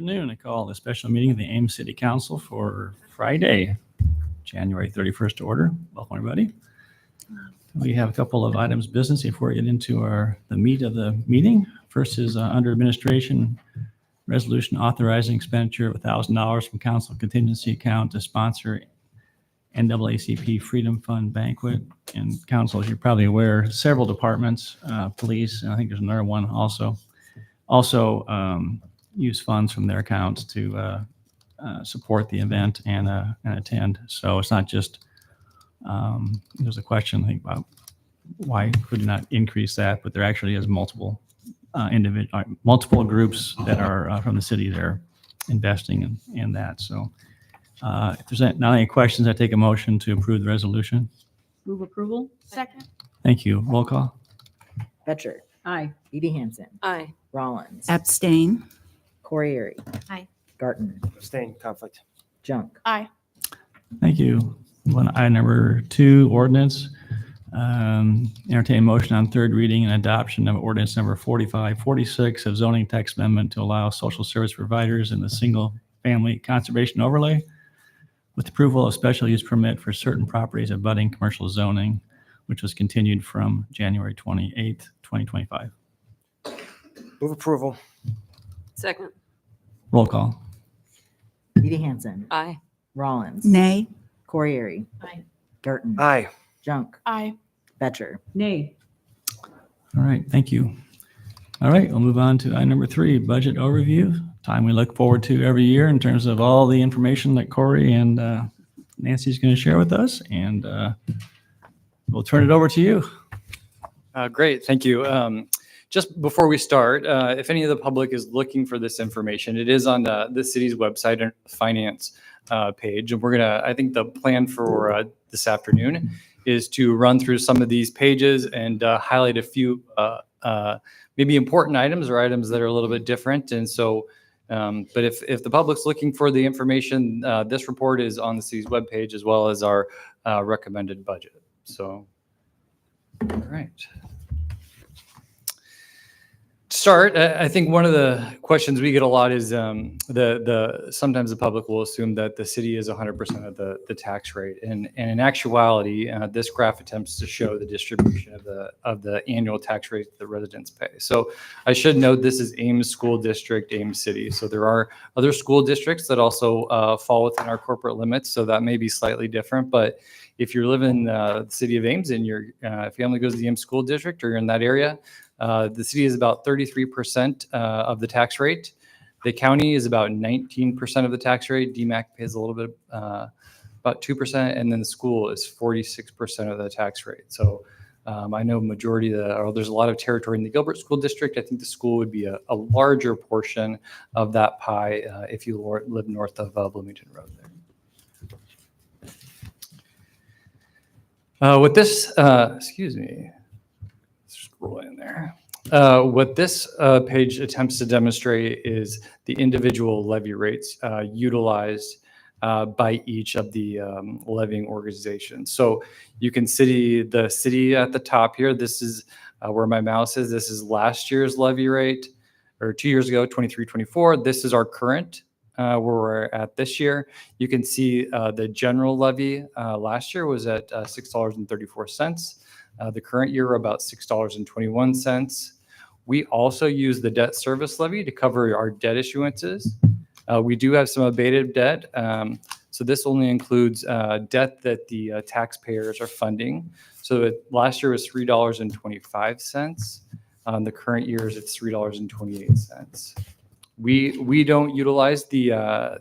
Afternoon. I call the special meeting of the Ames City Council for Friday, January 31st to order. Welcome, everybody. We have a couple of items of business before we get into the meat of the meeting. First is under administration, resolution authorizing expenditure of $1,000 from council contingency account to sponsor NAACP Freedom Fund banquet. And council, as you're probably aware, several departments, police, and I think there's another one also use funds from their accounts to support the event and attend. So it's not just, there's a question, I think, about why could you not increase that, but there actually is multiple groups that are from the city that are investing in that. So if there's not any questions, I take a motion to approve the resolution. Move approval. Second. Thank you. Roll call. Betcher. Aye. Edie Hansen. Aye. Rollins. Abstain. Corriere. Aye. Garten. Abstain, conflict. Junk. Aye. Thank you. Item number 2, ordinance. Entertain a motion on third reading and adoption of ordinance number 4546 of zoning text amendment to allow social service providers in the single family conservation overlay with approval of special use permit for certain properties abutting commercial zoning, which was continued from January 28th, 2025. Move approval. Second. Roll call. Edie Hansen. Aye. Rollins. Nay. Corriere. Aye. Garten. Aye. Junk. Aye. Betcher. Nay. All right, thank you. All right, we'll move on to item number 3, budget overview. Time we look forward to every year in terms of all the information that Corey and Nancy's going to share with us, and we'll turn it over to you. Great, thank you. Just before we start, if any of the public is looking for this information, it is on the city's website and finance page. And I think the plan for this afternoon is to run through some of these pages and highlight a few maybe important items or items that are a little bit different. And so, but if the public's looking for the information, this report is on the city's webpage as well as our recommended budget. So, all right. Start. I think one of the questions we get a lot is sometimes the public will assume that the city is 100% of the tax rate, and in actuality, this graph attempts to show the distribution of the annual tax rate that residents pay. So I should note this is Ames School District, Ames City. So there are other school districts that also fall within our corporate limits, so that may be slightly different. But if you live in the city of Ames and your family goes to the Ames School District or you're in that area, the city is about 33% of the tax rate. The county is about 19% of the tax rate. DMAC pays a little bit, about 2%, and then the school is 46% of the tax rate. So I know there's a lot of territory in the Gilbert School District. I think the school would be a larger portion of that pie if you live north of Bloomington Road there. With this, excuse me. Scroll in there. What this page attempts to demonstrate is the individual levy rates utilized by each of the levying organizations. So you can see the city at the top here. This is where my mouse is. This is last year's levy rate, or 2 years ago, 23-24. This is our current, where we're at this year. You can see the general levy last year was at $6.34. The current year, we're about $6.21. We also use the debt service levy to cover our debt issuances. We do have some abated debt. So this only includes debt that the taxpayers are funding. So last year was $3.25. The current year is it's $3.28. We don't utilize the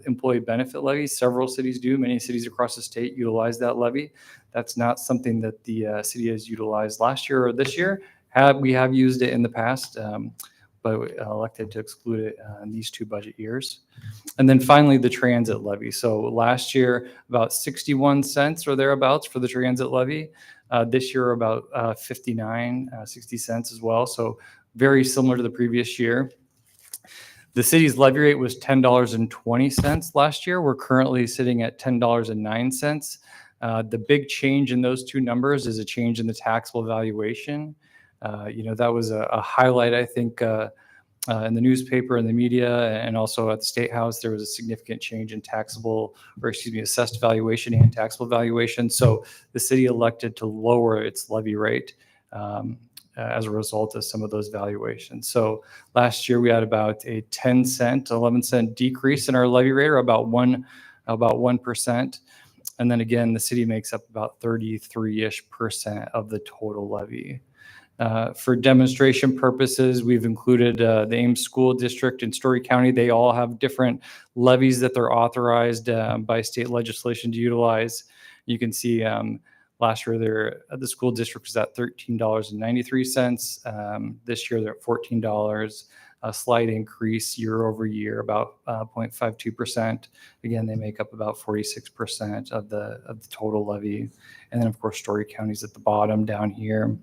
employee benefit levy. Several cities do. Many cities across the state utilize that levy. That's not something that the city has utilized last year or this year. We have used it in the past, but we elected to exclude it in these 2 budget years. And then finally, the transit levy. So last year, about 61 cents or thereabouts for the transit levy. This year, about 60 cents as well. So very similar to the previous year. The city's levy rate was $10.20 last year. We're currently sitting at $10.09. The big change in those 2 numbers is a change in the taxable valuation. That was a highlight, I think, in the newspaper and the media, and also at the State House, there was a significant change in assessed valuation and taxable valuation. So the city elected to lower its levy rate as a result of some of those valuations. So last year we had about a 10 cent, 11 cent decrease in our levy rate, or about 1%. And then again, the city makes up about 33-ish% of the total levy. For demonstration purposes, we've included the Ames School District and Story County. They all have different levies that they're authorized by state legislation to utilize. You can see last year the school district was at $13.93. This year they're at $14, a slight increase year over year, about 0.52%. Again, they make up about 46% of the total levy. And then of course, Story County's at the bottom down here.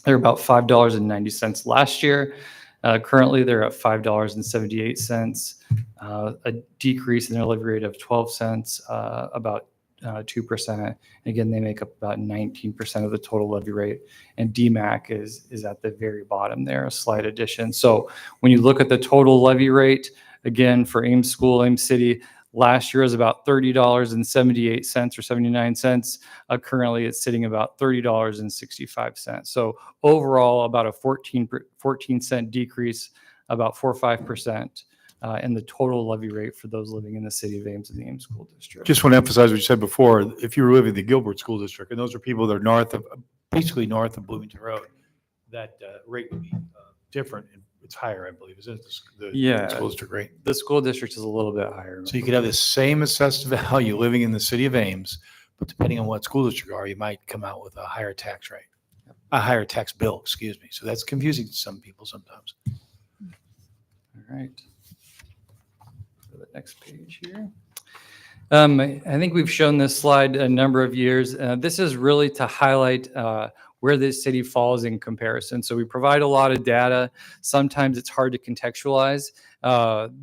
They're about $5.90 last year. Currently, they're at $5.78, a decrease in their levy rate of 12 cents, about 2%. Again, they make up about 19% of the total levy rate. And DMAC is at the very bottom there, a slight addition. So when you look at the total levy rate, again, for Ames School, Ames City, last year is about $30.78 or 79 cents. Currently, it's sitting about $30.65. So overall, about a 14 cent decrease, about 4 or 5%. And the total levy rate for those living in the city of Ames and the Ames School District. Just want to emphasize what you said before. If you were living in the Gilbert School District, and those are people that are basically north of Bloomington Road, that rate would be different. It's higher, I believe, isn't it? The school district rate. The school district is a little bit higher. So you could have the same assessed value living in the city of Ames, but depending on what school district you are, you might come out with a higher tax rate, a higher tax bill, excuse me. So that's confusing to some people sometimes. All right. Go to the next page here. I think we've shown this slide a number of years. This is really to highlight where this city falls in comparison. So we provide a lot of data. Sometimes it's hard to contextualize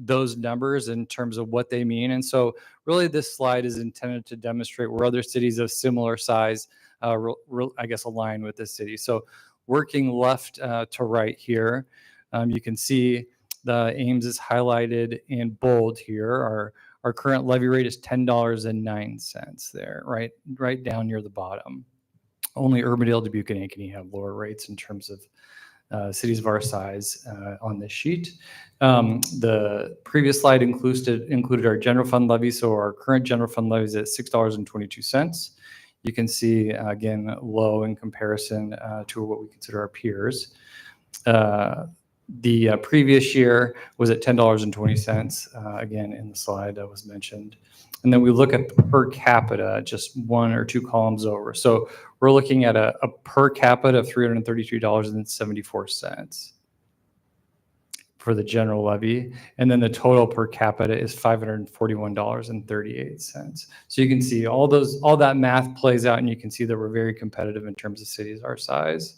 those numbers in terms of what they mean. And so really this slide is intended to demonstrate where other cities of similar size, I guess, align with this city. So working left to right here, you can see the Ames is highlighted in bold here. Our current levy rate is $10.09 there, right down near the bottom. Only Urbandale, Dubuque, and Ankeny have lower rates in terms of cities of our size on this sheet. The previous slide included our general fund levy. So our current general fund levy is at $6.22. You can see, again, low in comparison to what we consider our peers. The previous year was at $10.20, again, in the slide that was mentioned. And then we look at the per capita, just one or two columns over. So we're looking at a per capita of $333.74 for the general levy. And then the total per capita is $541.38. So you can see all that math plays out, and you can see that we're very competitive in terms of cities our size.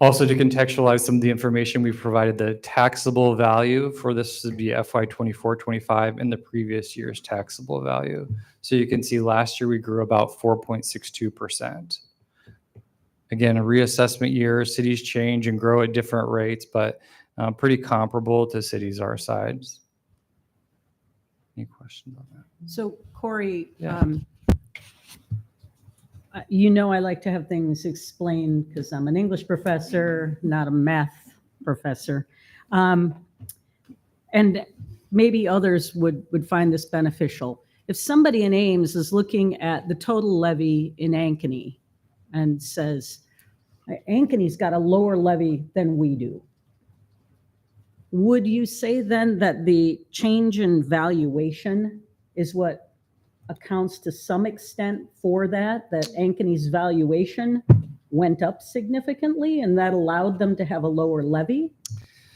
Also, to contextualize some of the information, we've provided the taxable value for this to be FY 24-25 and the previous year's taxable value. So you can see last year we grew about 4.62%. Again, a reassessment year, cities change and grow at different rates, but pretty comparable to cities our size. Any questions on that? So Corey, Yeah. I like to have things explained because I'm an English professor, not a math professor. And maybe others would find this beneficial. If somebody in Ames is looking at the total levy in Ankeny and says, Ankeny's got a lower levy than we do, would you say then that the change in valuation is what accounts to some extent for that Ankeny's valuation went up significantly and that allowed them to have a lower levy?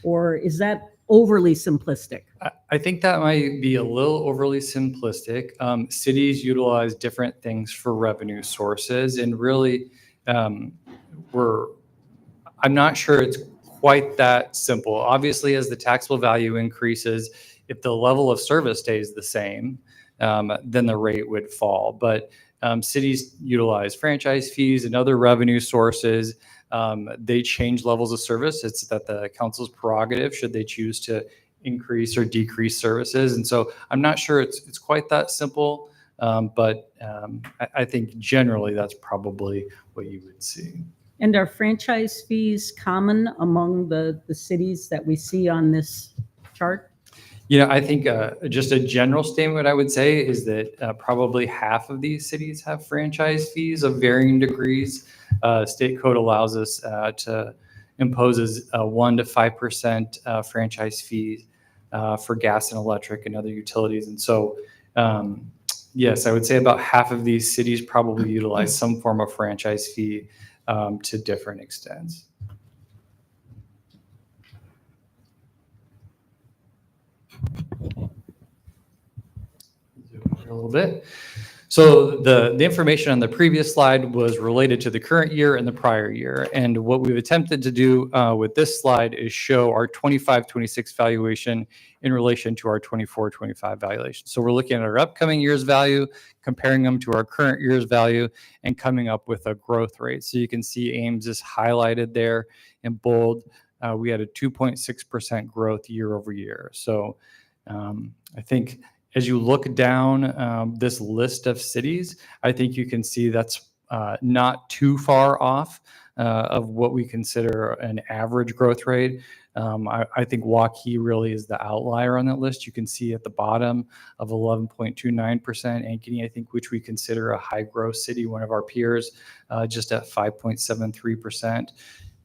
Or is that overly simplistic? I think that might be a little overly simplistic. Cities utilize different things for revenue sources, and really, I'm not sure it's quite that simple. Obviously, as the taxable value increases, if the level of service stays the same, then the rate would fall. But cities utilize franchise fees and other revenue sources They change levels of service. It's that the council's prerogative should they choose to increase or decrease services. And so I'm not sure it's quite that simple, but I think generally that's probably what you would see. And are franchise fees common among the cities that we see on this chart? I think just a general statement I would say is that probably half of these cities have franchise fees of varying degrees. State code allows us to imposes 1 to 5% franchise fees for gas and electric and other utilities. And so, yes, I would say about half of these cities probably utilize some form of franchise fee to different extents. Zoom here a little bit. So the information on the previous slide was related to the current year and the prior year. And what we've attempted to do with this slide is show our 25-26 valuation in relation to our 24-25 valuation. So we're looking at our upcoming year's value, comparing them to our current year's value, and coming up with a growth rate. So you can see Ames is highlighted there in bold. We had a 2.6% growth year over year. So I think as you look down this list of cities, I think you can see that's not too far off of what we consider an average growth rate. I think Waukee really is the outlier on that list. You can see at the bottom of 11.29%, Ankeny, I think, which we consider a high growth city, one of our peers, just at 5.73%.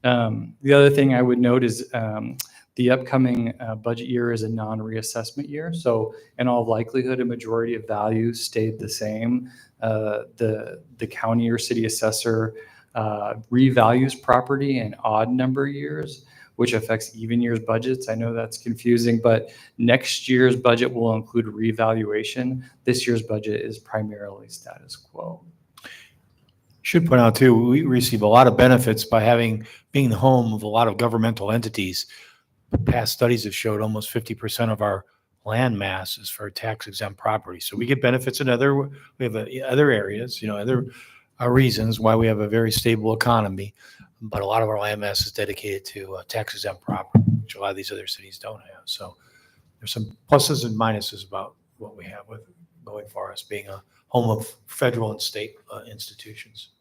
The other thing I would note is the upcoming budget year is a non-reassessment year. So in all likelihood, a majority of values stayed the same. The county or city assessor revalues property in odd number years, which affects even years budgets. I know that's confusing, but next year's budget will include revaluation. This year's budget is primarily status quo. Should point out too, we receive a lot of benefits by being the home of a lot of governmental entities. Past studies have showed almost 50% of our land mass is for tax exempt property. So we get benefits in other areas, other reasons why we have a very stable economy. But a lot of our land mass is dedicated to tax exempt property, which a lot of these other cities don't have. So there's some pluses and minuses about what we have with going for us being a home of federal and state institutions.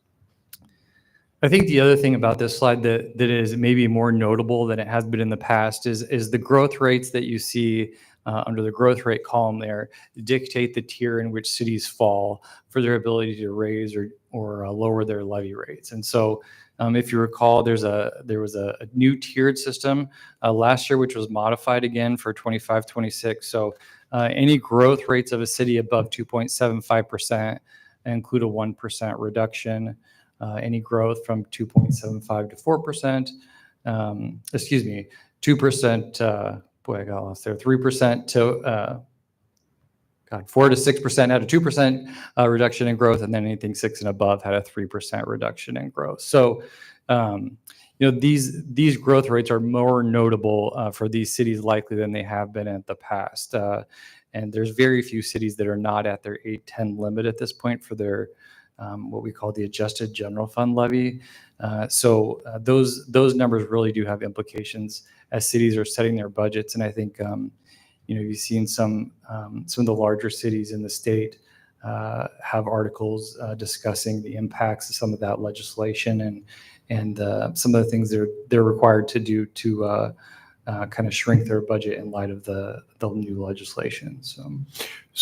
I think the other thing about this slide that is maybe more notable than it has been in the past is the growth rates that you see under the growth rate column there dictate the tier in which cities fall for their ability to raise or lower their levy rates. And so if you recall, there was a new tiered system last year, which was modified again for 25-26. So any growth rates of a city above 2.75% include a 1% reduction. Any growth from 2.75 to 4%, 2%, boy, I got lost there, 3% to, 4 to 6% had a 2% reduction in growth, and then anything 6 and above had a 3% reduction in growth. So, these growth rates are more notable for these cities likely than they have been in the past. And there's very few cities that are not at their 810 limit at this point for their what we call the adjusted general fund levy. So those numbers really do have implications as cities are setting their budgets. And I think, you've seen some of the larger cities in the state have articles discussing the impacts of some of that legislation and some of the things they're required to do to kind of shrink their budget in light of the new legislation. So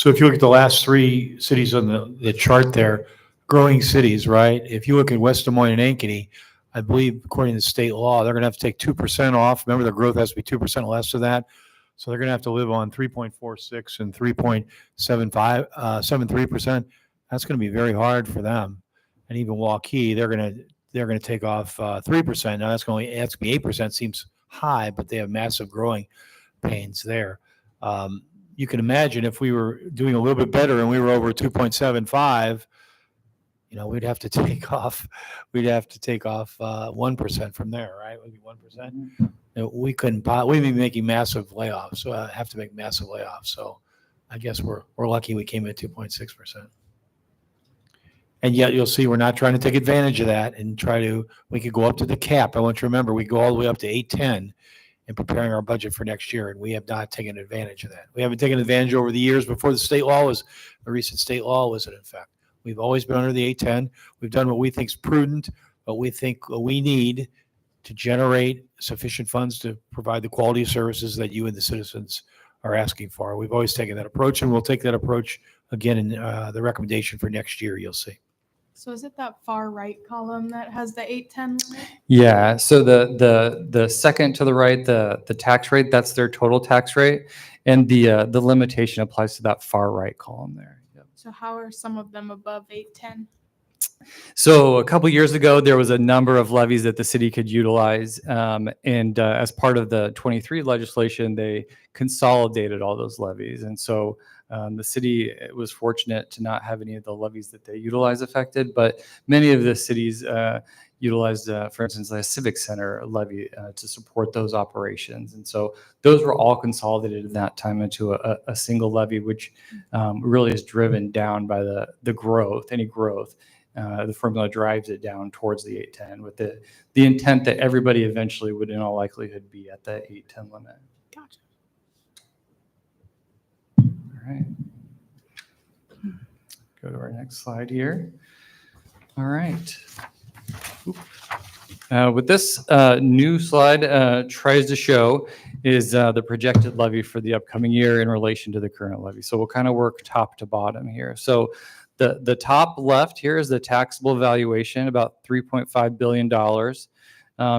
if you look at the last 3 cities on the chart there, growing cities, right? If you look at West Des Moines and Ankeny, I believe according to state law, they're going to have to take 2% off. Remember, their growth has to be 2% less of that. So they're going to have to live on 3.46 and 3.73%. That's going to be very hard for them. And even Waukee, they're going to take off 3%. Now that's going to be 8%. Seems high, but they have massive growing pains there. You can imagine if we were doing a little bit better and we were over 2.75. We'd have to take off 1% from there, right? Would be 1%. We couldn't. We'd be making massive layoffs. So I have to make massive layoffs. So I guess we're lucky we came at 2.6%. And yet you'll see we're not trying to take advantage of that and we could go up to the cap. I want you to remember, we go all the way up to 810 in preparing our budget for next year, and we have not taken advantage of that. We haven't taken advantage over the years before the recent state law was in effect. We've always been under the 810. We've done what we think is prudent, what we think we need to generate sufficient funds to provide the quality of services that you and the citizens are asking for. We've always taken that approach, and we'll take that approach again in the recommendation for next year, you'll see. So is it that far right column that has the 810 limit? Yeah, so the second to the right, the tax rate, that's their total tax rate, and the limitation applies to that far right column there. Yep. So how are some of them above 810? So a couple years ago, there was a number of levies that the city could utilize, and as part of the 23 legislation, they consolidated all those levies, and so the city was fortunate to not have any of the levies that they utilize affected, but many of the cities utilized, for instance, a civic center levy to support those operations. And so those were all consolidated in that time into a single levy, which really is driven down by the growth, any growth. The formula drives it down towards the 810 with the intent that everybody eventually would in all likelihood be at the 810 limit. Gotcha. All right. Go to our next slide here. All right. What this new slide tries to show is the projected levy for the upcoming year in relation to the current levy. So we'll kind of work top to bottom here. So the top left here is the taxable valuation, about $3.5 billion.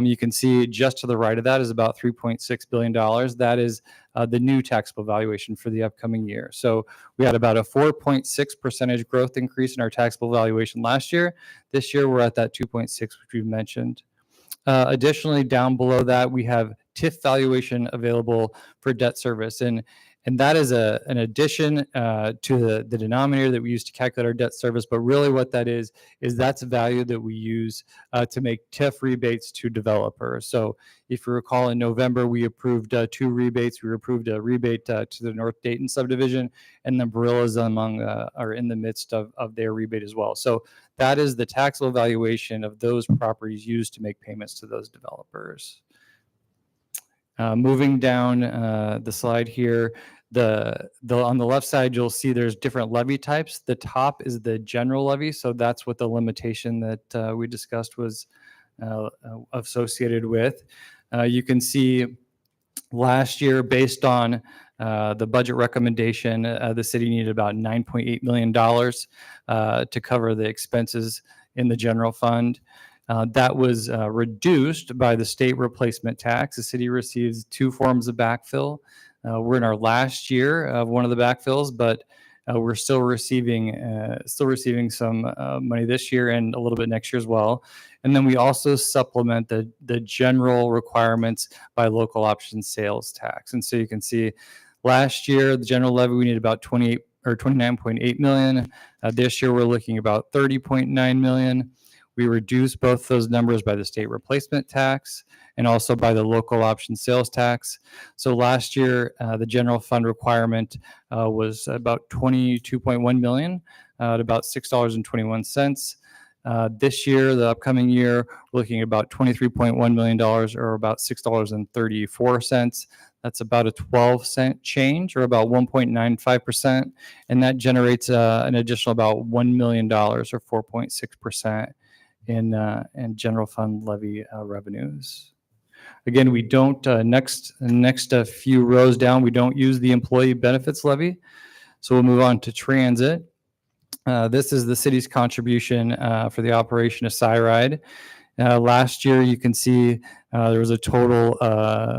You can see just to the right of that is about $3.6 billion. That is the new taxable valuation for the upcoming year. So we had about a 4.6% growth increase in our taxable valuation last year. This year we're at that 2.6, which we've mentioned. Additionally, down below that, we have TIF valuation available for debt service. And that is an addition to the denominator that we use to calculate our debt service. But really what that is that's a value that we use to make TIF rebates to developers. So if you recall, in November, we approved 2 rebates. We approved a rebate to the North Dayton subdivision, and the Barillas are in the midst of their rebate as well. So that is the taxable valuation of those properties used to make payments to those developers. Moving down the slide here, on the left side, you'll see there's different levy types. The top is the general levy, so that's what the limitation that we discussed was associated with. You can see last year, based on the budget recommendation, the city needed about $9.8 million to cover the expenses in the general fund. That was reduced by the state replacement tax. The city receives 2 forms of backfill. We're in our last year of one of the backfills, but we're still receiving some money this year and a little bit next year as well. And then we also supplement the general requirements by local option sales tax. And so you can see last year, the general levy, we need about 29.8 million. This year, we're looking about 30.9 million. We reduced both those numbers by the state replacement tax and also by the local option sales tax. So last year, the general fund requirement was about 22.1 million at about $6.21. This year, the upcoming year, we're looking at about $23.1 million or about $6.34. That's about a 12-cent change or about 1.95%. And that generates an additional about $1 million or 4.6% in general fund levy revenues. Again, we don't, next few rows down, we don't use the employee benefits levy. So we'll move on to transit. This is the city's contribution for the operation of SIRIDE. Last year, you can see there was a total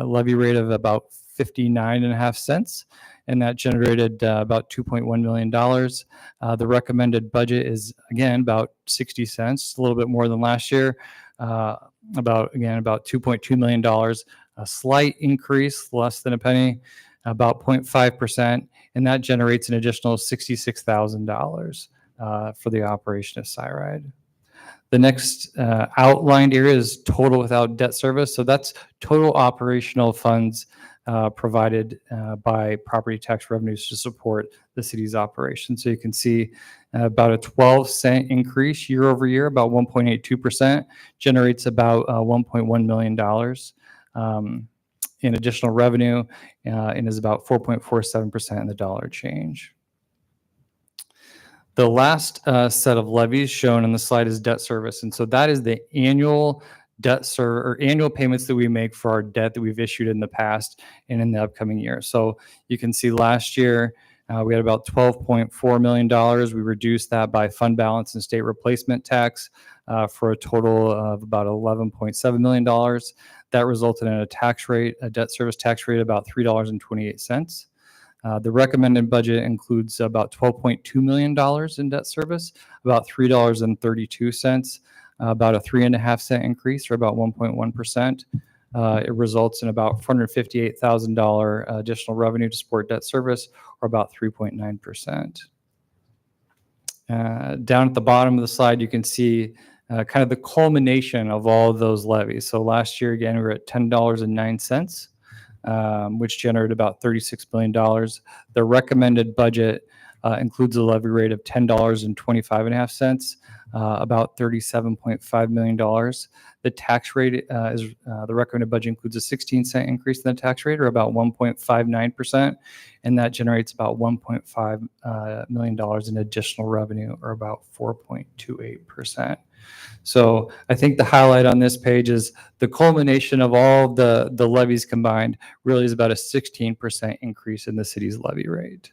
levy rate of about 59.5 cents, and that generated about $2.1 million. The recommended budget is, again, about 60 cents, a little bit more than last year, about $2.2 million, a slight increase, less than a penny, about 0.5%, and that generates an additional $66,000 for the operation of SIRIDE. The next outlined area is total without debt service. So that's total operational funds provided by property tax revenues to support the city's operation. So you can see about a 12-cent increase year over year, about 1.82%, generates about $1.1 million in additional revenue, and is about 4.47% in the dollar change. The last set of levies shown on the slide is debt service. And so that is the annual or annual payments that we make for our debt that we've issued in the past and in the upcoming year. So you can see last year we had about $12.4 million. We reduced that by fund balance and state replacement tax for a total of about $11.7 million. That resulted in a tax rate, a debt service tax rate, about $3.28. The recommended budget includes about $12.2 million in debt service, about $3.32, about a 3.5-cent increase, or about 1.1%. It results in about $458,000 additional revenue to support debt service, or about 3.9%. Down at the bottom of the slide, you can see kind of the culmination of all of those levies. So last year, again, we were at $10.09, which generated about $36 million. The recommended budget includes a levy rate of $10.25, about $37.5 million. The tax rate the recommended budget includes a 16-cent increase in the tax rate, or about 1.59%, and that generates about $1.5 million in additional revenue, or about 4.28%. So I think the highlight on this page is the culmination of all the levies combined really is about a 16% increase in the city's levy rate.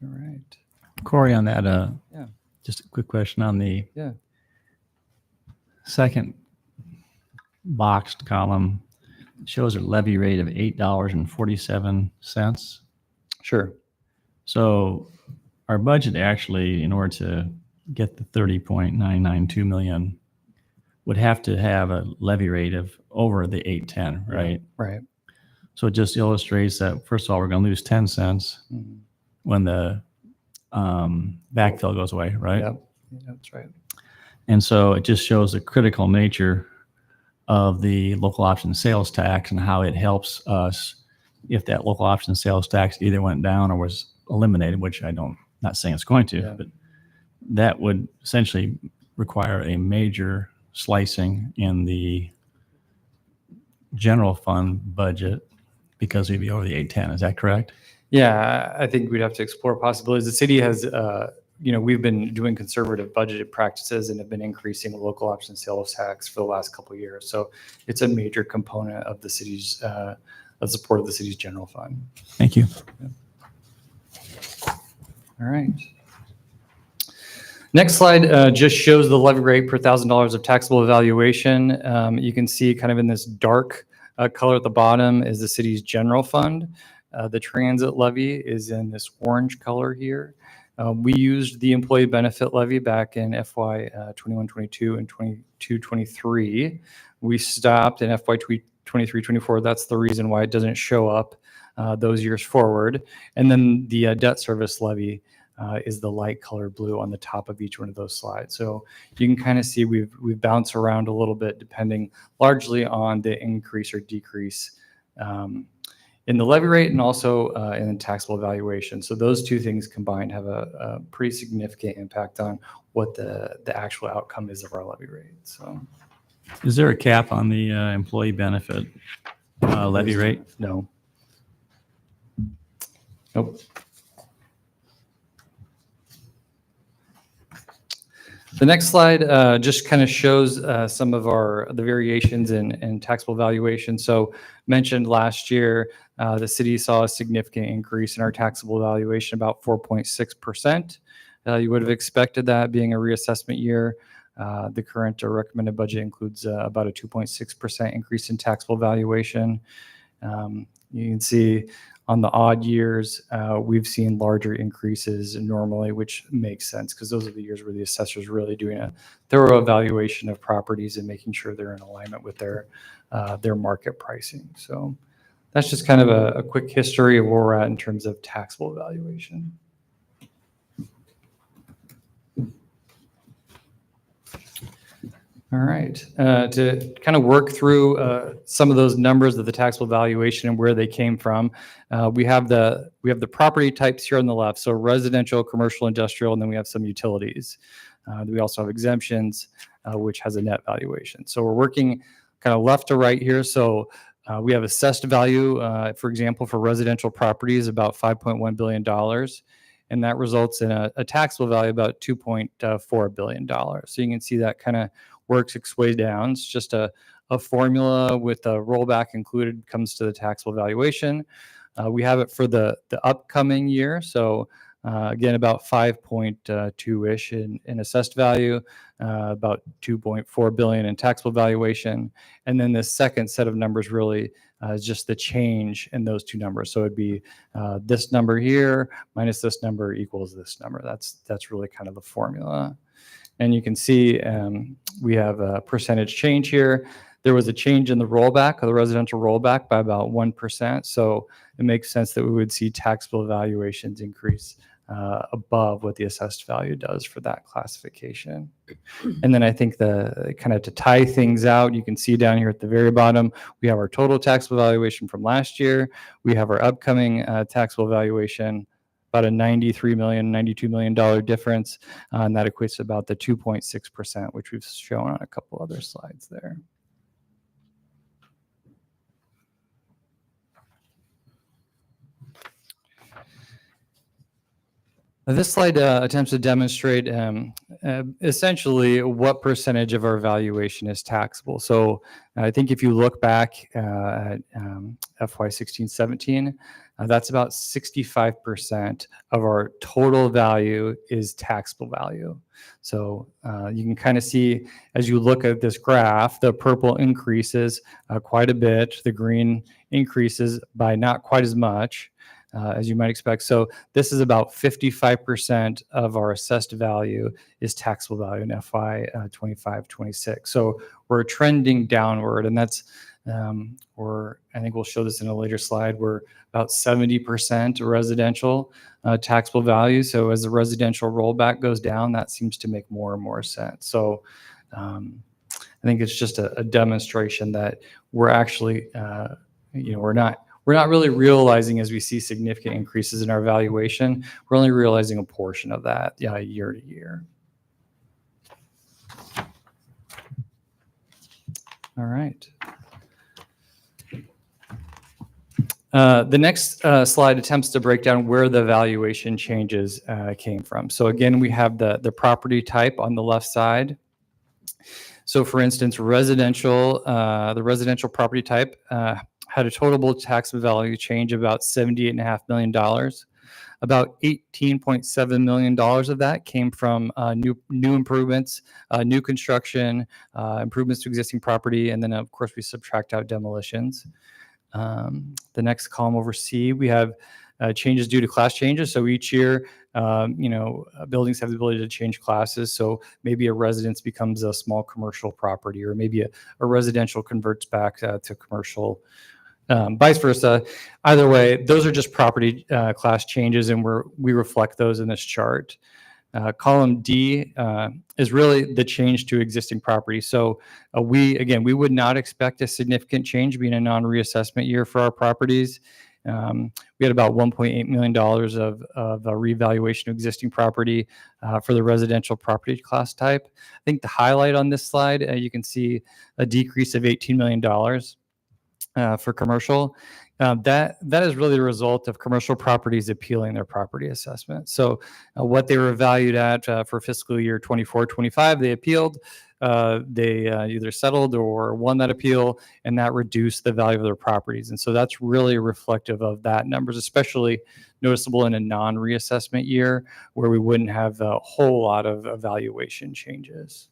All right. Corey, on that, Yeah. just a quick question on the Yeah. second boxed column. Shows a levy rate of $8.47. Sure. So our budget actually, in order to get the 30.992 million, would have to have a levy rate of over the 810, right? Right. So it just illustrates that, first of all, we're going to lose 10 cents Mhm. when the backfill goes away, right? Yep. Yeah, that's right. And so it just shows the critical nature of the local option sales tax and how it helps us if that local option sales tax either went down or was eliminated, which not saying it's going to, Yeah. but that would essentially require a major slicing in the general fund budget because we'd be over the 810. Is that correct? Yeah, I think we'd have to explore possibilities. The city has, we've been doing conservative budgeted practices and have been increasing the local option sales tax for the last couple of years. So it's a major component of the city's, of support of the city's general fund. Thank you. All right. Next slide just shows the levy rate per $1,000 of taxable evaluation. You can see kind of in this dark color at the bottom is the city's general fund. The transit levy is in this orange color here. We used the employee benefit levy back in FY 21-22 and 22-23. We stopped in FY 23-24. That's the reason why it doesn't show up those years forward. And then the debt service levy is the light color blue on the top of each one of those slides. So you can kind of see we've bounced around a little bit depending largely on the increase or decrease in the levy rate and also in the taxable evaluation. So those two things combined have a pretty significant impact on what the actual outcome is of our levy rate. So, Is there a cap on the employee benefit levy rate? no. Nope. The next slide just kind of shows some of the variations in taxable valuation. So mentioned last year, the city saw a significant increase in our taxable valuation, about 4.6%. You would have expected that being a reassessment year. The current or recommended budget includes about a 2.6% increase in taxable valuation. You can see on the odd years, we've seen larger increases normally, which makes sense because those are the years where the assessor is really doing a thorough evaluation of properties and making sure they're in alignment with their market pricing. So that's just kind of a quick history of where we're at in terms of taxable valuation. All right. To kind of work through some of those numbers of the taxable valuation and where they came from, we have the property types here on the left. So residential, commercial, industrial, and then we have some utilities. We also have exemptions, which has a net valuation. So we're working kind of left to right here. So we have assessed value, for example, for residential properties, about $5.1 billion. And that results in a taxable value about $2.4 billion. So you can see that kind of works its way down. It's just a formula with a rollback included comes to the taxable valuation. We have it for the upcoming year. So again, about 5.2-ish in assessed value, about 2.4 billion in taxable valuation. And then the second set of numbers really is just the change in those two numbers. So it'd be this number here minus this number equals this number. That's really kind of the formula. And you can see we have a percentage change here. There was a change in the rollback, of the residential rollback, by about 1%. So it makes sense that we would see taxable valuations increase above what the assessed value does for that classification. And then I think the kind of to tie things out, you can see down here at the very bottom, we have our total taxable valuation from last year. We have our upcoming taxable valuation, about a $92 million difference. And that equates to about the 2.6%, which we've shown on a couple other slides there. This slide attempts to demonstrate essentially what percentage of our valuation is taxable. So I think if you look back at FY16-17, that's about 65% of our total value is taxable value. So you can kind of see as you look at this graph, the purple increases quite a bit, the green increases by not quite as much. As you might expect. So this is about 55% of our assessed value is taxable value in FY 25-26. So we're trending downward, and that's, I think we'll show this in a later slide, we're about 70% residential taxable value. So as the residential rollback goes down, that seems to make more and more sense. So I think it's just a demonstration that we're actually, we're not really realizing as we see significant increases in our valuation, we're only realizing a portion of that year to year. All right. The next slide attempts to break down where the valuation changes came from. So again, we have the property type on the left side. So for instance, the residential property type had a total taxable value change of about $78.5 million. About $18.7 million of that came from new improvements, new construction, improvements to existing property, and then of course we subtract out demolitions. The next column over C, we have changes due to class changes. So each year, buildings have the ability to change classes. So maybe a residence becomes a small commercial property, or maybe a residential converts back to commercial. Vice versa. Either way, those are just property class changes, and we reflect those in this chart. Column D is really the change to existing property. So we would not expect a significant change being a non-reassessment year for our properties. We had about $1.8 million of a revaluation of existing property for the residential property class type. I think the highlight on this slide, you can see a decrease of $18 million. For commercial, that is really the result of commercial properties appealing their property assessment. So what they were valued at for fiscal year 24-25, they appealed. They either settled or won that appeal, and that reduced the value of their properties. And so that's really reflective of that numbers, especially noticeable in a non-reassessment year where we wouldn't have a whole lot of evaluation changes.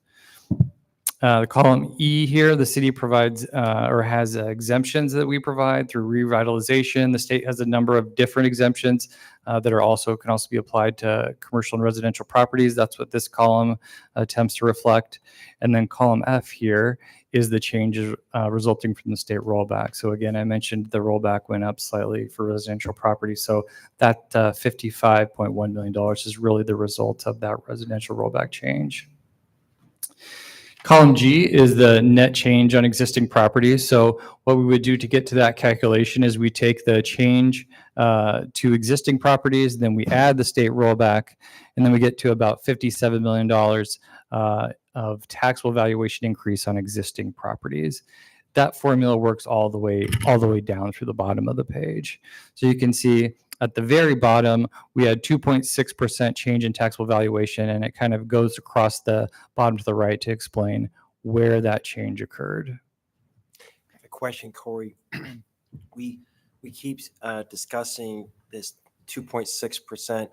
The column E here, the city provides or has exemptions that we provide through revitalization. The state has a number of different exemptions that can also be applied to commercial and residential properties. That's what this column attempts to reflect. And then column F here is the changes resulting from the state rollback. So again, I mentioned the rollback went up slightly for residential property. So that $55.1 million is really the result of that residential rollback change. Column G is the net change on existing properties. So what we would do to get to that calculation is we take the change to existing properties, then we add the state rollback, and then we get to about $57 million of taxable valuation increase on existing properties. That formula works all the way down through the bottom of the page. So you can see at the very bottom, we had 2.6% change in taxable valuation, and it kind of goes across the bottom to the right to explain where that change occurred. A question, Corey. We keep discussing this 2.6%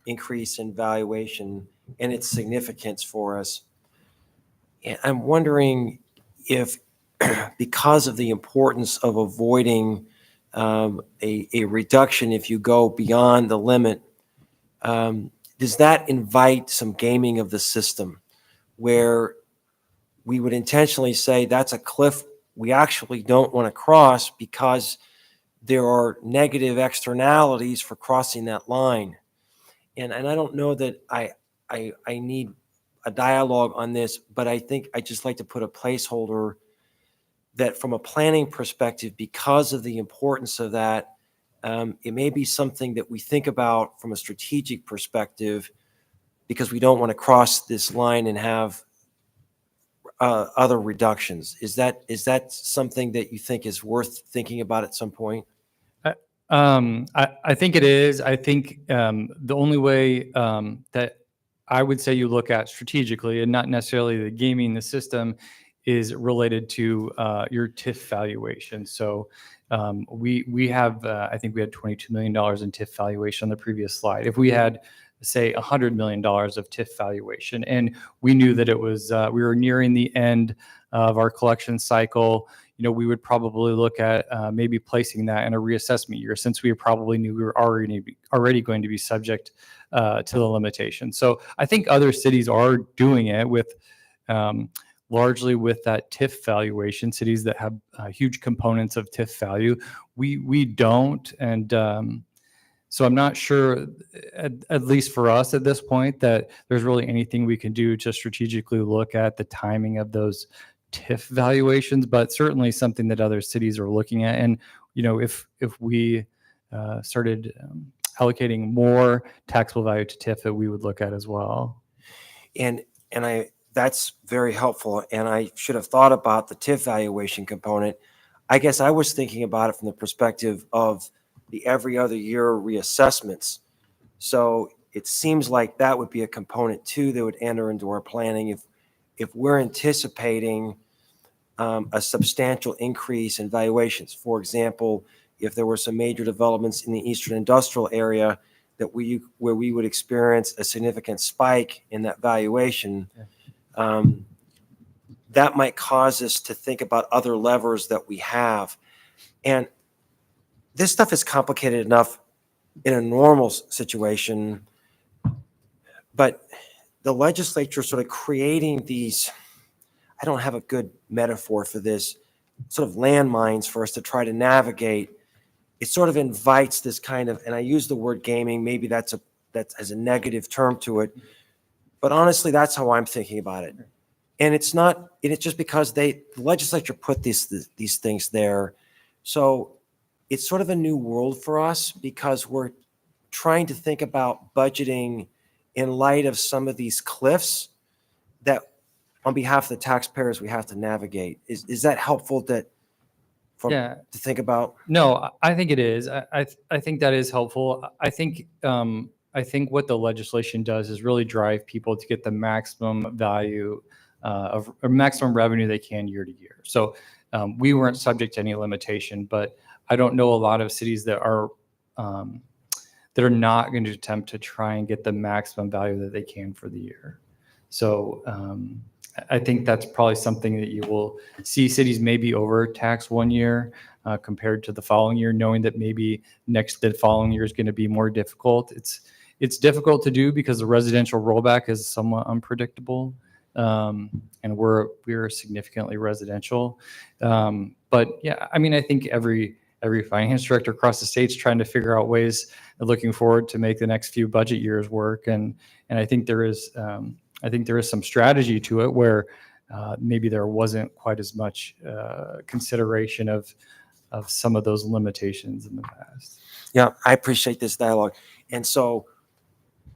increase in valuation and its significance for us. And I'm wondering if, because of the importance of avoiding a reduction if you go beyond the limit, does that invite some gaming of the system where we would intentionally say that's a cliff we actually don't want to cross because there are negative externalities for crossing that line? And I don't know that I need a dialogue on this, but I think I just like to put a placeholder that from a planning perspective, because of the importance of that, it may be something that we think about from a strategic perspective, because we don't want to cross this line and have other reductions. Is that something that you think is worth thinking about at some point? I think it is. I think the only way that I would say you look at strategically, and not necessarily the gaming the system, is related to your TIF valuation. So we have, I think we had $22 million in TIF valuation on the previous slide. If we had, say, $100 million of TIF valuation, and we knew that it was, we were nearing the end of our collection cycle, we would probably look at maybe placing that in a reassessment year, since we probably knew we were already going to be subject to the limitation. So I think other cities are doing it with largely with that TIF valuation, cities that have huge components of TIF value. We don't, and so I'm not sure, at least for us at this point, that there's really anything we can do to strategically look at the timing of those TIF valuations, but certainly something that other cities are looking at. And if we started allocating more taxable value to TIF, that we would look at as well. And that's very helpful. And I should have thought about the TIF valuation component. I guess I was thinking about it from the perspective of the every other year reassessments. So it seems like that would be a component too that would enter into our planning if we're anticipating a substantial increase in valuations. For example, if there were some major developments in the Eastern Industrial area where we would experience a significant spike in that valuation, that might cause us to think about other levers that we have. And this stuff is complicated enough in a normal situation, but the legislature sort of creating these, I don't have a good metaphor for this, sort of landmines for us to try to navigate. It sort of invites this kind of, and I use the word gaming, maybe that has a negative term to it, but honestly, that's how I'm thinking about it. And it's just because the legislature put these things there. So it's sort of a new world for us because we're trying to think about budgeting in light of some of these cliffs that on behalf of the taxpayers we have to navigate. Is that helpful to think about? No, I think it is. I think that is helpful. I think what the legislation does is really drive people to get the maximum value or maximum revenue they can year to year. So we weren't subject to any limitation, but I don't know a lot of cities that are not going to attempt to try and get the maximum value that they can for the year. So I think that's probably something that you will see cities maybe overtax one year compared to the following year, knowing that maybe the following year is going to be more difficult. It's difficult to do because the residential rollback is somewhat unpredictable, and we're significantly residential. But yeah, I mean, I think every finance director across the state's trying to figure out ways and looking forward to make the next few budget years work. And I think there is some strategy to it where maybe there wasn't quite as much consideration of some of those limitations in the past. Yeah, I appreciate this dialogue. And so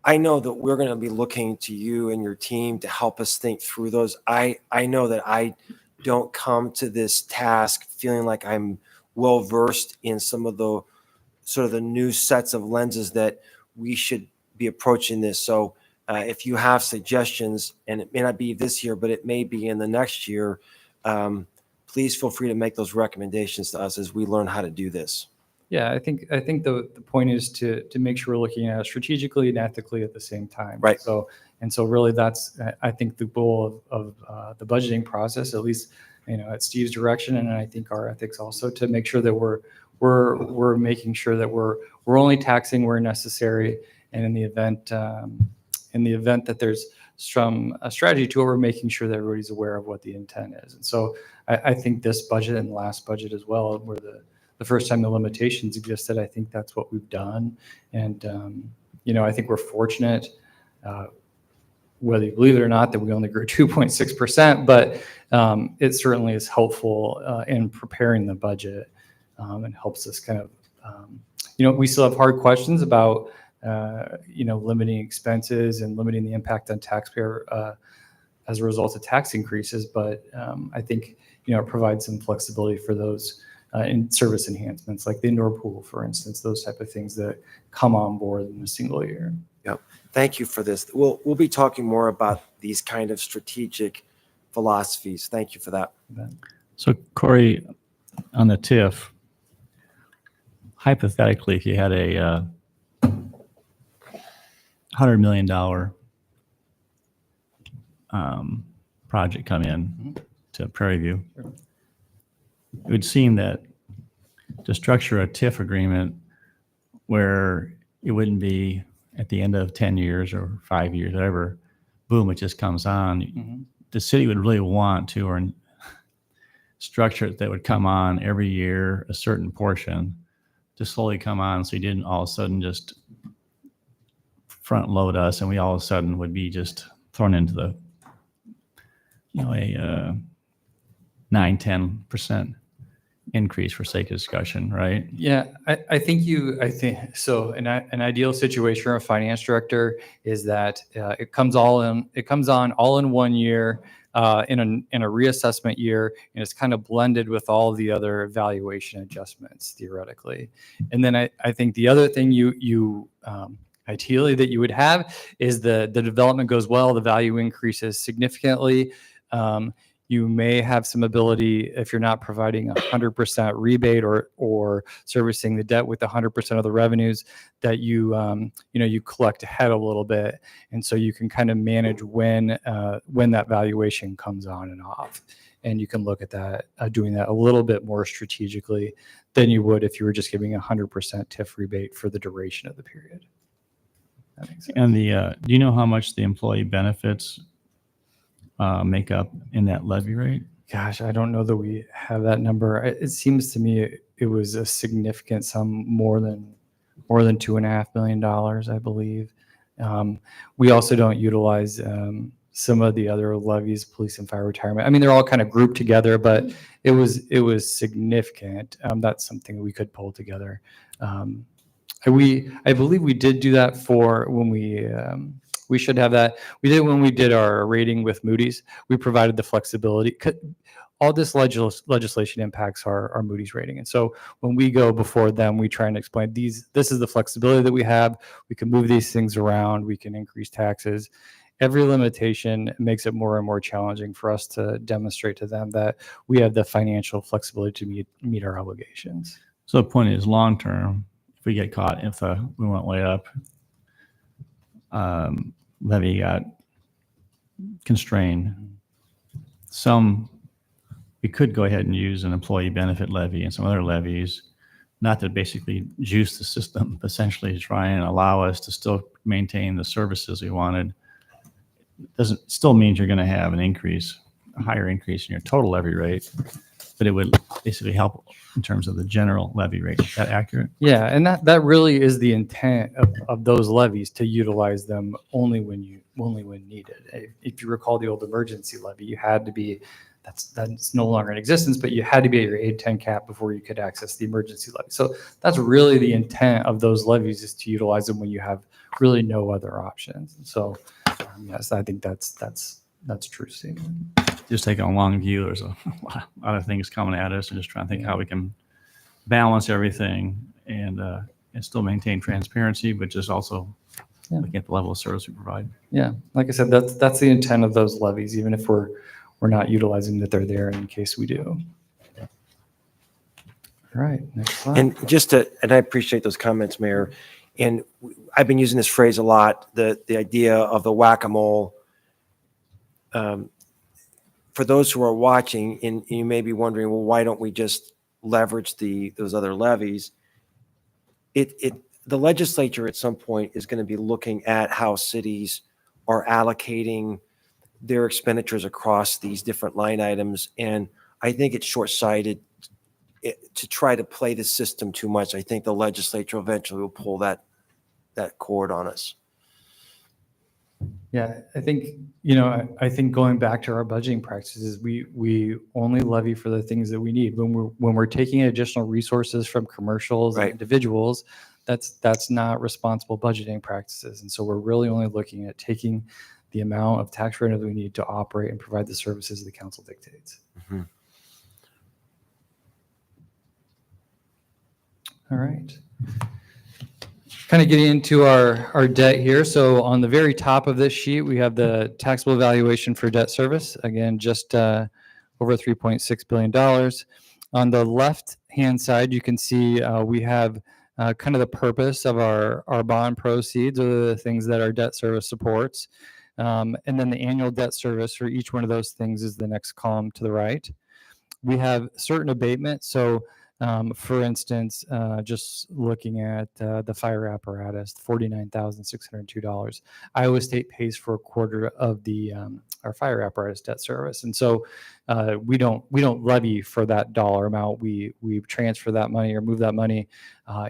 I know that we're going to be looking to you and your team to help us think through those. I know that I don't come to this task feeling like I'm well versed in some of the sort of the new sets of lenses that we should be approaching this. So if you have suggestions, and it may not be this year, but it may be in the next year, please feel free to make those recommendations to us as we learn how to do this. Yeah, I think the point is to make sure we're looking at it strategically and ethically at the same time. Right. So really that's, I think, the goal of the budgeting process, at least, at Steve's direction, and I think our ethics also, to make sure that we're making sure that we're only taxing where necessary, and in the event that there's a strategy to it, we're making sure that everybody's aware of what the intent is. And so I think this budget and the last budget as well, where the first time the limitations existed, I think that's what we've done. And, I think we're fortunate, whether you believe it or not, that we only grew 2.6%, but it certainly is helpful in preparing the budget, and helps us kind of, we still have hard questions about, limiting expenses and limiting the impact on taxpayer as a result of tax increases. But I think, it provides some flexibility for those in service enhancements, like the indoor pool, for instance, those type of things that come on board in a single year. Yep. Thank you for this. We'll be talking more about these kind of strategic philosophies. Thank you for that. So Corey, on the TIF, hypothetically, if you had a $100 million project come in to Prairie View, it would seem that to structure a TIF agreement where it wouldn't be at the end of 10 years or 5 years, whatever, boom, it just comes on. The city would really want to, or structure it that would come on every year, a certain portion, to slowly come on, so you didn't all of a sudden just front load us and we all of a sudden would be just thrown into the, a 9-10% increase for sake of discussion, right? Yeah, I think so. An ideal situation for a finance director is that it comes on all in 1 year, in a reassessment year, and it's kind of blended with all the other valuation adjustments theoretically. And then I think the other thing you ideally that you would have is the development goes well, the value increases significantly. You may have some ability, if you're not providing 100% rebate or servicing the debt with 100% of the revenues, that you collect ahead a little bit, and so you can kind of manage when that valuation comes on and off, and you can look at that doing that a little bit more strategically than you would if you were just giving 100% TIF rebate for the duration of the period. That makes sense. And do you know how much the employee benefits make up in that levy rate? Gosh, I don't know that we have that number. It seems to me it was a significant sum, more than $2.5 million, I believe. We also don't utilize some of the other levies, police and fire retirement. I mean, they're all kind of grouped together, but it was significant. That's something we could pull together. I believe we did do that for when we should have that. We did when we did our rating with Moody's. We provided the flexibility. All this legislation impacts our Moody's rating. And so when we go before them, we try and explain this is the flexibility that we have. We can move these things around. We can increase taxes. Every limitation makes it more and more challenging for us to demonstrate to them that we have the financial flexibility to meet our obligations. So the point is, long term, if we get caught, if we went way up, levy got constrained, we could go ahead and use an employee benefit levy and some other levies, not to basically juice the system, but essentially to try and allow us to still maintain the services we wanted. Still means you're going to have a higher increase in your total levy rate, but it would basically help in terms of the general levy rate. Is that accurate? Yeah, and that really is the intent of those levies, to utilize them only when needed. If you recall the old emergency levy, you had to be, that's no longer in existence, but you had to be at your 810 cap before you could access the emergency levy. So that's really the intent of those levies, is to utilize them when you have really no other options. So yes, I think that's true statement. Just taking a long view, there's a lot of things coming at us, and just trying to think how we can balance everything and still maintain transparency, but just also looking at the level of service we provide. Yeah, like I said, that's the intent of those levies, even if we're not utilizing that, they're there in case we do. All right, next slide. And I appreciate those comments, Mayor. And I've been using this phrase a lot, the idea of the whack-a-mole. For those who are watching, and you may be wondering, well, why don't we just leverage those other levies? The legislature at some point is going to be looking at how cities are allocating their expenditures across these different line items. And I think it's short-sighted to try to play the system too much. I think the legislature eventually will pull that cord on us. Yeah, I think, I think going back to our budgeting practices, we only levy for the things that we need. When we're taking additional resources from commercials and Right. individuals, that's not responsible budgeting practices. And so we're really only looking at taking the amount of tax revenue we need to operate and provide the services the council dictates. Mhm. All right. Kind of getting into our debt here. So on the very top of this sheet, we have the taxable valuation for debt service. Again, just over $3.6 billion. On the left-hand side, you can see we have kind of the purpose of our bond proceeds, or the things that our debt service supports. And then the annual debt service for each one of those things is the next column to the right. We have certain abatements. So for instance, just looking at the fire apparatus, $49,602. Iowa State pays for a quarter of the our fire apparatus debt service, and so we don't levy for that dollar amount. We transfer that money or move that money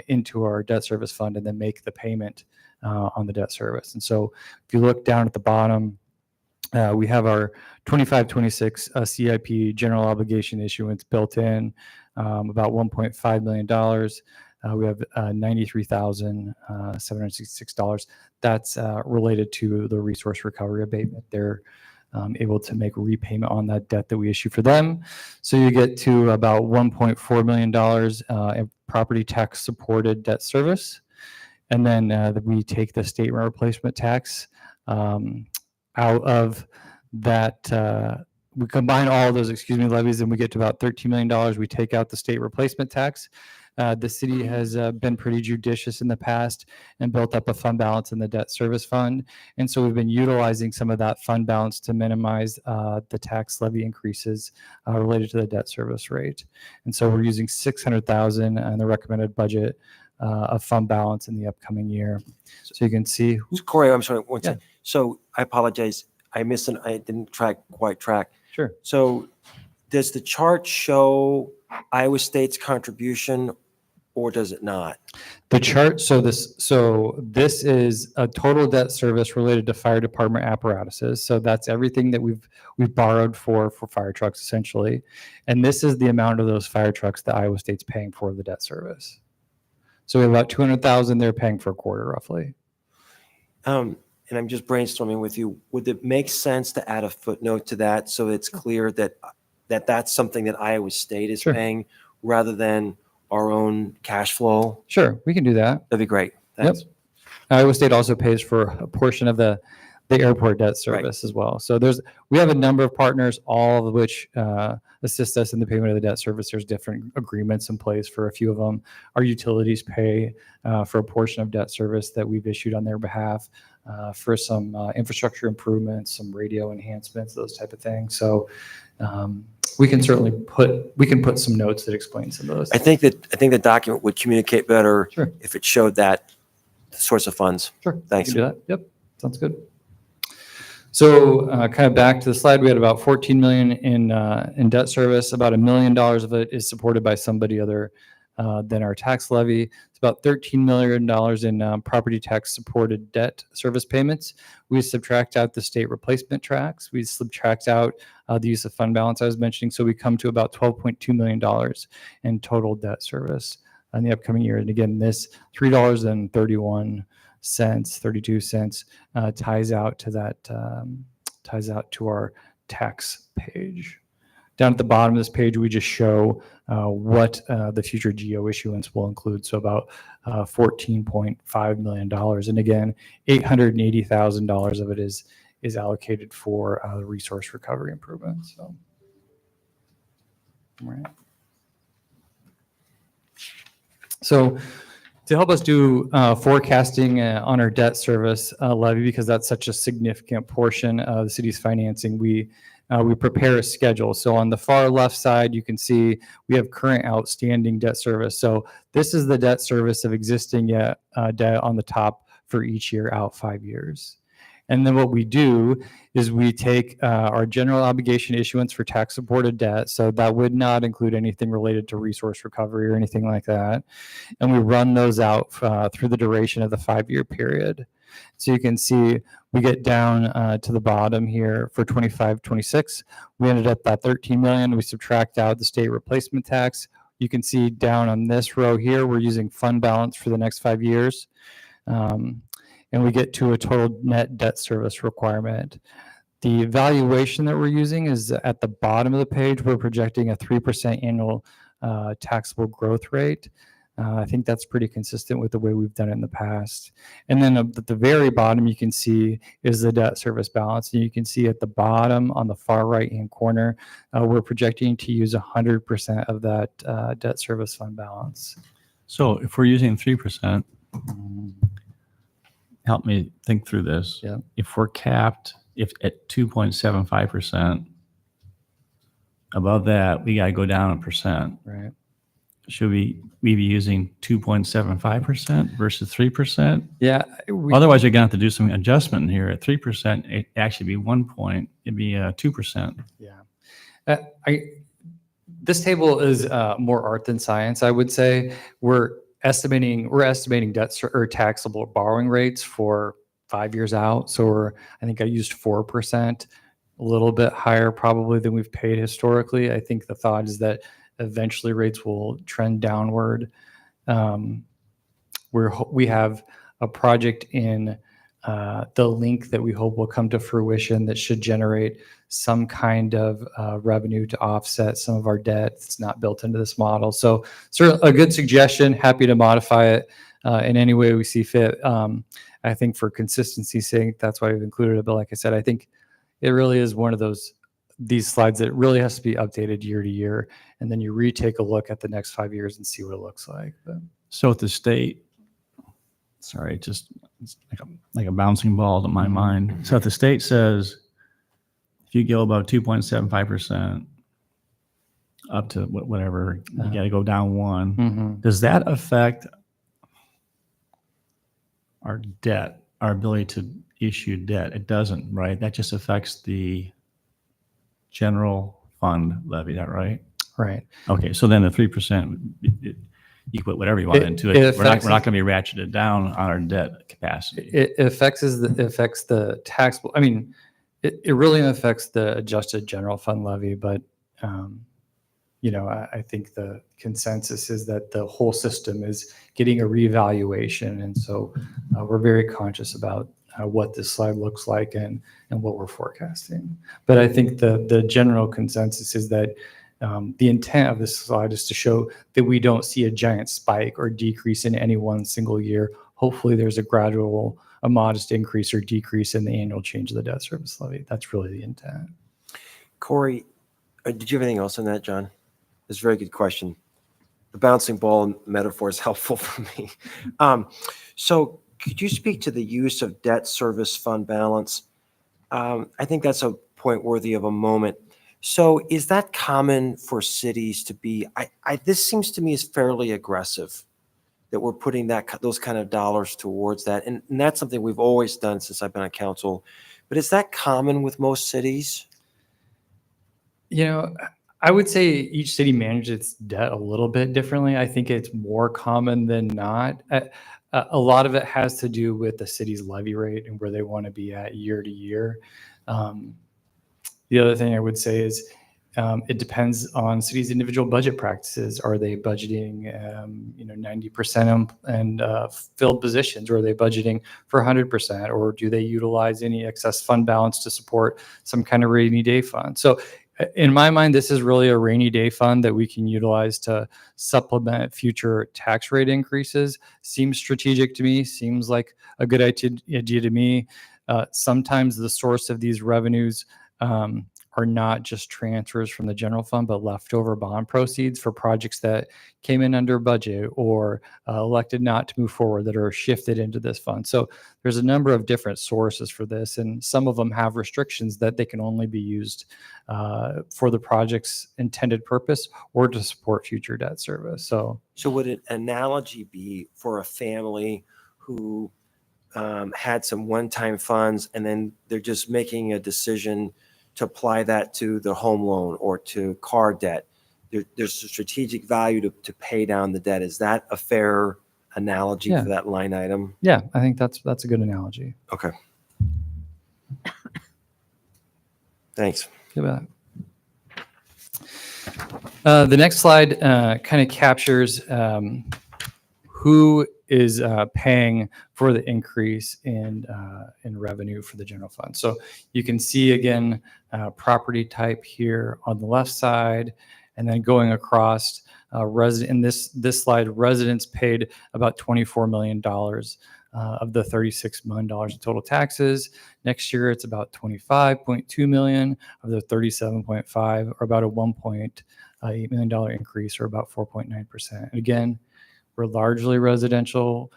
into our debt service fund, and then make the payment on the debt service. And so if you look down at the bottom, we have our 25-26 CIP general obligation issuance built in, about $1.5 million. We have $93,766. That's related to the resource recovery abatement. They're able to make a repayment on that debt that we issue for them. So you get to about $1.4 million in property tax supported debt service. And then we take the state rent replacement tax out of that. We combine all of those, levies, and we get to about $13 million. We take out the state replacement tax. The city has been pretty judicious in the past and built up a fund balance in the debt service fund. And so we've been utilizing some of that fund balance to minimize the tax levy increases related to the debt service rate. And so we're using $600,000 in the recommended budget of fund balance in the upcoming year. So you can see. So Corey, I'm sorry, one Yeah. second. So I apologize. I didn't quite track. Sure. So does the chart show Iowa State's contribution, or does it not? The chart, so this is a total debt service related to fire department apparatuses. So that's everything that we've borrowed for fire trucks, essentially. And this is the amount of those fire trucks that Iowa State's paying for the debt service. So we have about $200,000 they're paying for a quarter, roughly. And I'm just brainstorming with you. Would it make sense to add a footnote to that so it's clear that that's something that Iowa State is Sure. paying rather than our own cash flow? Sure, we can do that. That'd be great. Yep. Thanks. Iowa State also pays for a portion of the airport debt service as well. So we have a number of partners, all of which assist us in the payment of the debt service. There's different agreements in place for a few of them. Our utilities pay for a portion of debt service that we've issued on their behalf for some infrastructure improvements, some radio enhancements, those type of things. So we can certainly put some notes that explain some of those. I think the document would communicate better Sure. if it showed that source of funds. Sure. Thanks. You can do that. Yep. Sounds good. So kind of back to the slide, we had about 14 million in debt service. About $1 million of it is supported by somebody other than our tax levy. It's about $13 million in property tax supported debt service payments. We subtract out the state replacement tax. We subtract out the use of fund balance I was mentioning. So we come to about $12.2 million in total debt service in the upcoming year. And again, this $3.31 32 cents ties out to that ties out to our tax page. Down at the bottom of this page, we just show what the future GO issuance will include. So about $14.5 million. And again, $880,000 of it is allocated for the resource recovery improvements. So, all right. So to help us do forecasting on our debt service levy, because that's such a significant portion of the city's financing, we prepare a schedule. So on the far left side, you can see we have current outstanding debt service. So this is the debt service of existing debt on the top for each year out 5 years. And then what we do is we take our general obligation issuance for tax supported debt. So that would not include anything related to resource recovery or anything like that. And we run those out through the duration of the 5-year period. So you can see we get down to the bottom here for 25-26. We ended up at 13 million. We subtract out the state replacement tax. You can see down on this row here, we're using fund balance for the next 5 years. And we get to a total net debt service requirement. The valuation that we're using is at the bottom of the page. We're projecting a 3% annual taxable growth rate. I think that's pretty consistent with the way we've done it in the past. And then at the very bottom, you can see is the debt service balance. And you can see at the bottom on the far right-hand corner, we're projecting to use 100% of that debt service fund balance. So if we're using 3%, help me think through this. Yeah. If we're capped, if at 2.75%, above that, we got to go down 1%. Right. Should we be using 2.75% versus 3%? Yeah. Otherwise, you're going to have to do some adjustment here. At 3%, it actually be 1 point. It'd be 2%. Yeah. This table is more art than science, I would say. We're estimating debt or taxable borrowing rates for 5 years out. So I think I used 4%, a little bit higher probably than we've paid historically. I think the thought is that eventually rates will trend downward. We have a project in the link that we hope will come to fruition that should generate some kind of revenue to offset some of our debt. It's not built into this model. So certainly a good suggestion, happy to modify it in any way we see fit. I think for consistency's sake, that's why we've included it. But like I said, I think it really is one of these slides that really has to be updated year to year. And then you retake a look at the next 5 years and see what it looks like. But. So at the state, sorry, it's like a bouncing ball to my mind. So if the state says, if you go above 2.75% up to whatever, you got to go down 1. Mm-hmm. Does that affect our debt, our ability to issue debt? It doesn't, right? That just affects the general fund levy, that right? Right. Okay, so then the 3%, you can put whatever you want into it. We're not going to be ratcheted down on our debt capacity. It affects the taxable. I mean, it really affects the adjusted general fund levy, but I think the consensus is that the whole system is getting a reevaluation, and so we're very conscious about what this slide looks like and what we're forecasting. But I think the general consensus is that the intent of this slide is to show that we don't see a giant spike or decrease in any one single year. Hopefully there's a modest increase or decrease in the annual change of the debt service levy. That's really the intent. Corey, did you have anything else on that, John? That's a very good question. The bouncing ball metaphor is helpful for me. So could you speak to the use of debt service fund balance? I think that's a point worthy of a moment. So is that common for cities to be, this seems to me is fairly aggressive that we're putting those kind of dollars towards that. And that's something we've always done since I've been on council. But is that common with most cities? You know, I would say each city manages its debt a little bit differently. I think it's more common than not. A lot of it has to do with the city's levy rate and where they want to be at year to year. The other thing I would say is it depends on cities' individual budget practices. Are they budgeting, 90% and filled positions, or are they budgeting for 100%, or do they utilize any excess fund balance to support some kind of rainy day fund? So in my mind, this is really a rainy day fund that we can utilize to supplement future tax rate increases. Seems strategic to me, seems like a good idea to me. Sometimes the source of these revenues are not just transfers from the general fund, but leftover bond proceeds for projects that came in under budget or elected not to move forward that are shifted into this fund. So there's a number of different sources for this, and some of them have restrictions that they can only be used for the project's intended purpose or to support future debt service. So would an analogy be for a family who had some one-time funds and then they're just making a decision to apply that to the home loan or to car debt? There's a strategic value to pay down the debt. Is that a fair analogy for that line item? yeah, I think that's a good analogy. Okay. Thanks. Good about it. The next slide kind of captures who is paying for the increase in revenue for the general fund. So you can see again property type here on the left side, and then going across in this slide, residents paid about $24 million of the $36 million in total taxes. Next year, it's about $25.2 million of the $37.5, or about a $1.8 million increase, or about 4.9%. Again, we're largely residential,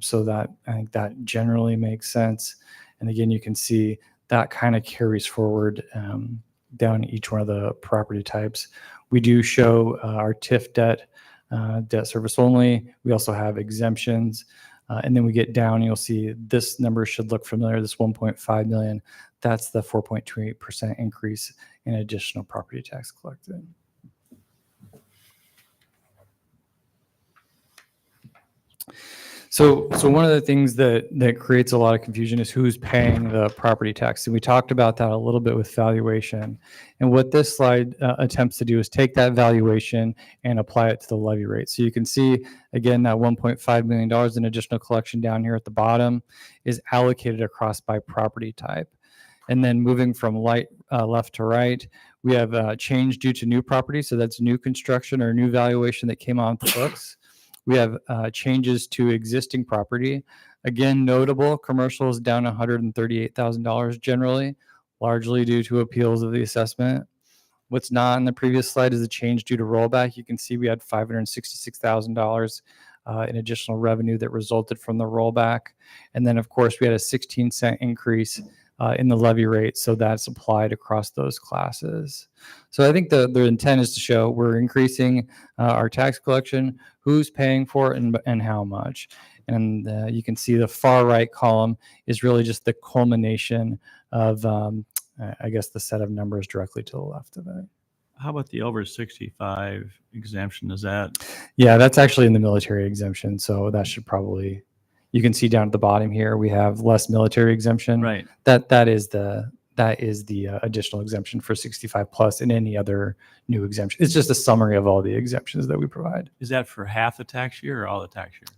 so that I think that generally makes sense. And again, you can see that kind of carries forward down each one of the property types. We do show our TIF debt, debt service only. We also have exemptions. And then we get down, you'll see this number should look familiar, this 1.5 million. That's the 4.28% increase in additional property tax collected. So one of the things that creates a lot of confusion is who's paying the property tax. And we talked about that a little bit with valuation. And what this slide attempts to do is take that valuation and apply it to the levy rate. So you can see, again, that $1.5 million in additional collection down here at the bottom is allocated across by property type. And then moving from left to right, we have change due to new property. So that's new construction or new valuation that came on the books. We have changes to existing property. Again, notable, commercial is down $138,000 generally, largely due to appeals of the assessment. What's not on the previous slide is a change due to rollback. You can see we had $566,000 in additional revenue that resulted from the rollback. And then, of course, we had a 16-cent increase in the levy rate, so that's applied across those classes. So I think the intent is to show we're increasing our tax collection, who's paying for it, and how much. And you can see the far right column is really just the culmination of, I guess, the set of numbers directly to the left of it. How about the over 65 exemption? Is that? Yeah, that's actually in the military exemption, so that should probably. You can see down at the bottom here, we have less military exemption. Right. That is the additional exemption for 65 plus and any other new exemption. It's just a summary of all the exemptions that we provide. Is that for half the tax year or all the tax year?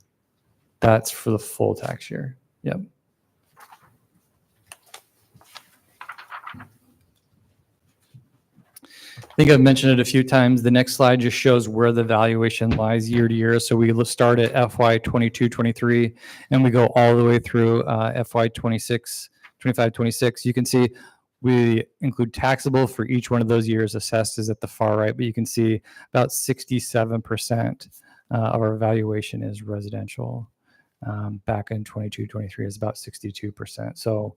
That's for the full tax year. Yep. I think I've mentioned it a few times. The next slide just shows where the valuation lies year to year. So we start at FY 22-23, and we go all the way through FY 25-26. You can see we include taxable for each one of those years. Assessed is at the far right, but you can see about 67% of our valuation is residential. Back in 22-23 is about 62%. So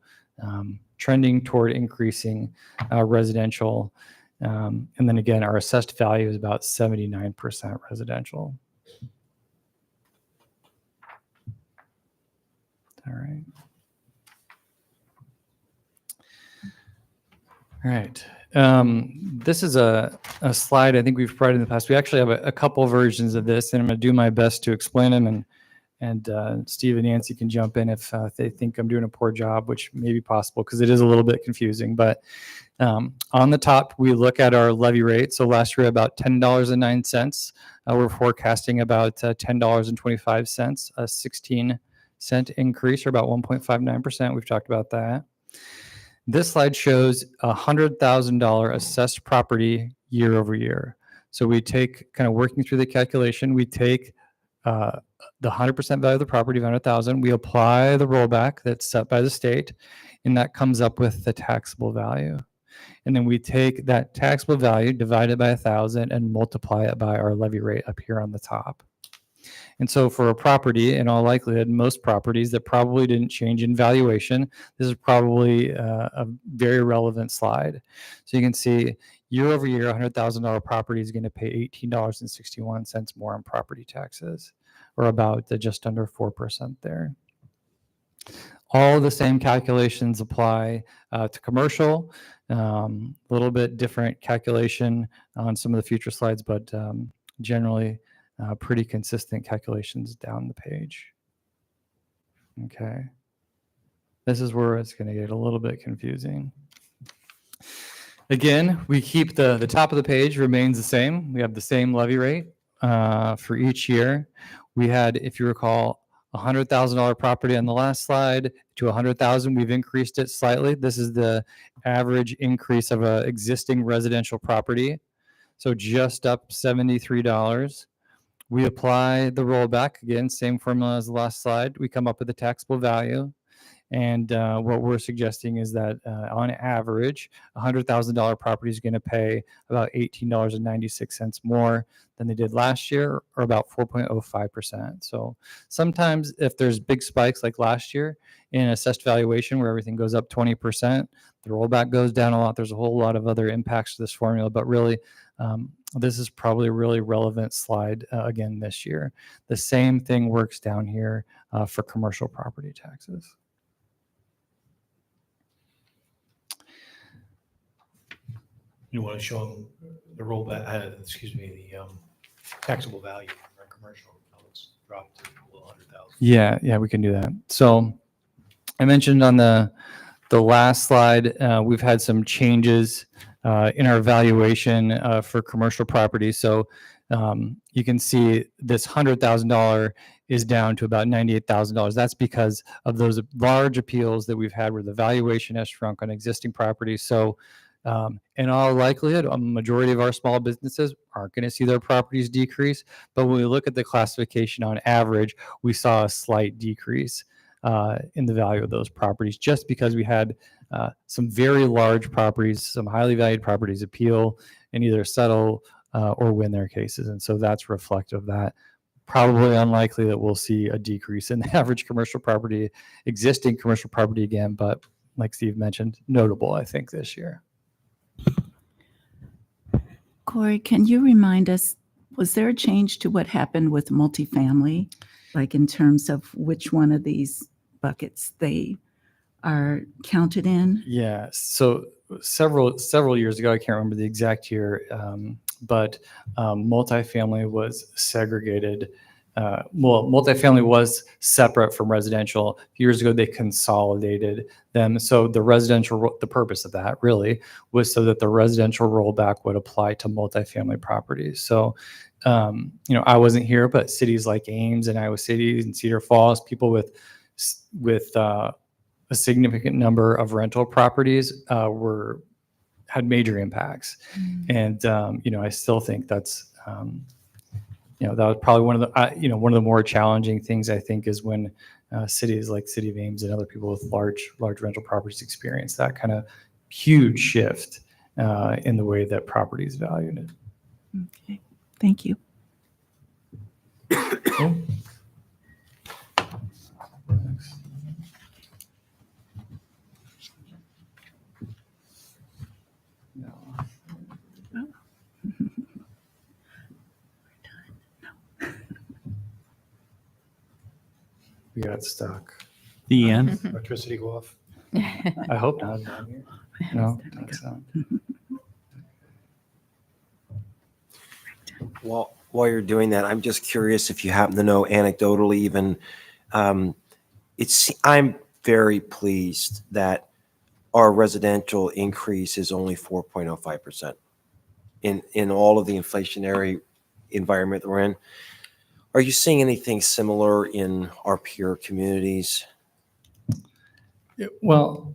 trending toward increasing residential. And then again, our assessed value is about 79% residential. All right. All right. This is a slide I think we've provided in the past. We actually have a couple versions of this, and I'm going to do my best to explain them. And Steve and Nancy can jump in if they think I'm doing a poor job, which may be possible because it is a little bit confusing. But on the top, we look at our levy rate. So last year, about $10.09. We're forecasting about $10.25, a 16-cent increase, or about 1.59%. We've talked about that. This slide shows a $100,000 assessed property year over year. So we take, kind of working through the calculation, we take the 100% value of the property of 100,000. We apply the rollback that's set by the state, and that comes up with the taxable value. And then we take that taxable value, divide it by 1,000, and multiply it by our levy rate up here on the top. And so for a property, in all likelihood, most properties that probably didn't change in valuation, this is probably a very relevant slide. So you can see year over year, $100,000 property is going to pay $18.61 more in property taxes, or about just under 4% there. All the same calculations apply to commercial. A little bit different calculation on some of the future slides, but generally pretty consistent calculations down the page. Okay. This is where it's going to get a little bit confusing. Again, we keep the top of the page remains the same. We have the same levy rate for each year. We had, if you recall, $100,000 property on the last slide to $100,000. We've increased it slightly. This is the average increase of an existing residential property. So just up $73. We apply the rollback, again, same formula as the last slide. We come up with the taxable value. And what we're suggesting is that on average, a $100,000 property is going to pay about $18.96 more than they did last year, or about 4.05%. So sometimes if there's big spikes like last year in assessed valuation where everything goes up 20%, the rollback goes down a lot. There's a whole lot of other impacts to this formula, but really this is probably a really relevant slide again this year. The same thing works down here for commercial property taxes. You want to show them the rollback, the taxable value for commercial, how it's dropped to 100,000. Yeah, we can do that. So I mentioned on the last slide, we've had some changes in our valuation for commercial property. So you can see this $100,000 is down to about $98,000. That's because of those large appeals that we've had where the valuation has shrunk on existing properties. So in all likelihood, a majority of our small businesses aren't going to see their properties decrease. But when we look at the classification on average, we saw a slight decrease in the value of those properties just because we had some very large properties, some highly valued properties appeal and either settle or win their cases. And so that's reflective of that. Probably unlikely that we'll see a decrease in the average commercial property, existing commercial property again, but like Steve mentioned, notable, I think, this year. Corey, can you remind us, was there a change to what happened with multifamily? Like in terms of which one of these buckets they are counted in? Yeah, so several years ago, I can't remember the exact year, but multifamily was segregated. Multifamily was separate from residential. A few years ago, they consolidated them. So the purpose of that really was so that the residential rollback would apply to multifamily properties. So, I wasn't here, but cities like Ames and Iowa City and Cedar Falls, people with a significant number of rental properties had major impacts. And, I still think that's, that was probably one of the more challenging things, I think, is when cities like City of Ames and other people with large rental properties experience that kind of huge shift in the way that property is valued. Okay, thank you. We got stuck. The end. Electricity go off? I hope not. No, that's not. While you're doing that, I'm just curious if you happen to know anecdotally even, I'm very pleased that our residential increase is only 4.05% in all of the inflationary environment that we're in. Are you seeing anything similar in our peer communities? Well,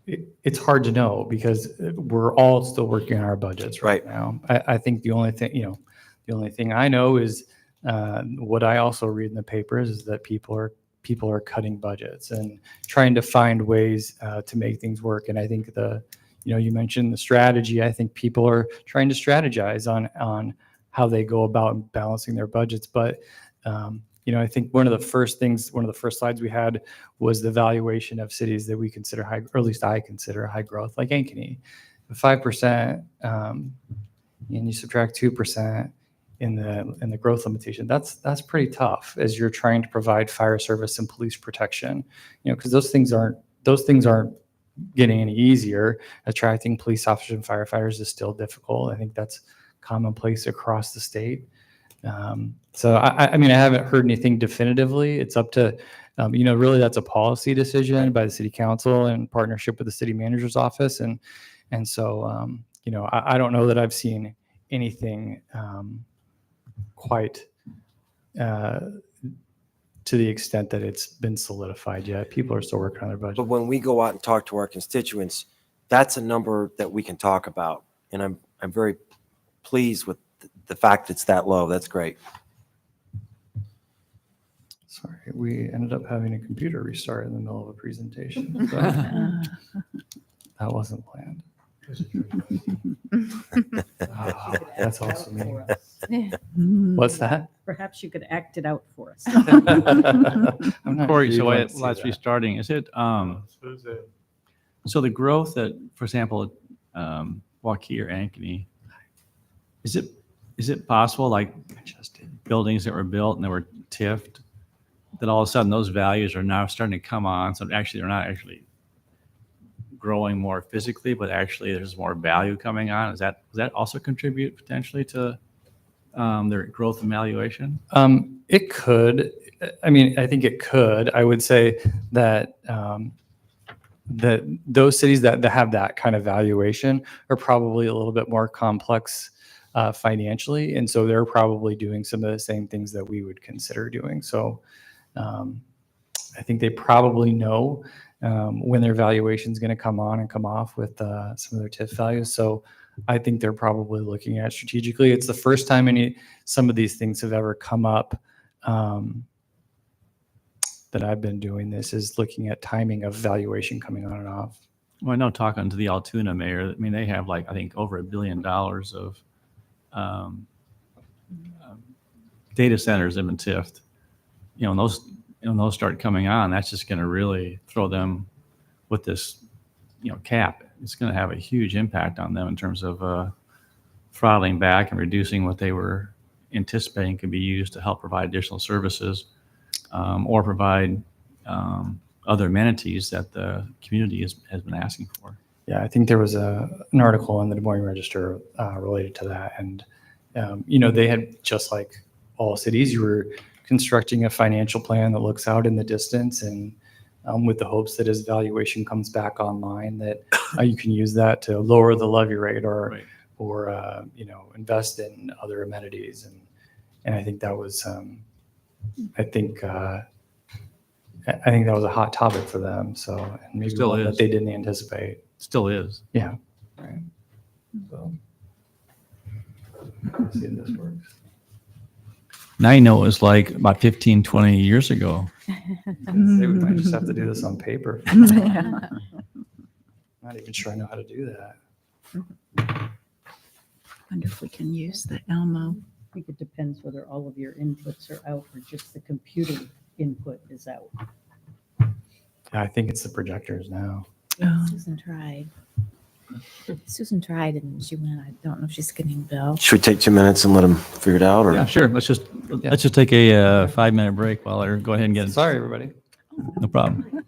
it's hard to know because we're all still working on our budgets right Right. now. I think the only thing I know is what I also read in the papers is that people are cutting budgets and trying to find ways to make things work. And I think you mentioned the strategy. I think people are trying to strategize on how they go about balancing their budgets. But I think one of the first slides we had was the valuation of cities that we consider high, or at least I consider high growth, like Ankeny. 5%, and you subtract 2% in the growth limitation. That's pretty tough as you're trying to provide fire service and police protection. Because those things aren't getting any easier. Attracting police officers and firefighters is still difficult. I think that's commonplace across the state. So I haven't heard anything definitively. It's up to, really that's a policy decision by the city council in partnership with the city manager's office. And so, I don't know that I've seen anything quite to the extent that it's been solidified yet. People are still working on their budget. But when we go out and talk to our constituents, that's a number that we can talk about. And I'm very pleased with the fact it's that low. That's great. Sorry, we ended up having a computer restart in the middle of a presentation. So that wasn't planned. That's awesome. What's that? Perhaps you could act it out for us. I'm not Corey, sure so you while want to see it's that. restarting, is it, so the growth that, for example, Waukee or Ankeny, is it possible, like just buildings that were built and they were TIF'd, that all of a sudden those values are now starting to come on? So actually, they're not actually growing more physically, but actually there's more value coming on. Does that also contribute potentially to their growth and valuation? It could. I think it could. I would say that that those cities that have that kind of valuation are probably a little bit more complex financially, and so they're probably doing some of the same things that we would consider doing. So I think they probably know when their valuation is going to come on and come off with some of their TIF values. So I think they're probably looking at strategically. It's the first time some of these things have ever come up that I've been doing this, is looking at timing of valuation coming on and off. Well, I know, talking to the Altoona mayor, they have I think over $1 billion of data centers that have been TIF'd. And those start coming on, that's just going to really throw them with this, cap. It's going to have a huge impact on them in terms of throttling back and reducing what they were anticipating could be used to help provide additional services or provide other amenities that the community has been asking for. Yeah, I think there was an article in the Des Moines Register related to that. And, they had, just like all cities, you were constructing a financial plan that looks out in the distance, and with the hopes that as valuation comes back online, that you can use that to lower the levy rate or invest in other amenities. And I think that was, I think that was a hot topic for them. So, and maybe Still one is. that they didn't anticipate. Still is. Yeah. Right. So, let's see if this works. Now you know it was like about 15, 20 years ago. Say we might just have to do this on paper. Yeah. Not even sure I know how to do that. Wonder if we can use the Elmo. I think it depends whether all of your inputs are out or just the computer input is out. Yeah, I think it's the projectors now. Oh. Susan tried. And she went. I don't know if she's getting the bill. Should we take 2 minutes and let them figure it out? Or Yeah, sure. Let's just take a 5-minute break while I go ahead and get it. Sorry, everybody. No problem.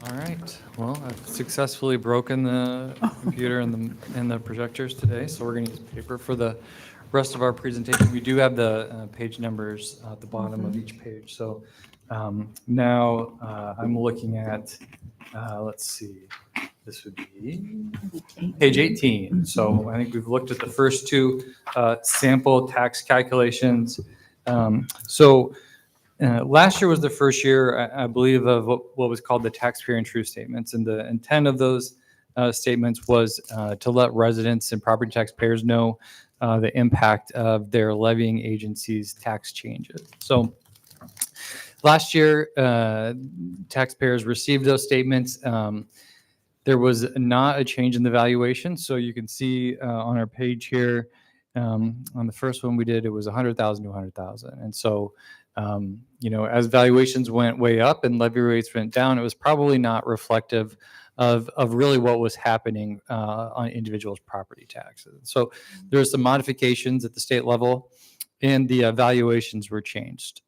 All right. Well, I've successfully broken the computer and the projectors today, so we're going to use paper for the rest of our presentation. We do have the page numbers at the bottom of each page. So now I'm looking at, let's see, this would be page 18. So I think we've looked at the first two sample tax calculations. Last year was the first year, I believe, of what was called the taxpayer and true statements. And the intent of those statements was to let residents and property taxpayers know the impact of their levying agency's tax changes. So last year, taxpayers received those statements. There was not a change in the valuation. So you can see on our page here, on the first one we did, it was 100,000 to 100,000. And so as valuations went way up and levy rates went down, it was probably not reflective of really what was happening on individuals' property taxes. So there's some modifications at the state level, and the valuations were changed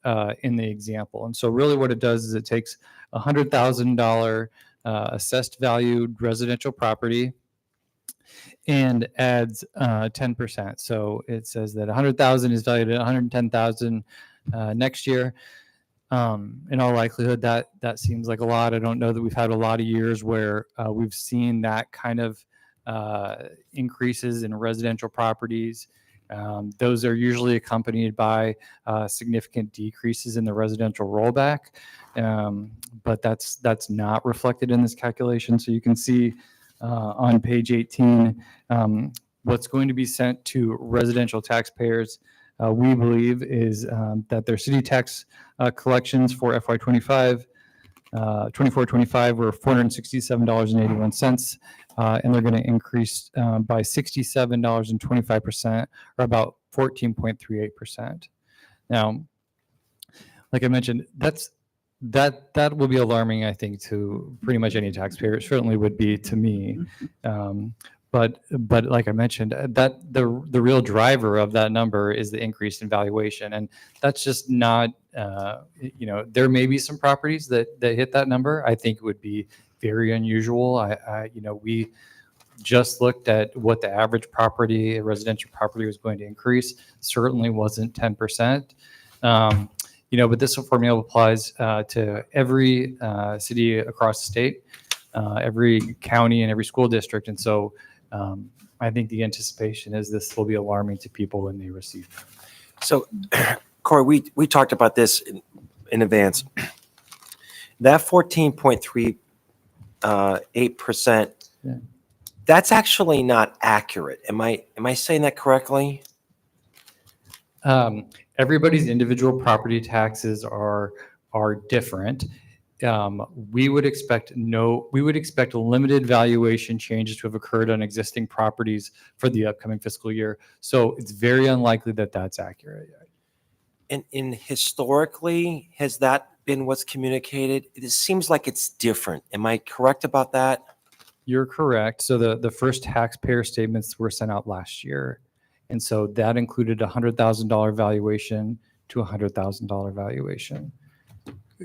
in the example. And so really what it does is it takes $100,000 assessed valued residential property and adds 10%. So it says that 100,000 is valued at 110,000 next year. In all likelihood, that seems like a lot. I don't know that we've had a lot of years where we've seen that kind of increases in residential properties. Those are usually accompanied by significant decreases in the residential rollback, but that's not reflected in this calculation. So you can see on page 18 what's going to be sent to residential taxpayers. We believe is that their city tax collections for FY25, 24-25 were $467.81, and they're going to increase by $67.25%, or about 14.38%. Now, like I mentioned, that will be alarming, I think, to pretty much any taxpayer. It certainly would be to me. But like I mentioned, that the real driver of that number is the increase in valuation, and that's just not. There may be some properties that hit that number. I think it would be very unusual. We just looked at what the average residential property was going to increase. Certainly wasn't 10%. But this formula applies to every city across the state, every county, and every school district, and so. I think the anticipation is this will be alarming to people when they receive it. So, Corey, we talked about this in advance. That 14.38%, that's actually not accurate. Am I saying that correctly? Everybody's individual property taxes are different. We would expect limited valuation changes to have occurred on existing properties for the upcoming fiscal year. So it's very unlikely that that's accurate. And historically, has that been what's communicated? It seems like it's different. Am I correct about that? You're correct. So the first taxpayer statements were sent out last year. And so that included a $100,000 valuation to a $100,000 valuation.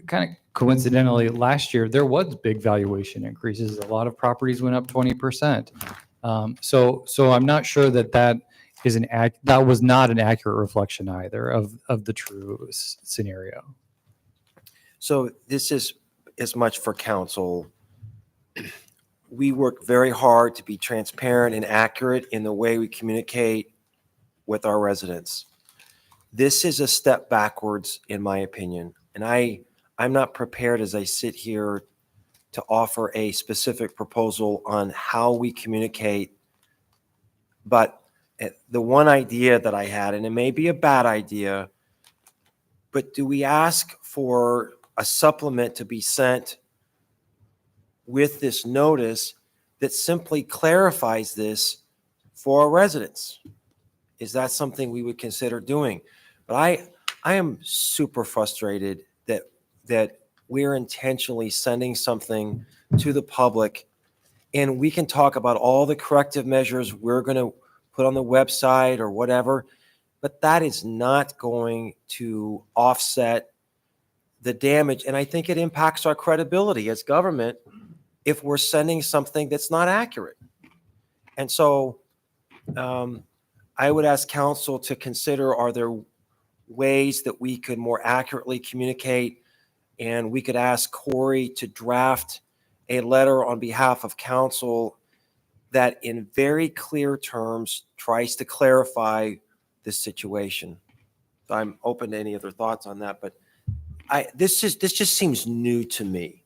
Kind of coincidentally, last year, there was big valuation increases. A lot of properties went up 20%. So I'm not sure that was not an accurate reflection either of the true scenario. So this is as much for council. We work very hard to be transparent and accurate in the way we communicate with our residents. This is a step backwards, in my opinion. And I'm not prepared as I sit here to offer a specific proposal on how we communicate. But the one idea that I had, and it may be a bad idea, but do we ask for a supplement to be sent with this notice that simply clarifies this for our residents? Is that something we would consider doing? But I am super frustrated that we're intentionally sending something to the public, and we can talk about all the corrective measures we're going to put on the website or whatever, but that is not going to offset the damage, and I think it impacts our credibility as government if we're sending something that's not accurate. And so I would ask council to consider, are there ways that we could more accurately communicate? And we could ask Corey to draft a letter on behalf of council that in very clear terms tries to clarify this situation. I'm open to any other thoughts on that, but this just seems new to me.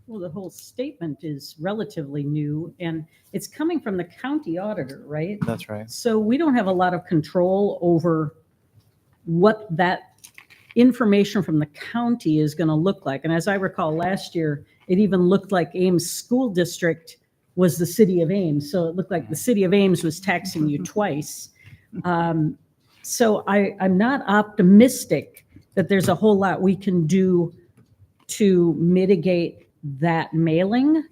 Well, the whole statement is relatively new, and it's coming from the county auditor, right? That's right. So we don't have a lot of control over what that information from the county is going to look like. And as I recall last year, it even looked like Ames School District was the city of Ames. So it looked like the city of Ames was taxing you twice. So I'm not optimistic that there's a whole lot we can do to mitigate that mailing,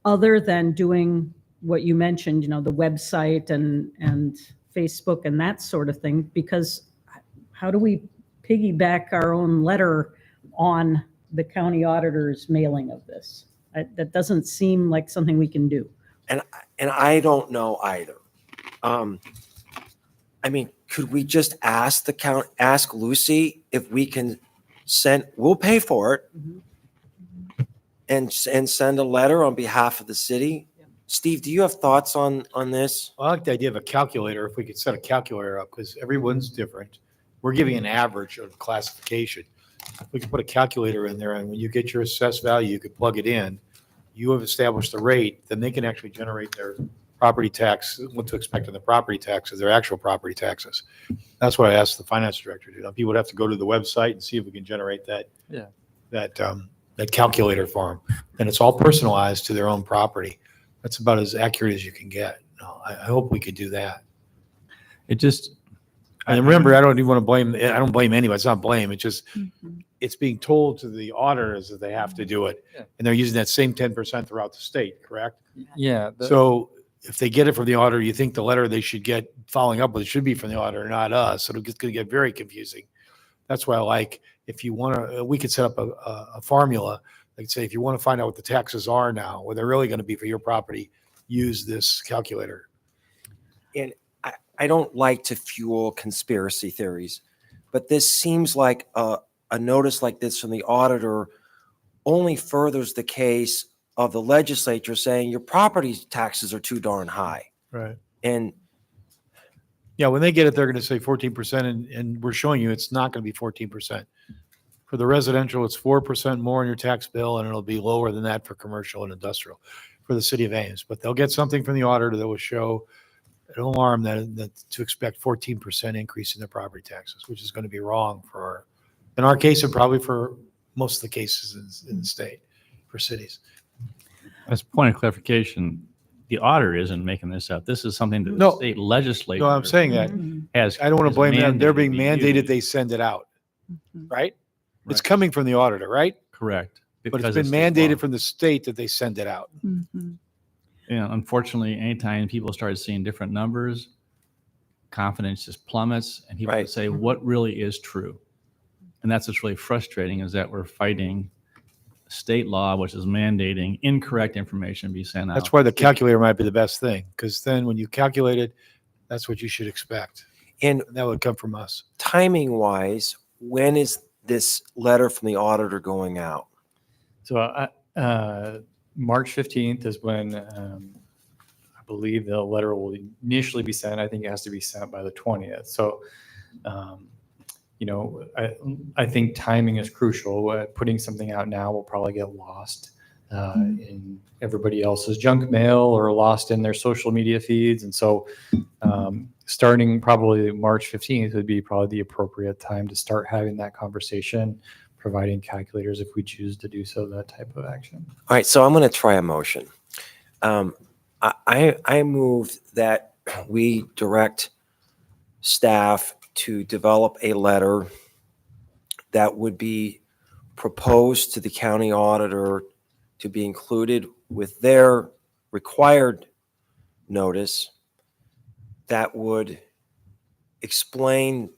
other than doing what you mentioned, the website and Facebook and that sort of thing, because how do we piggyback our own letter on the county auditor's mailing of this? That doesn't seem like something we can do. And I don't know either. I mean, could we just ask Lucy if we can we'll pay for it and send a letter on behalf of the city? Steve, do you have thoughts on this? I like the idea of a calculator, if we could set a calculator up, because everyone's different. We're giving an average of classification. We can put a calculator in there, and when you get your assessed value, you could plug it in. You have established the rate, then they can actually generate their property tax, what to expect in the property taxes, their actual property taxes. That's what I asked the finance director to do. People would have to go to the website and see if we can generate that calculator for them. And it's all personalized to their own property. That's about as accurate as you can get. No, I hope we could do that. It just, And remember, I don't even want to blame, I don't blame anybody. It's not blame. It's just, it's being told to the auditors that they have to do it. Yeah. And they're using that same 10% throughout the state, correct? Yeah. So if they get it from the auditor, you think the letter they should get following up with it should be from the auditor, not us. So it's going to get very confusing. That's why I like, if you want to, we could set up a formula. Like say, if you want to find out what the taxes are now, what they're really going to be for your property, use this calculator. And I don't like to fuel conspiracy theories, but this seems like a notice like this from the auditor only furthers the case of the legislature saying your property taxes are too darn high. Right. And Yeah, when they get it, they're going to say 14%, and we're showing you it's not going to be 14%. For the residential, it's 4% more on your tax bill, and it'll be lower than that for commercial and industrial for the city of Ames. But they'll get something from the auditor that will show an alarm that to expect 14% increase in their property taxes, which is going to be wrong in our case, and probably for most of the cases in the state for cities. as a point of clarification, the auditor isn't making this up. This is something that the No. state legislature No, I'm saying that. has. I don't want to is blame them. They're being to be mandated used. they send it out, right? It's Right. coming from the auditor, right? Correct. But because it's been state law. mandated from the state that they send it out. Unfortunately, anytime people start seeing different numbers, confidence just plummets, and people Right. say, what really is true? And that's what's really frustrating, is that we're fighting state law, which is mandating incorrect information be sent out. That's why the calculator might be the best thing, because then when you calculate it, that's what you should expect. And That would come from us. timing wise, when is this letter from the auditor going out? So March 15th is when I believe the letter will initially be sent. I think it has to be sent by the 20th. So, I think timing is crucial. Putting something out now will probably get lost in everybody else's junk mail or lost in their social media feeds. And so starting probably March 15th would be probably the appropriate time to start having that conversation, providing calculators if we choose to do so, that type of action. All right, so I'm going to try a motion. I move that we direct staff to develop a letter that would be proposed to the county auditor to be included with their required notice that would explain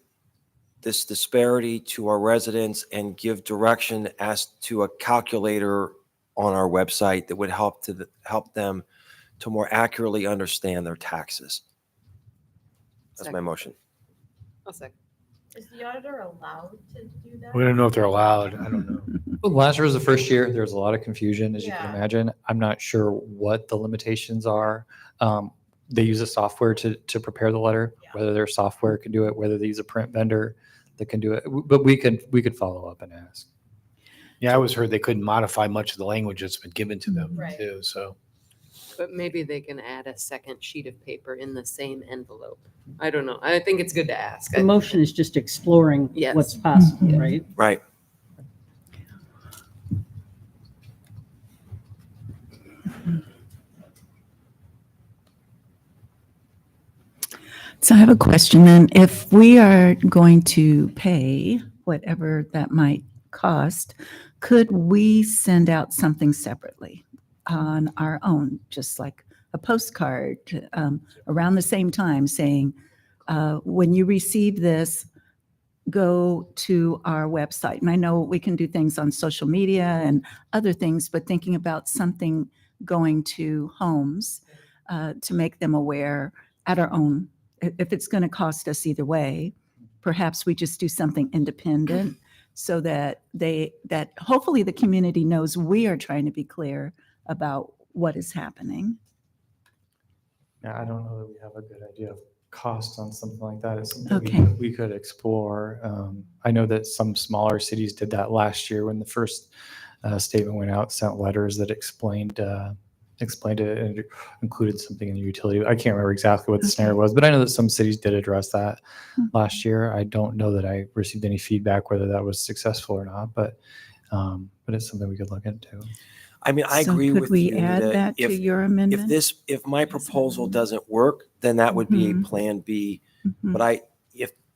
this disparity to our residents and give direction as to a calculator on our website that would help them to more accurately understand their taxes. That's my motion. I'll second. Is the auditor allowed to do that? We don't know if they're allowed. I don't know. Last year was the first year. There was a lot of confusion, as you can Yeah. imagine. I'm not sure what the limitations are. They use a software to prepare the letter, whether their software can do it, whether they use a print vendor that can do it. But we could follow up and ask. Yeah, I always heard they couldn't modify much of the language that's been given to them Right. too. So But maybe they can add a second sheet of paper in the same envelope. I don't know. I think it's good to ask. The motion is just exploring Yes. what's possible, Yes. right? Right. So I have a question then. If we are going to pay whatever that might cost, could we send out something separately on our own, just like a postcard around the same time saying, when you receive this, go to our website. And I know we can do things on social media and other things, but thinking about something going to homes to make them aware at our own. If it's going to cost us either way, perhaps we just do something independent so that that hopefully the community knows we are trying to be clear about what is happening. Yeah, I don't know that we have a good idea of cost on something like that. It's something Okay. we could explore. I know that some smaller cities did that last year when the first statement went out, sent letters that explained it and included something in the utility. I can't remember exactly what the scenario was, but I know that some cities did address that last year. I don't know that I received any feedback whether that was successful or not, but it's something we could look into. I mean, I So agree could with we you add that to your amendment? if my proposal doesn't work, then that would be a plan B. Mhm. But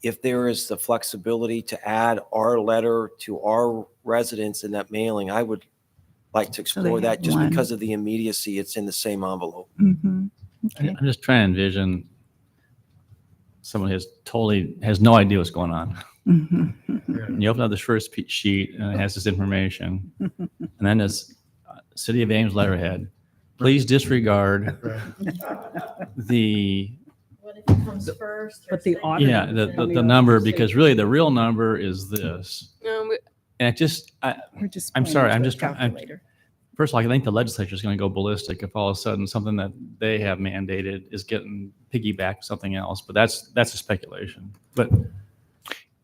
if there is the flexibility to add our letter to our residents in that mailing, I would like to So they explore that have just one. because of the immediacy. It's in the same envelope. Mhm. Okay. I'm just trying to envision someone has no idea what's going on. Mhm. And you open up this first sheet and it has this information. And then this City of Ames letterhead. Please disregard the, What if it comes first? or But the second? auditor yeah, would tell me the what number, to say. because really the real number is this. And it just, We're just I'm pointing sorry, to I'm a just trying- calculator. first of all, I think the legislature is going to go ballistic if all of a sudden something that they have mandated is getting piggybacked with something else. But that's a speculation. But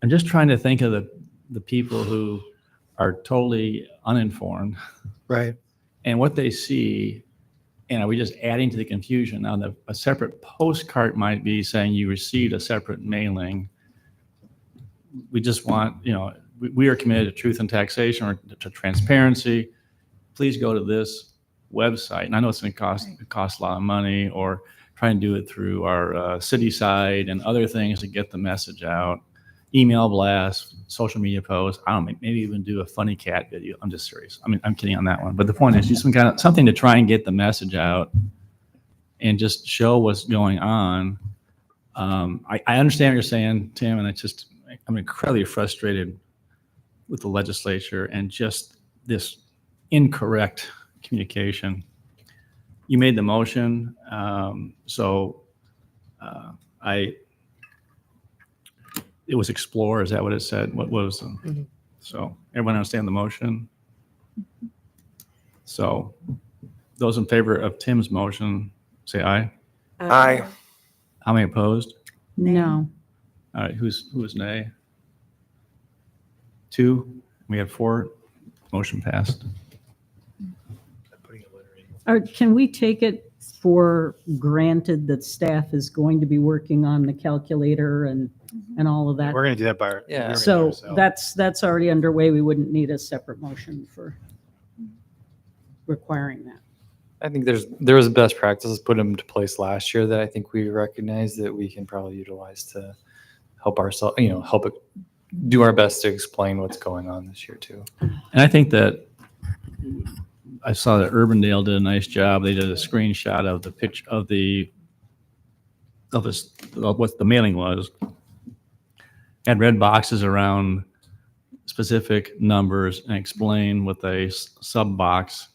I'm just trying to think of the people who are totally uninformed right. and what they see. And are we just adding to the confusion? Now, a separate postcard might be saying you received a separate mailing. We just want, we are committed to truth and taxation or to transparency. Please go to this website. And I know it's going to cost a lot of money, or try and do it through our city site and other things to get the message out. Email blast, social media posts. I don't know, maybe even do a funny cat video. I'm just serious. I mean, I'm kidding on that one. But the point is, just something to try and get the message out and just show what's going on. I understand what you're saying, Tim, and I'm incredibly frustrated with the legislature and just this incorrect communication. You made the motion, it was explore. Is that what it said? What was so everyone understand the motion? So those in favor of Tim's motion, say aye. Aye. How many opposed? No. All right, who was nay? 2. We have 4. Motion passed. Or can we take it for granted that staff is going to be working on the calculator and all of that? We're going to do that by Yeah. So that's already underway. We wouldn't need a separate motion for requiring that. I think there was best practices put into place last year that I think we recognize that we can probably utilize to help ourselves, do our best to explain what's going on this year too. And I think that I saw that Urbandale did a nice job. They did a screenshot of the pitch of what the mailing was. add red boxes around specific numbers and explain with a sub box,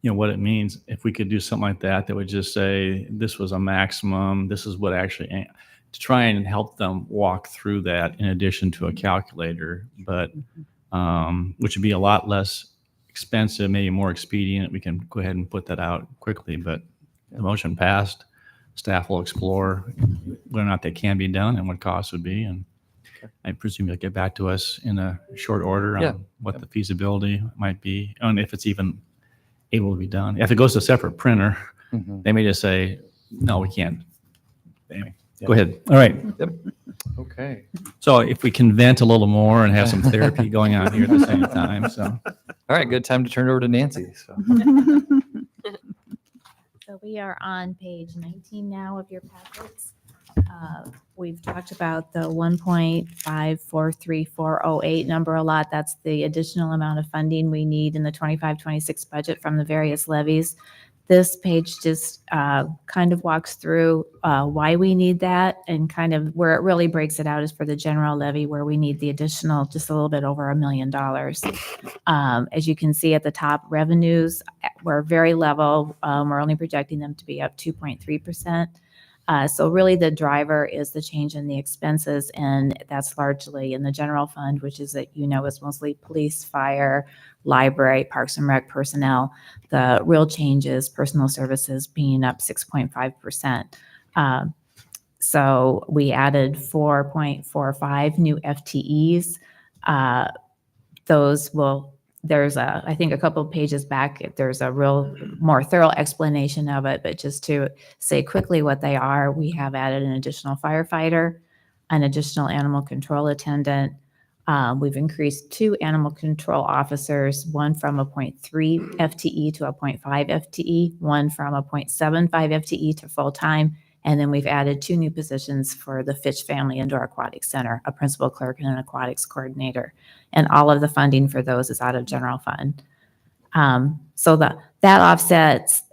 what it means. If we could do something like that, that would just say, this was a maximum, this is what actually, to try and help them walk through that in addition to a calculator, but which would be a lot less expensive, maybe more expedient. We can go ahead and put that out quickly, but the motion passed. Staff will explore whether or not that can be done and what costs would be. And I presume you'll get back to us in a short order on Yeah. what the feasibility might be, and if it's even able to be done. If it goes to a separate printer, Mhm. they may just say, no, we can't. Anyway, go ahead. All right. Okay. So if we can vent a little more and have some therapy going on here at the same time, so. All right, good time to turn it over to Nancy. So. So we are on page 19 now of your packets. We've talked about the 1.543408 number a lot. That's the additional amount of funding we need in the 25-26 budget from the various levies. This page just kind of walks through why we need that, and kind of where it really breaks it out is for the general levy, where we need the additional just a little bit over $1 million. As you can see at the top, revenues were very level. We're only projecting them to be up 2.3%. So really the driver is the change in the expenses, and that's largely in the general fund, which is is mostly police, fire, library, parks and rec personnel. The real change is personal services being up 6.5%. So we added 4.45 new FTEs. There's I think a couple of pages back, there's a real more thorough explanation of it, but just to say quickly what they are, we have added an additional firefighter, an additional animal control attendant. We've increased 2 animal control officers, one from a 0.3 FTE to a 0.5 FTE, one from a 0.75 FTE to full-time. And then we've added 2 new positions for the Fitch Family Indoor Aquatic Center, a principal clerk and an aquatics coordinator. And all of the funding for those is out of general fund. So that offsets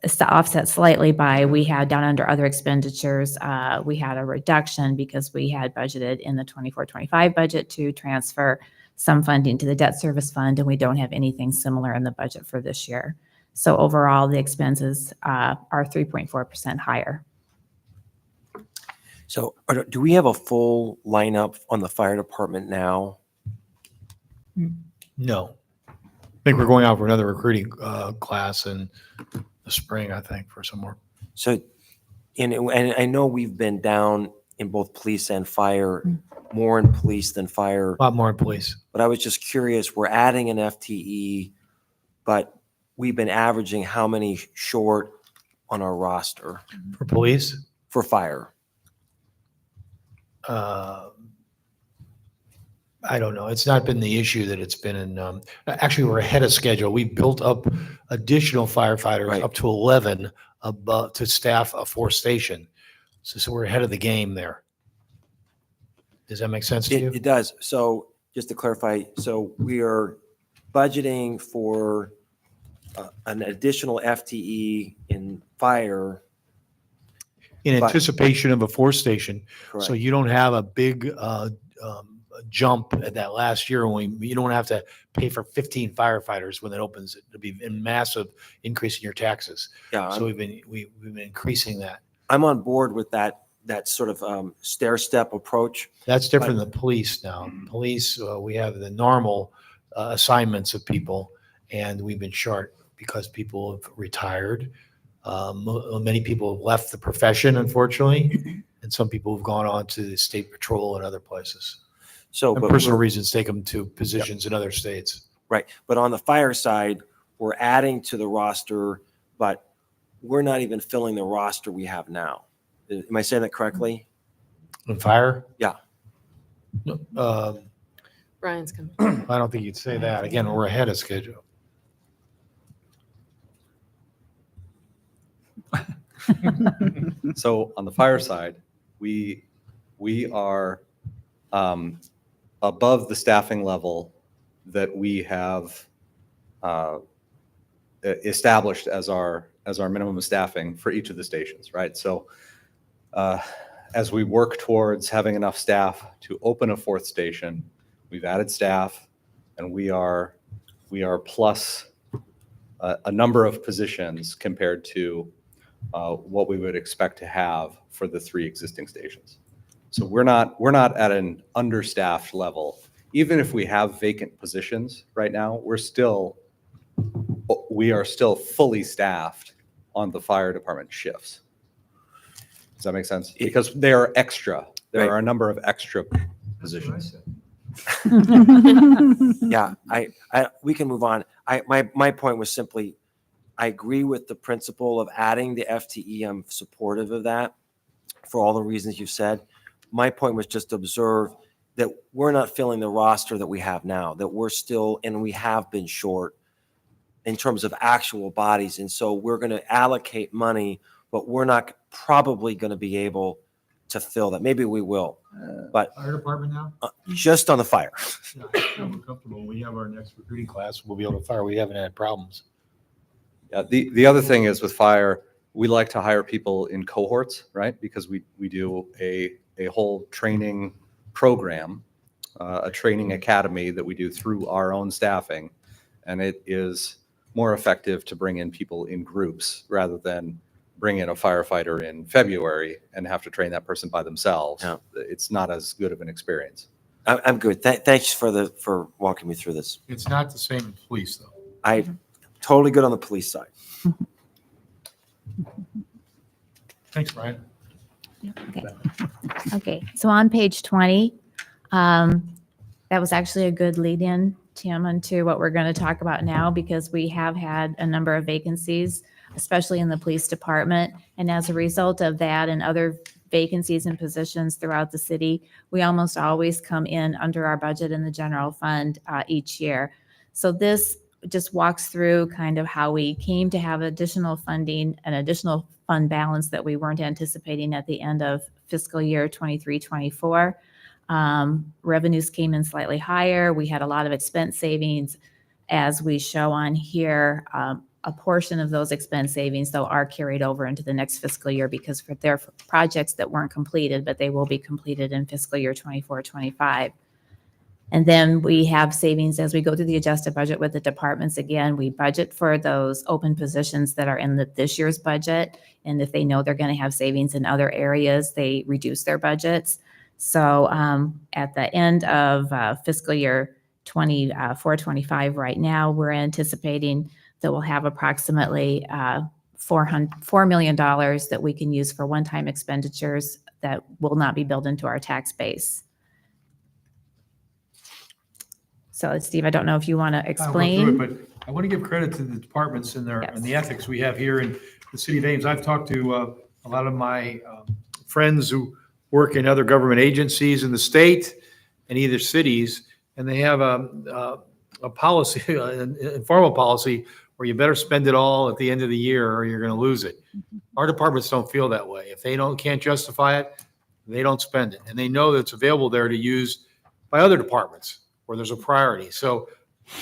slightly by, we had down under other expenditures, we had a reduction because we had budgeted in the 24-25 budget to transfer some funding to the debt service fund, and we don't have anything similar in the budget for this year. So overall, the expenses are 3.4% higher. So do we have a full lineup on the fire department now? No. I think we're going out for another recruiting class in the spring, I think, for some more. So, and I know we've been down in both police and fire, more in police than fire. A lot more in police. But I was just curious, we're adding an FTE, but we've been averaging how many short on our roster For police, for fire? I don't know. It's not been the issue that it's been in. Actually, we're ahead of schedule. We built up additional firefighters Right. up to 11 above to staff a 4th station. So we're ahead of the game there. Does that make sense to you? It does. So just to clarify, so we are budgeting for an additional FTE in fire. In But- anticipation of a 4th station. Correct. So you don't have a big jump at that last year when you don't have to pay for 15 firefighters when it opens. It'll be a massive increase in your taxes. Yeah, So we've been increasing that. I'm on board with that sort of stair step approach. That's different than police now. Police, we have the normal assignments of people, and we've been short because people have retired. Many people have left the profession, unfortunately, and some people have gone on to the state patrol and other places. So, And but personal we're- reasons take them to positions in other states. right. But on the fire side, we're adding to the roster, but we're not even filling the roster we have now. Am I saying that correctly? In fire? Yeah. No, Brian's coming. I don't think you'd say that. Again, we're ahead of schedule. So on the fire side, we are above the staffing level that we have established as our minimum staffing for each of the stations, right? So as we work towards having enough staff to open a fourth station, we've added staff, and we are plus a number of positions compared to what we would expect to have for the 3 existing stations. So we're not at an understaffed level. Even if we have vacant positions right now, we are still fully staffed on the fire department shifts. Does that make sense? Because they are extra. There are a number of extra positions. Yeah, we can move on. My point was simply, I agree with the principle of adding the FTE. I'm supportive of that for all the reasons you said. My point was just to observe that we're not filling the roster that we have now, that we're still, and we have been short in terms of actual bodies. And so we're going to allocate money, but we're not probably going to be able to fill that. Maybe we will, but Fire department now? just on the fire. Yeah, I feel more comfortable. When we have our next recruiting class, we'll be able to fire. We haven't had problems. Yeah, the other thing is with fire, we like to hire people in cohorts, right? Because we do a whole training program, a training academy that we do through our own staffing. And it is more effective to bring in people in groups rather than bring in a firefighter in February and have to train that person by themselves. Yeah. It's not as good of an experience. I'm good. Thanks for walking me through this. It's not the same in police, though. I totally good on the police side. Thanks, Brian. Okay, so on page 20, that was actually a good lead-in, Tim, into what we're going to talk about now, because we have had a number of vacancies, especially in the police department. And as a result of that and other vacancies and positions throughout the city, we almost always come in under our budget in the general fund each year. So this just walks through kind of how we came to have additional funding, an additional fund balance that we weren't anticipating at the end of fiscal year 23-24. Revenues came in slightly higher. We had a lot of expense savings, as we show on here. A portion of those expense savings, though, are carried over into the next fiscal year because for their projects that weren't completed, but they will be completed in fiscal year 24-25. And then we have savings as we go through the adjusted budget with the departments. Again, we budget for those open positions that are in this year's budget. And if they know they're going to have savings in other areas, they reduce their budgets. So at the end of fiscal year 24-25 right now, we're anticipating that we'll have approximately $4 million that we can use for one-time expenditures that will not be built into our tax base. So Steve, I don't know if you want to explain. But I want to give credit to the departments and Yes. and the ethics we have here in the city of Ames. I've talked to a lot of my friends who work in other government agencies in the state and either cities, and they have a policy, an informal policy, where you better spend it all at the end of the year or you're going to lose it. Our departments don't feel that way. If they can't justify it, they don't spend it. And they know that it's available there to use by other departments where there's a priority. So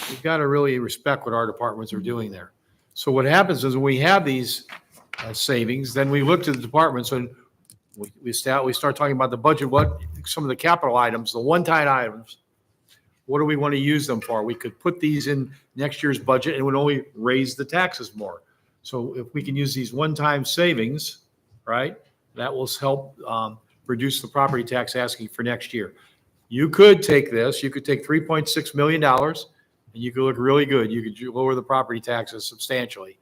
we've got to really respect what our departments are doing there. So what happens is when we have these savings, then we look to the departments and we start talking about the budget, what some of the capital items, the one-time items, what do we want to use them for? We could put these in next year's budget and it would only raise the taxes more. So if we can use these one-time savings, right, that will help reduce the property tax asking for next year. You could take this, you could take $3.6 million and you could look really good. You could lower the property taxes substantially,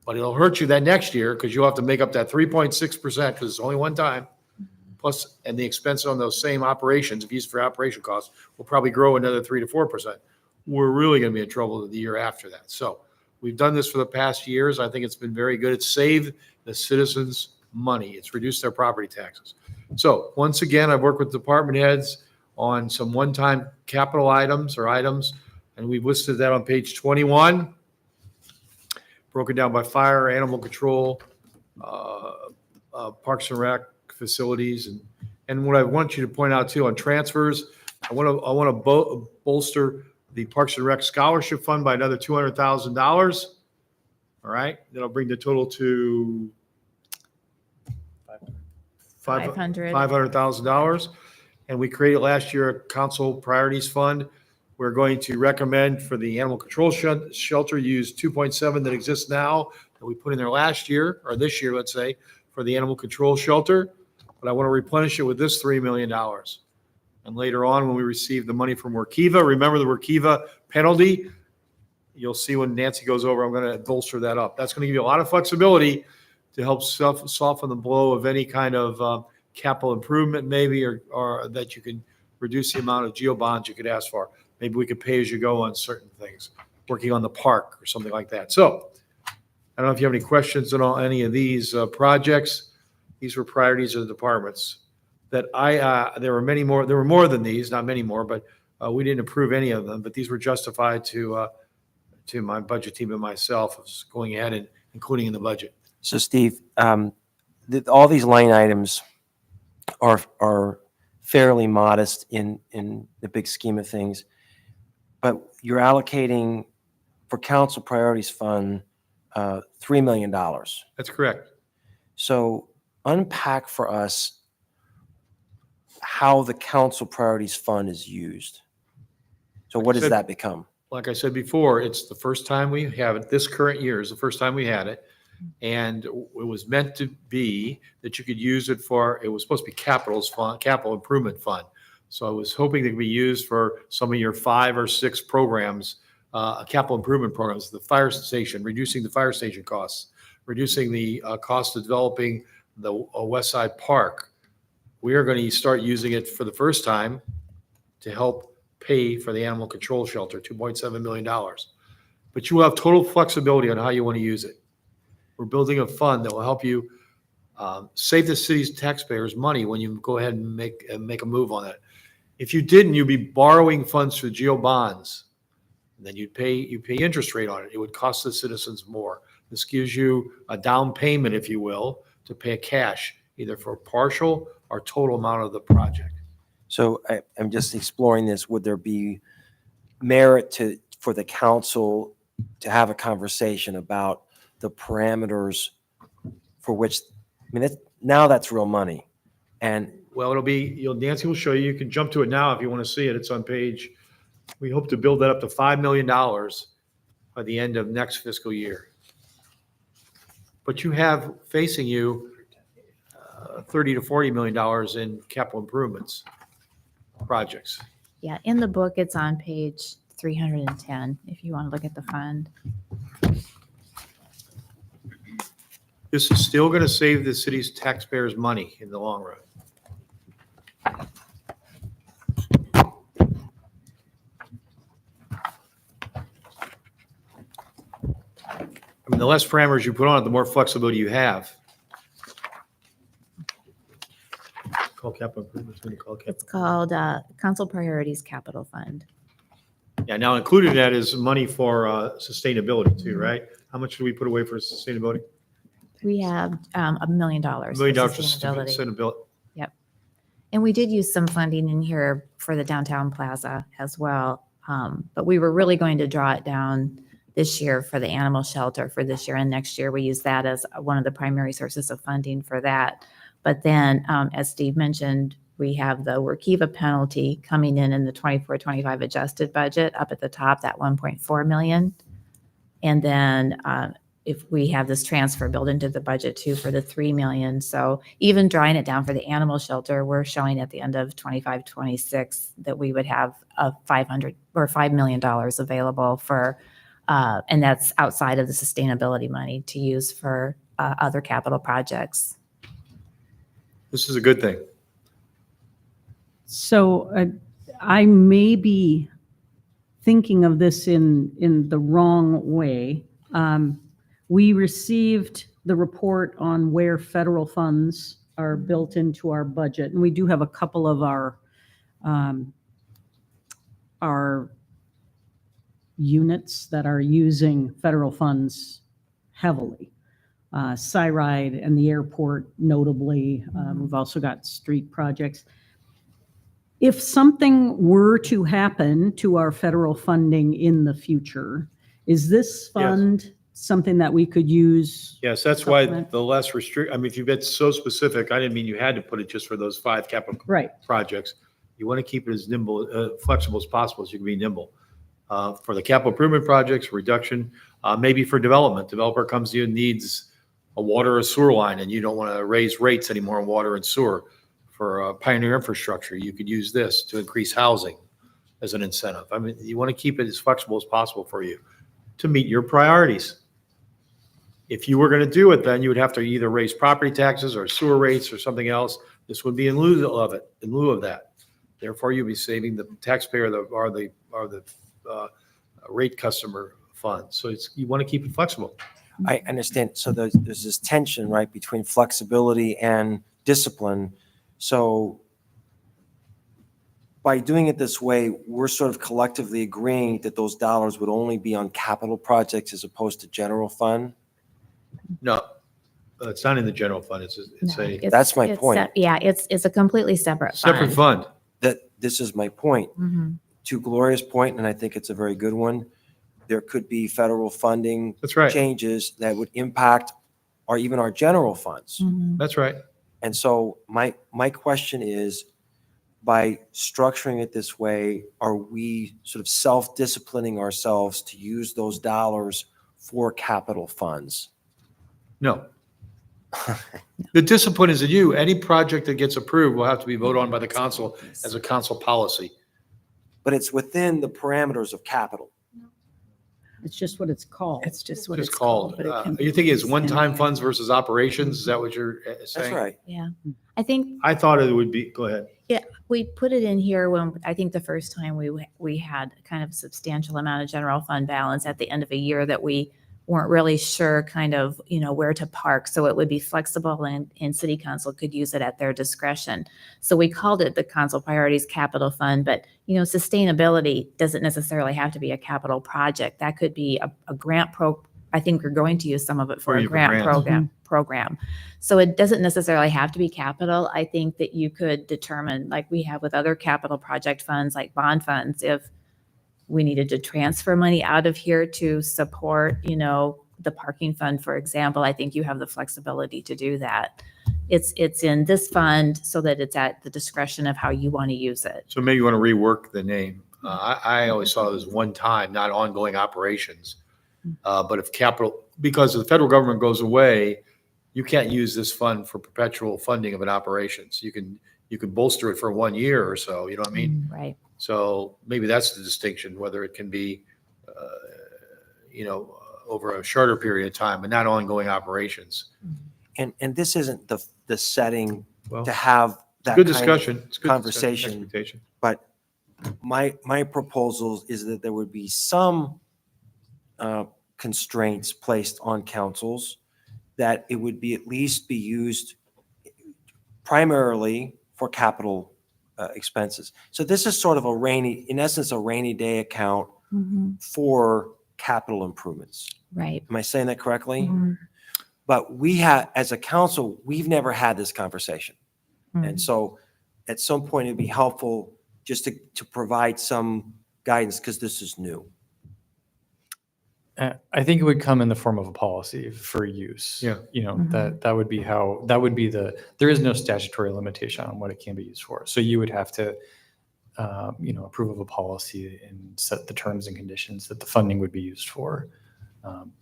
but it'll hurt you that next year because you'll have to make up that 3.6% because it's only one time. Plus, and the expense on those same operations, if used for operation costs, will probably grow another 3 to 4%. We're really going to be in trouble the year after that. So we've done this for the past years. I think it's been very good. It's saved the citizens money. It's reduced their property taxes. So once again, I've worked with department heads on some one-time capital items, and we've listed that on page 21, broken down by fire, animal control, Parks and Rec facilities. And what I want you to point out too on transfers, I want to bolster the Parks and Rec Scholarship Fund by another $200,000. All right, that'll bring the total to 500. $500,000. And we created last year a council priorities fund. We're going to recommend for the animal control shelter, use 2.7 that exists now, that we put in there last year, or this year, let's say, for the animal control shelter. But I want to replenish it with this $3 million. And later on, when we receive the money from Workiva, remember the Workiva penalty? You'll see when Nancy goes over, I'm going to bolster that up. That's going to give you a lot of flexibility to help soften the blow of any kind of capital improvement maybe, or that you can reduce the amount of geo bonds you could ask for. Maybe we could pay as you go on certain things, working on the park or something like that. So I don't know if you have any questions on any of these projects. These were priorities of the departments that there were many more. There were more than these, not many more, but we didn't approve any of them. But these were justified to my budget team and myself of going ahead and including in the budget. So Steve, all these line items are fairly modest in the big scheme of things, but you're allocating for council priorities fund $3 million. That's correct. So unpack for us how the council priorities fund is used. So what does that become? Like I said before, it's the first time we have it. This current year is the first time we had it. And it was meant to be that you could use it for, it was supposed to be capital improvement fund. So I was hoping it could be used for some of your 5 or 6 programs, capital improvement programs, the fire station, reducing the fire station costs, reducing the cost of developing the West Side Park. We are going to start using it for the first time to help pay for the animal control shelter, $2.7 million. But you will have total flexibility on how you want to use it. We're building a fund that will help you save the city's taxpayers money when you go ahead and make a move on it. If you didn't, you'd be borrowing funds for geo bonds. And then you pay interest rate on it. It would cost the citizens more. This gives you a down payment, if you will, to pay cash, either for partial or total amount of the project. So I'm just exploring this. Would there be merit for the council to have a conversation about the parameters for which, I mean, now that's real money. And Well, it'll be, Nancy will show you. You can jump to it now if you want to see it. It's on page, we hope to build that up to $5 million by the end of next fiscal year. But you have facing you $30 to $40 million in capital improvements projects. Yeah, in the book, it's on page 310, if you want to look at the fund. This is still going to save the city's taxpayers money in the long run. I mean, the less parameters you put on it, the more flexibility you have. Call capital improvements. What do you call capital? It's called Council Priorities Capital Fund. Yeah, now included in that is money for sustainability too, right? How much do we put away for sustainability? We have $1 million. $1 million for sustainability. sustainability. Yep. And we did use some funding in here for the downtown plaza as well. But we were really going to draw it down this year for the animal shelter for this year, and next year we use that as one of the primary sources of funding for that. But then, as Steve mentioned, we have the Workiva penalty coming in the 24-25 adjusted budget up at the top, that 1.4 million. And then if we have this transfer built into the budget too for the 3 million. So even drawing it down for the animal shelter, we're showing at the end of 25-26 that we would have $5 million available for, and that's outside of the sustainability money to use for other capital projects. This is a good thing. So I may be thinking of this in the wrong way. We received the report on where federal funds are built into our budget, and we do have a couple of our units that are using federal funds heavily. Cyride and the airport, notably. We've also got street projects. If something were to happen to our federal funding in the future, is this fund something that we could use? Yes, that's why Supplement. the less I mean, if you've been so specific, I didn't mean you had to put it just for those 5 capital Right. projects. You want to keep it as nimble, flexible as possible, so you can be nimble. For the capital improvement projects, reduction, maybe for development. Developer comes to you and needs a water or sewer line, and you don't want to raise rates anymore on water and sewer. For pioneer infrastructure, you could use this to increase housing as an incentive. I mean, you want to keep it as flexible as possible for you to meet your priorities. If you were going to do it, then you would have to either raise property taxes or sewer rates or something else. This would be in lieu of it, in lieu of that. Therefore, you'd be saving the taxpayer or the rate customer fund. So you want to keep it flexible. I understand. So there's this tension, right, between flexibility and discipline. So by doing it this way, we're sort of collectively agreeing that those dollars would only be on capital projects as opposed to general fund. No, it's not in the general fund. It's No, a it's- That's my it's point. Yeah, it's a completely separate separate fund. fund. That this is my point. Mhm. To Gloria's point, and I think it's a very good one, there could be federal funding That's right. changes that would impact or even our general funds. Mhm. That's right. And so my question is, by structuring it this way, are we sort of self-disciplining ourselves to use those dollars for capital funds? No. The discipline is in you. Any project that gets approved will have to be voted on by the council as a council policy. But it's within the parameters of capital. It's just what it's called. It's just what Just it's called. called. But it can be You think it's used one-time anywhere. funds versus operations? Is that what you're That's saying? right. Yeah, I think I thought it would be, go ahead. we put it in here when, I think the first time we had kind of substantial amount of general fund balance at the end of a year that we weren't really sure kind of, where to park. So it would be flexible and city council could use it at their discretion. So we called it the council priorities capital fund, but sustainability doesn't necessarily have to be a capital project. That could be a grant I think we're going to use some of it for Or a even grant grants. program. So it doesn't necessarily have to be capital. I think that you could determine, like we have with other capital project funds, like bond funds, if we needed to transfer money out of here to support, the parking fund, for example, I think you have the flexibility to do that. It's in this fund so that it's at the discretion of how you want to use it. So maybe you want to rework the name. I always saw it as one time, not ongoing operations. But if capital, because if the federal government goes away, you can't use this fund for perpetual funding of an operations. You can bolster it for 1 year or so, you know what I mean? Right. So maybe that's the distinction, whether it can be, over a shorter period of time, but not ongoing operations. And this isn't the setting Well, to have that good kind of discussion. It's good conversation. expectation. But my proposal is that there would be some constraints placed on councils, that it would be at least be used primarily for capital expenses. So this is sort of in essence, a rainy day account Mhm. for capital improvements. Right. Am I saying that correctly? Mhm. But as a council, we've never had this conversation. And so at some point, it'd be helpful just to provide some guidance, because this is new. I think it would come in the form of a policy for use. Yeah. That would be how, there is no statutory limitation on what it can be used for. So you would have to, approve of a policy and set the terms and conditions that the funding would be used for.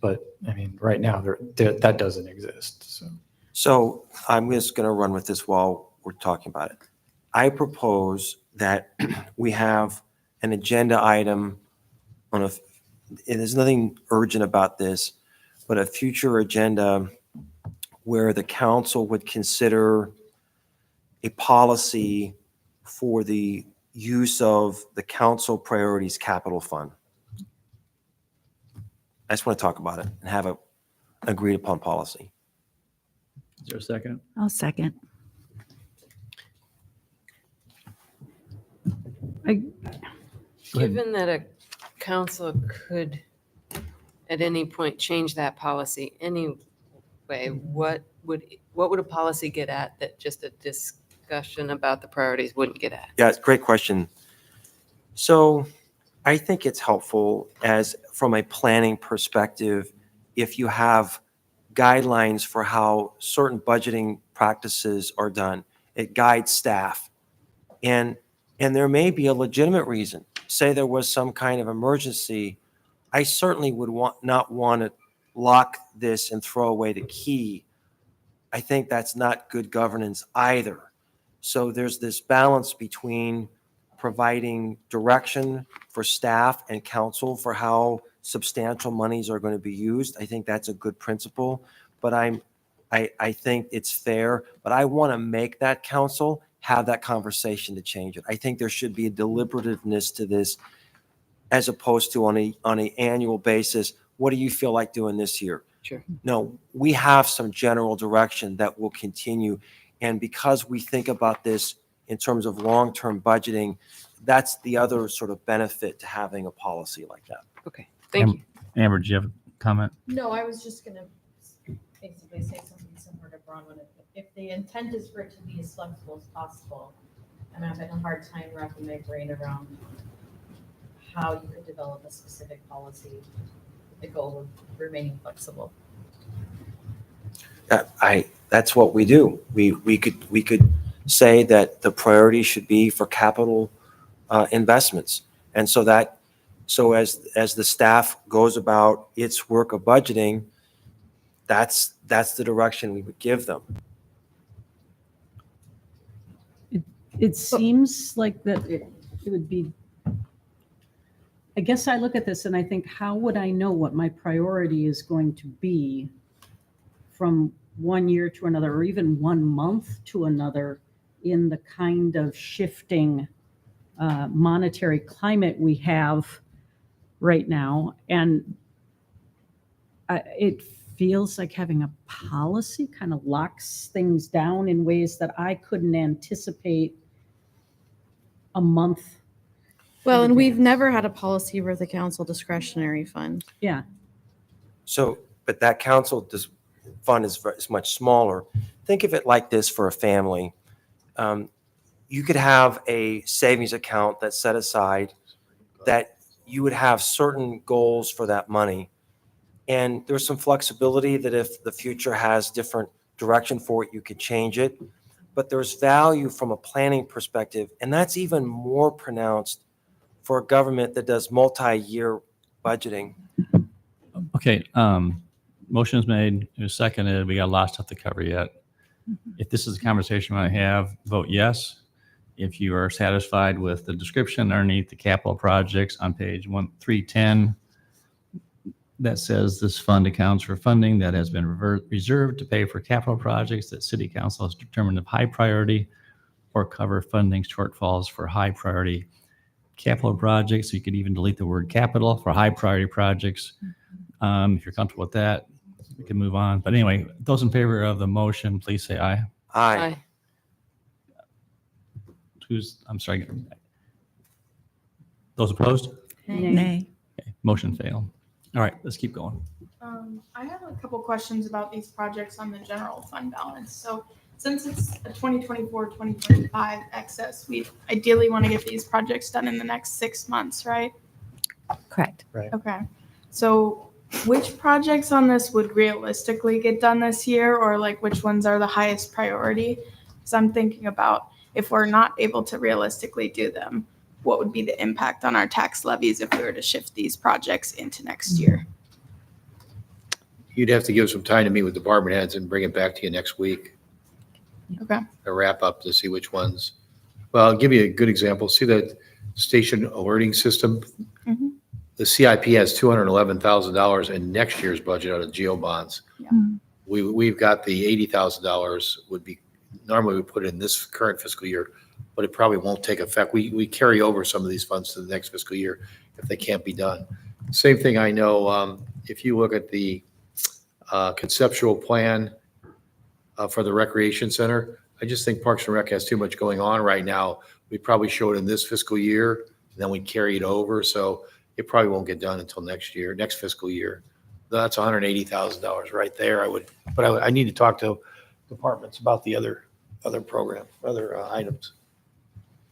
But I mean, right now, that doesn't exist, so. So I'm just going to run with this while we're talking about it. I propose that we have an agenda item and there's nothing urgent about this, but a future agenda where the council would consider a policy for the use of the council priorities capital fund. I just want to talk about it and have a agreed upon policy. Is there a second? I'll second. I- Go ahead. Given that a council could at any point change that policy anyway, what would a policy get at that just a discussion about the priorities wouldn't get at? Yeah, it's a great question. So I think it's helpful from a planning perspective, if you have guidelines for how certain budgeting practices are done. It guides staff. And there may be a legitimate reason. Say there was some kind of emergency, I certainly would not want to lock this and throw away the key. I think that's not good governance either. So there's this balance between providing direction for staff and council for how substantial monies are going to be used. I think that's a good principle, but I think it's fair, but I want to make that council have that conversation to change it. I think there should be a deliberativeness to this as opposed to on a annual basis. What do you feel like doing this year? Sure. No, we have some general direction that will continue. And because we think about this in terms of long-term budgeting, that's the other sort of benefit to having a policy like that. Okay, thank you. Amber, do you have a comment? No, I was just gonna basically say something similar to Bronwyn. If the intent is for it to be as flexible as possible, I'm having a hard time wrapping my brain around how you could develop a specific policy with the goal of remaining flexible. That's what we do. We could say that the priority should be for capital investments. And so as the staff goes about its work of budgeting, that's the direction we would give them. It seems like that it would be, I guess I look at this and I think, how would I know what my priority is going to be from one year to another, or even 1 month to another, in the kind of shifting monetary climate we have right now? And it feels like having a policy kind of locks things down in ways that I couldn't anticipate a month. Well, and we've never had a policy with the council discretionary fund. Yeah. So, but that fund is much smaller. Think of it like this for a family. You could have a savings account that's set aside that you would have certain goals for that money. And there's some flexibility that if the future has different direction for it, you could change it. But there's value from a planning perspective, and that's even more pronounced for a government that does multi-year budgeting. Okay, motion's made, it was seconded, we got a lot of stuff to cover yet. If this is a conversation we want to have, vote yes. If you are satisfied with the description underneath the capital projects on page 310, that says this fund accounts for funding that has been reserved to pay for capital projects that city council has determined of high priority or cover funding shortfalls for high priority capital projects. So you could even delete the word capital for high priority projects. If you're comfortable with that, we can move on. But anyway, those in favor of the motion, please say aye. Aye. I'm sorry. Those opposed? Nay. Okay, motion failed. All right, let's keep going. I have a couple questions about these projects on the general fund balance. So since it's a 2024-2025 excess, we ideally want to get these projects done in the next 6 months, right? Correct. Okay. So which projects on this would realistically get done this year, or like which ones are the highest priority? Because I'm thinking about, if we're not able to realistically do them, what would be the impact on our tax levies if we were to shift these projects into next year? You'd have to give some time to meet with department heads and bring it back to you next week. Okay. A wrap up to see which ones. Well, I'll give you a good example. See that station alerting system? Mhm. The CIP has $211,000 in next year's budget out of geo bonds. Yeah. We've got the $80,000 would be, normally we put it in this current fiscal year, but it probably won't take effect. We carry over some of these funds to the next fiscal year if they can't be done. Same thing I know, if you look at the conceptual plan for the recreation center, I just think Parks and Rec has too much going on right now. We probably show it in this fiscal year, and then we carry it over. So it probably won't get done until next fiscal year. That's $180,000 right there. I need to talk to departments about the other program, other items.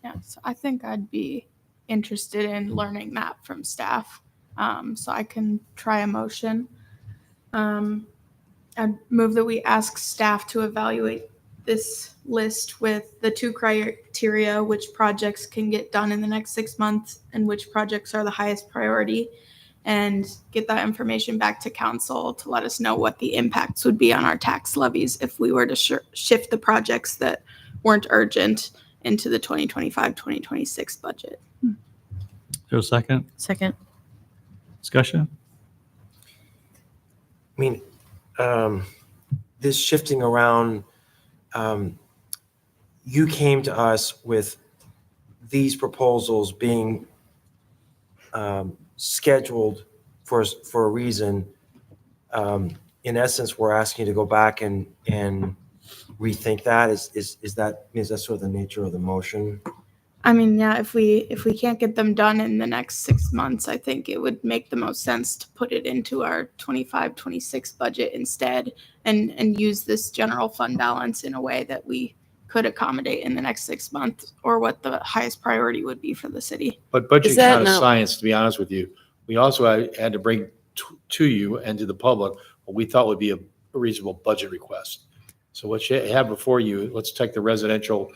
Yeah, so I think I'd be interested in learning that from staff. So I can try a motion. I'd move that we ask staff to evaluate this list with the 2 criteria, which projects can get done in the next 6 months and which projects are the highest priority, and get that information back to council to let us know what the impacts would be on our tax levies if we were to shift the projects that weren't urgent into the 2025-2026 budget. Is there a second? Second. Discussion? I mean, this shifting around, you came to us with these proposals being scheduled for a reason. In essence, we're asking you to go back and rethink that. Is that sort of the nature of the motion? I mean, yeah, if we can't get them done in the next 6 months, I think it would make the most sense to put it into our 25-26 budget instead, and use this general fund balance in a way that we could accommodate in the next 6 months, or what the highest priority would be for the city. But budget Is that kind of not- science, to be honest with you. We also had to bring to you and to the public what we thought would be a reasonable budget request. So what you have before you, let's take the residential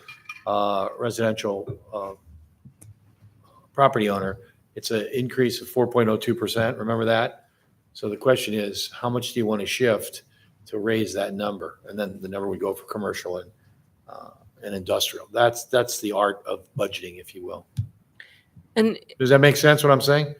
property owner. It's an increase of 4.02%. Remember that? So the question is, how much do you want to shift to raise that number? And then the number would go for commercial and industrial. That's the art of budgeting, if you will. And Does that make sense what I'm saying?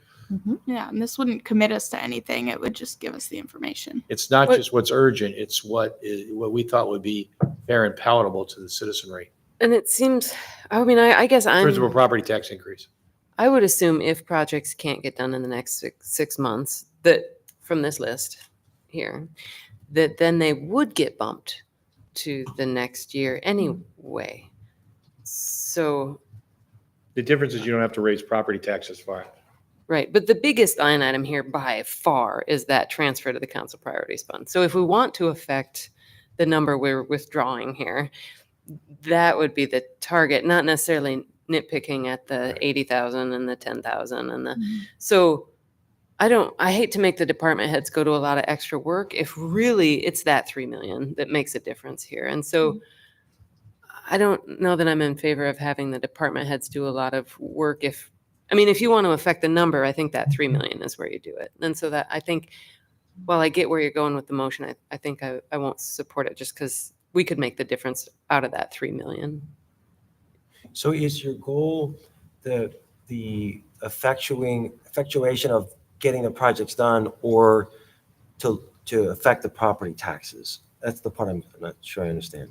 Yeah, and this wouldn't commit us to anything. It would just give us the information. It's not What- just what's urgent, it's what we thought would be fair and palatable to the citizenry. and it seems, I mean, I guess Principal property tax increase. I would assume if projects can't get done in the next six months, that from this list here, that then they would get bumped to the next year anyway. So, The difference is you don't have to raise property taxes far. right, but the biggest line item here by far is that transfer to the council priorities fund. So if we want to affect the number we're withdrawing here, that would be the target, not necessarily nitpicking at the 80,000 and the 10,000 and the, so I hate to make the department heads go to a lot of extra work if really it's that 3 million that makes a difference here. And so I don't know that I'm in favor of having the department heads do a lot of work if you want to affect the number, I think that 3 million is where you do it. And so that, I think, while I get where you're going with the motion, I think I won't support it just because we could make the difference out of that 3 million. So is your goal the effectuation of getting the projects done, or to affect the property taxes? That's the part I'm not sure I understand.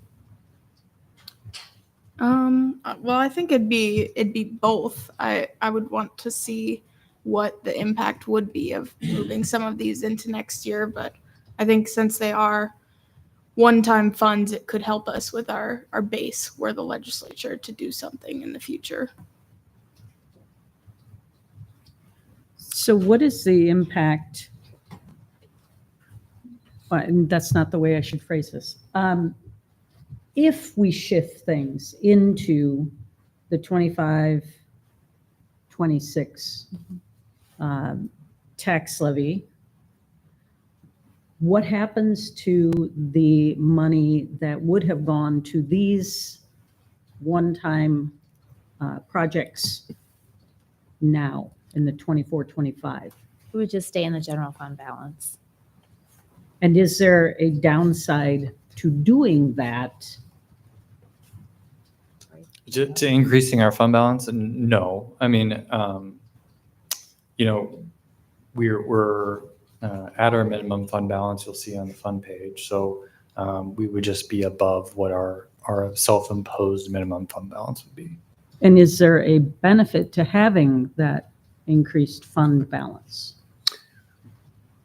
Well, I think it'd be both. I would want to see what the impact would be of moving some of these into next year, but I think since they are one-time funds, it could help us with our base for the legislature to do something in the future. So what is the impact? And that's not the way I should phrase this. If we shift things into the 25, 26 tax levy, what happens to the money that would have gone to these one-time projects now in the 24, 25? We would just stay in the general fund balance. And is there a downside to doing that? To increasing our fund balance? No. I mean, we're at our minimum fund balance, you'll see on the fund page. So we would just be above what our self-imposed minimum fund balance would be. And is there a benefit to having that increased fund balance?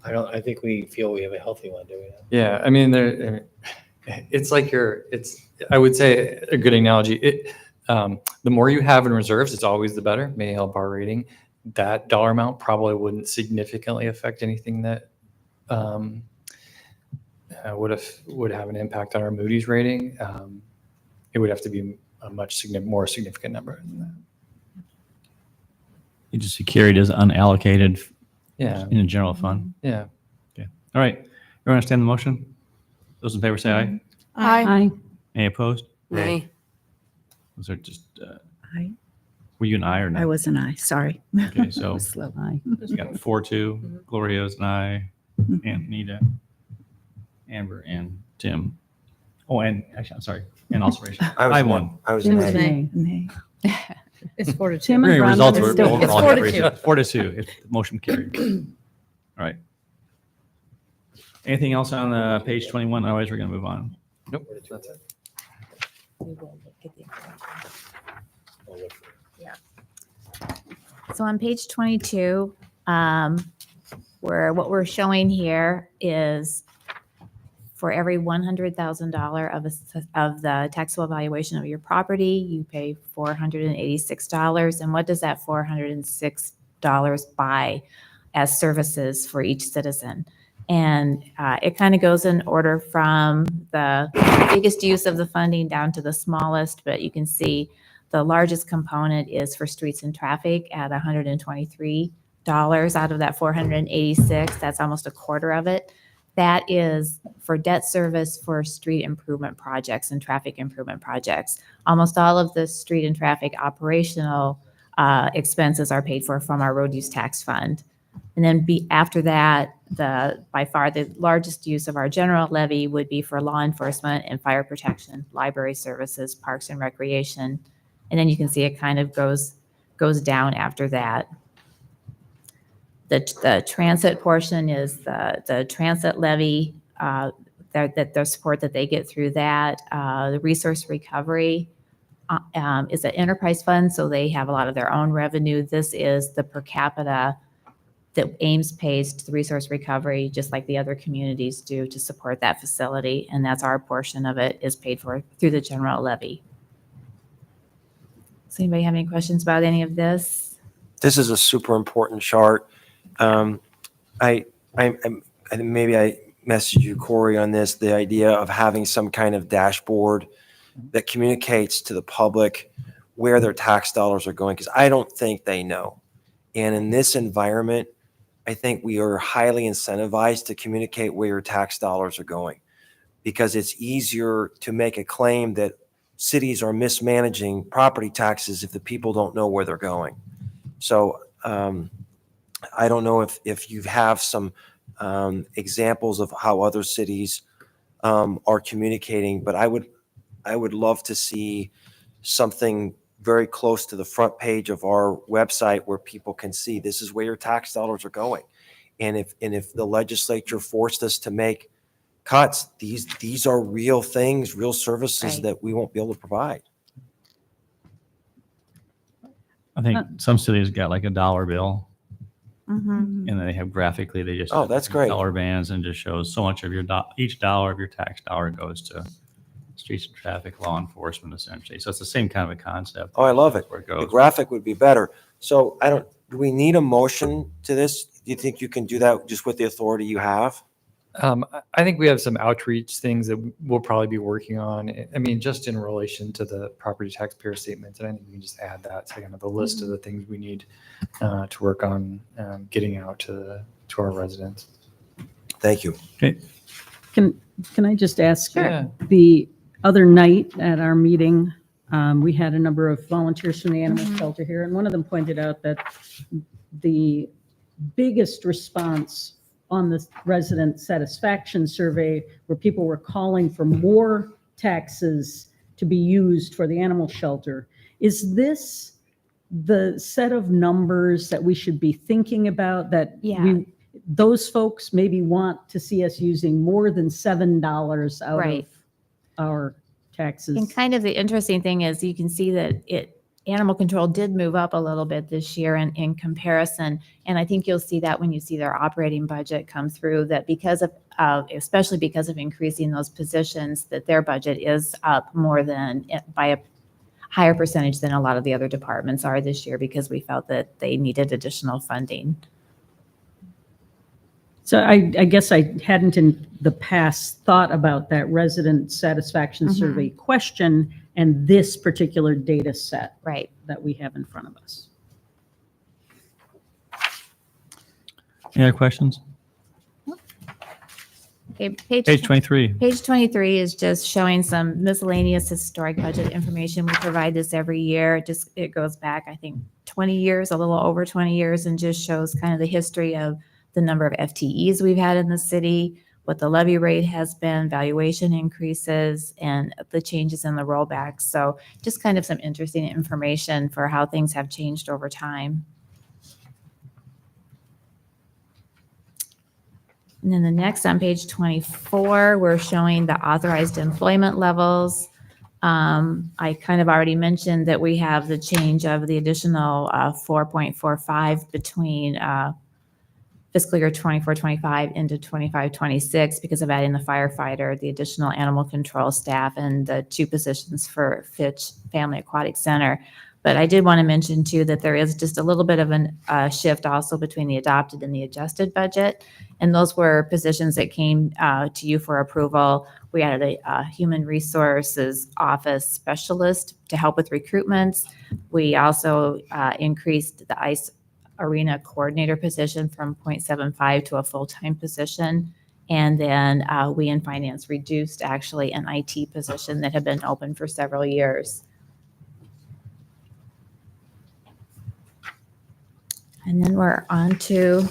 I think we feel we have a healthy one, do we not? Yeah, I mean, I would say a good analogy. The more you have in reserves, it's always the better, may help our rating. That dollar amount probably wouldn't significantly affect anything that would have an impact on our Moody's rating. It would have to be a much more significant number than that. You just carried as unallocated Yeah, in a general fund. yeah. All right. Everyone understand the motion? Those in favor say aye. Aye. Any opposed? Nay. Was there just, Aye. were you an aye or no? I was an aye, sorry. Okay, so- I was slow. Aye. We got 4-2. Gloria's an aye. Mhm. Anthony, Amber, and Tim. Oh, and actually, I'm sorry, and also Rachel. I won. I was Tim nay. was nay. Nay. It's 4-2. Tim and Hearing Bronwyn results are were still- roll It's call. 4-2. 4-2. If the motion carried. All right. Anything else on page 21? Otherwise, we're going to move on. Nope, that's it. We will get the information. Yeah. So on page 22, what we're showing here is for every $100,000 of the taxable valuation of your property, you pay $486. And what does that $406 buy as services for each citizen? And it kind of goes in order from the biggest use of the funding down to the smallest, but you can see the largest component is for streets and traffic at $123 out of that 486. That's almost a quarter of it. That is for debt service for street improvement projects and traffic improvement projects. Almost all of the street and traffic operational expenses are paid for from our road use tax fund. And then after that, by far the largest use of our general levy would be for law enforcement and fire protection, library services, parks and recreation. And then you can see it kind of goes down after that. The transit portion is the transit levy, that the support that they get through that. The resource recovery is an enterprise fund, so they have a lot of their own revenue. This is the per capita that Ames pays to the resource recovery, just like the other communities do to support that facility. And that's our portion of it is paid for through the general levy. Does anybody have any questions about any of this? This is a super important chart. Maybe I messaged you, Corey, on this, the idea of having some kind of dashboard that communicates to the public where their tax dollars are going, because I don't think they know. And in this environment, I think we are highly incentivized to communicate where your tax dollars are going, because it's easier to make a claim that cities are mismanaging property taxes if the people don't know where they're going. So I don't know if you have some examples of how other cities are communicating, but I would love to see something very close to the front page of our website where people can see this is where your tax dollars are going. And if the legislature forced us to make cuts, these are real things, real services Right. that we won't be able to provide. I think some cities got like a dollar bill, Mm-hmm. and then they have graphically, they just. Oh, that's great. Dollar bands, and just shows so much of your, each dollar of your tax dollar goes to streets and traffic, law enforcement, essentially. So it's the same kind of a concept. Oh, I love it. Where it The goes. graphic would be better. So do we need a motion to this? Do you think you can do that just with the authority you have? I think we have some outreach things that we'll probably be working on. I mean, just in relation to the property taxpayer statements, and I think we can just add that to kind of the list of the things we need to work on getting out to our residents. Thank you. Okay. Can I just ask? Sure. The other night at our meeting, we had a number of volunteers from the animal shelter here, and one of them pointed out that the biggest response on the resident satisfaction survey where people were calling for more taxes to be used for the animal shelter. Is this the set of numbers that we should be thinking about, that Yeah. those folks maybe want to see us using more than $7 out Right. of our taxes? And kind of the interesting thing is you can see that animal control did move up a little bit this year in comparison. And I think you'll see that when you see their operating budget come through, that because of, especially because of increasing those positions, that their budget is up more than, by a higher percentage than a lot of the other departments are this year, because we felt that they needed additional funding. So I guess I hadn't in the past thought about that resident satisfaction survey question and this particular data set Right. that we have in front of us. Any other questions? Okay, Page 23. Page 23 is just showing some miscellaneous historic budget information. We provide this every year. It goes back, I think, 20 years, a little over 20 years, and just shows kind of the history of the number of FTEs we've had in the city, what the levy rate has been, valuation increases, and the changes in the rollbacks. So just kind of some interesting information for how things have changed over time. And then the next on page 24, we're showing the authorized employment levels. I kind of already mentioned that we have the change of the additional 4.45 between fiscal year 24-25 into 25-26 because of adding the firefighter, the additional animal control staff, and the 2 positions for Fitch Family Aquatic Center. But I did want to mention too that there is just a little bit of a shift also between the adopted and the adjusted budget. And those were positions that came to you for approval. We added a human resources office specialist to help with recruitments. We also increased the ICE arena coordinator position from 0.75 to a full-time position. And then we in finance reduced actually an IT position that had been open for several years. And then we're on to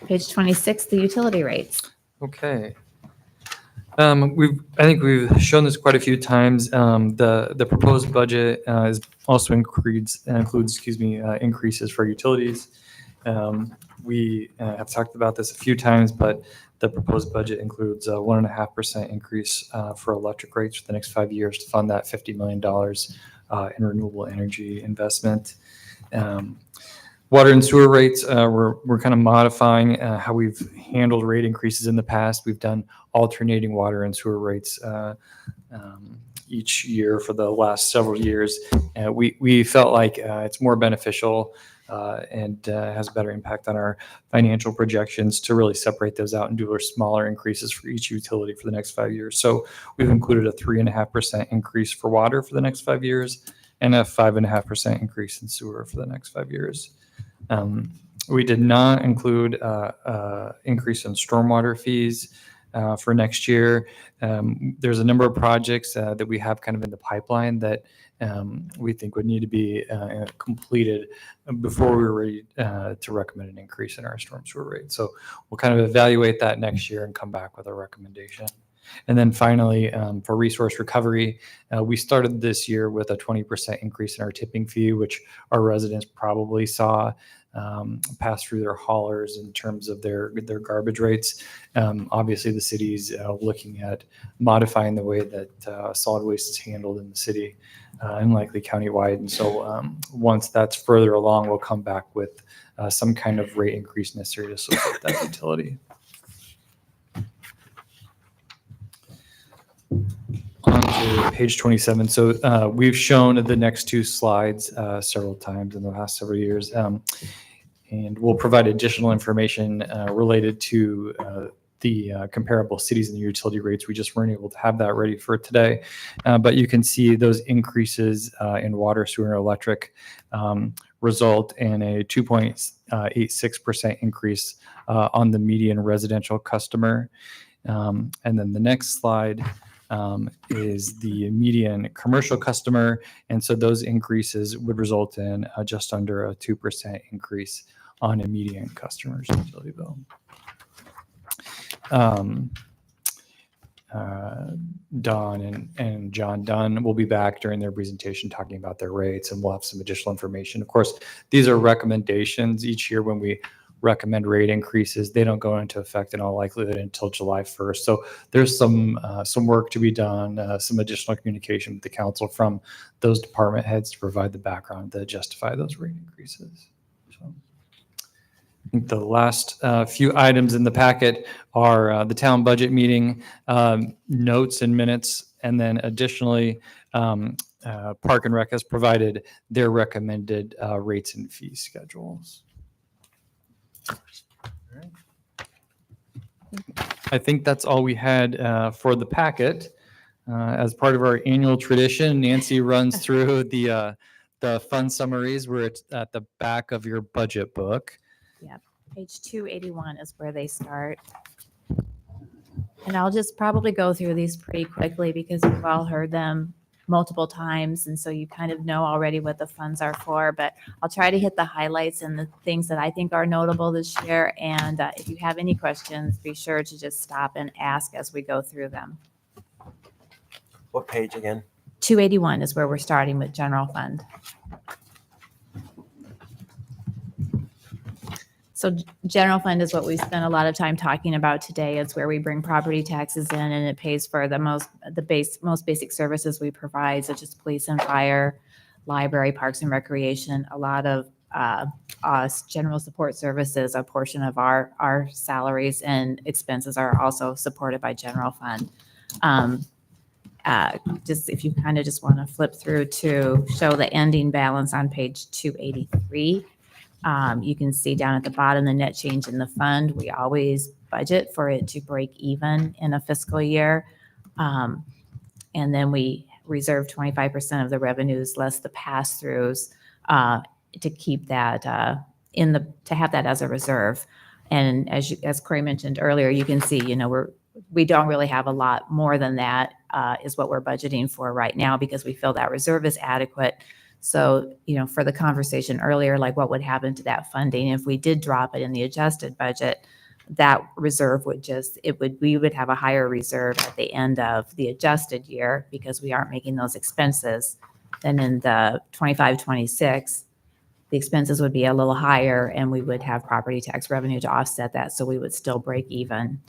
page 26, the utility rates. Okay. I think we've shown this quite a few times. The proposed budget is also includes increases for utilities. We have talked about this a few times, but the proposed budget includes a 1.5% increase for electric rates for the next 5 years to fund that $50 million in renewable energy investment. Water and sewer rates, we're kind of modifying how we've handled rate increases in the past. We've done alternating water and sewer rates each year for the last several years. We felt like it's more beneficial and has a better impact on our financial projections to really separate those out and do smaller increases for each utility for the next 5 years. So we've included a 3.5% increase for water for the next 5 years and a 5.5% increase in sewer for the next 5 years. We did not include increase in stormwater fees for next year. There's a number of projects that we have kind of in the pipeline that we think would need to be completed before we're ready to recommend an increase in our storm sewer rate. So we'll kind of evaluate that next year and come back with a recommendation. And then finally, for resource recovery, we started this year with a 20% increase in our tipping fee, which our residents probably saw pass through their haulers in terms of their garbage rates. Obviously, the city's looking at modifying the way that solid waste is handled in the city and likely countywide. And so once that's further along, we'll come back with some kind of rate increase necessary to support that utility. On to page 27. So we've shown the next 2 slides several times in the last several years. And we'll provide additional information related to the comparable cities and the utility rates. We just weren't able to have that ready for today. But you can see those increases in water, sewer, and electric result in a 2.86% increase on the median residential customer. And then the next slide is the median commercial customer. And so those increases would result in just under a 2% increase on a median customer's utility bill. Don and John Dunn will be back during their presentation talking about their rates, and we'll have some additional information. Of course, these are recommendations. Each year when we recommend rate increases, they don't go into effect in all likelihood until July 1st. So there's some work to be done, some additional communication with the council from those department heads to provide the background to justify those rate increases. So I think the last few items in the packet are the town budget meeting notes and minutes, and then additionally, Park and Rec has provided their recommended rates and fee schedules. I think that's all we had for the packet. As part of our annual tradition, Nancy runs through the fund summaries where it's at the back of your budget book. Yep. Page 281 is where they start. And I'll just probably go through these pretty quickly because you've all heard them multiple times. And so you kind of know already what the funds are for, but I'll try to hit the highlights and the things that I think are notable this year. And if you have any questions, be sure to just stop and ask as we go through them. What page again? 281 is where we're starting with general fund. So general fund is what we spent a lot of time talking about today. It's where we bring property taxes in, and it pays for the most basic services we provide, such as police and fire, library, parks and recreation, a lot of general support services. A portion of our salaries and expenses are also supported by general fund. Just if you kind of just want to flip through to show the ending balance on page 283. You can see down at the bottom the net change in the fund. We always budget for it to break even in a fiscal year. And then we reserve 25% of the revenues less the pass-throughs to keep that to have that as a reserve. And as Corey mentioned earlier, you can see, we don't really have a lot more than that is what we're budgeting for right now because we feel that reserve is adequate. So, for the conversation earlier, like what would happen to that funding if we did drop it in the adjusted budget, that reserve we would have a higher reserve at the end of the adjusted year because we aren't making those expenses. Then in the 25-26, the expenses would be a little higher and we would have property tax revenue to offset that. So we would still break even.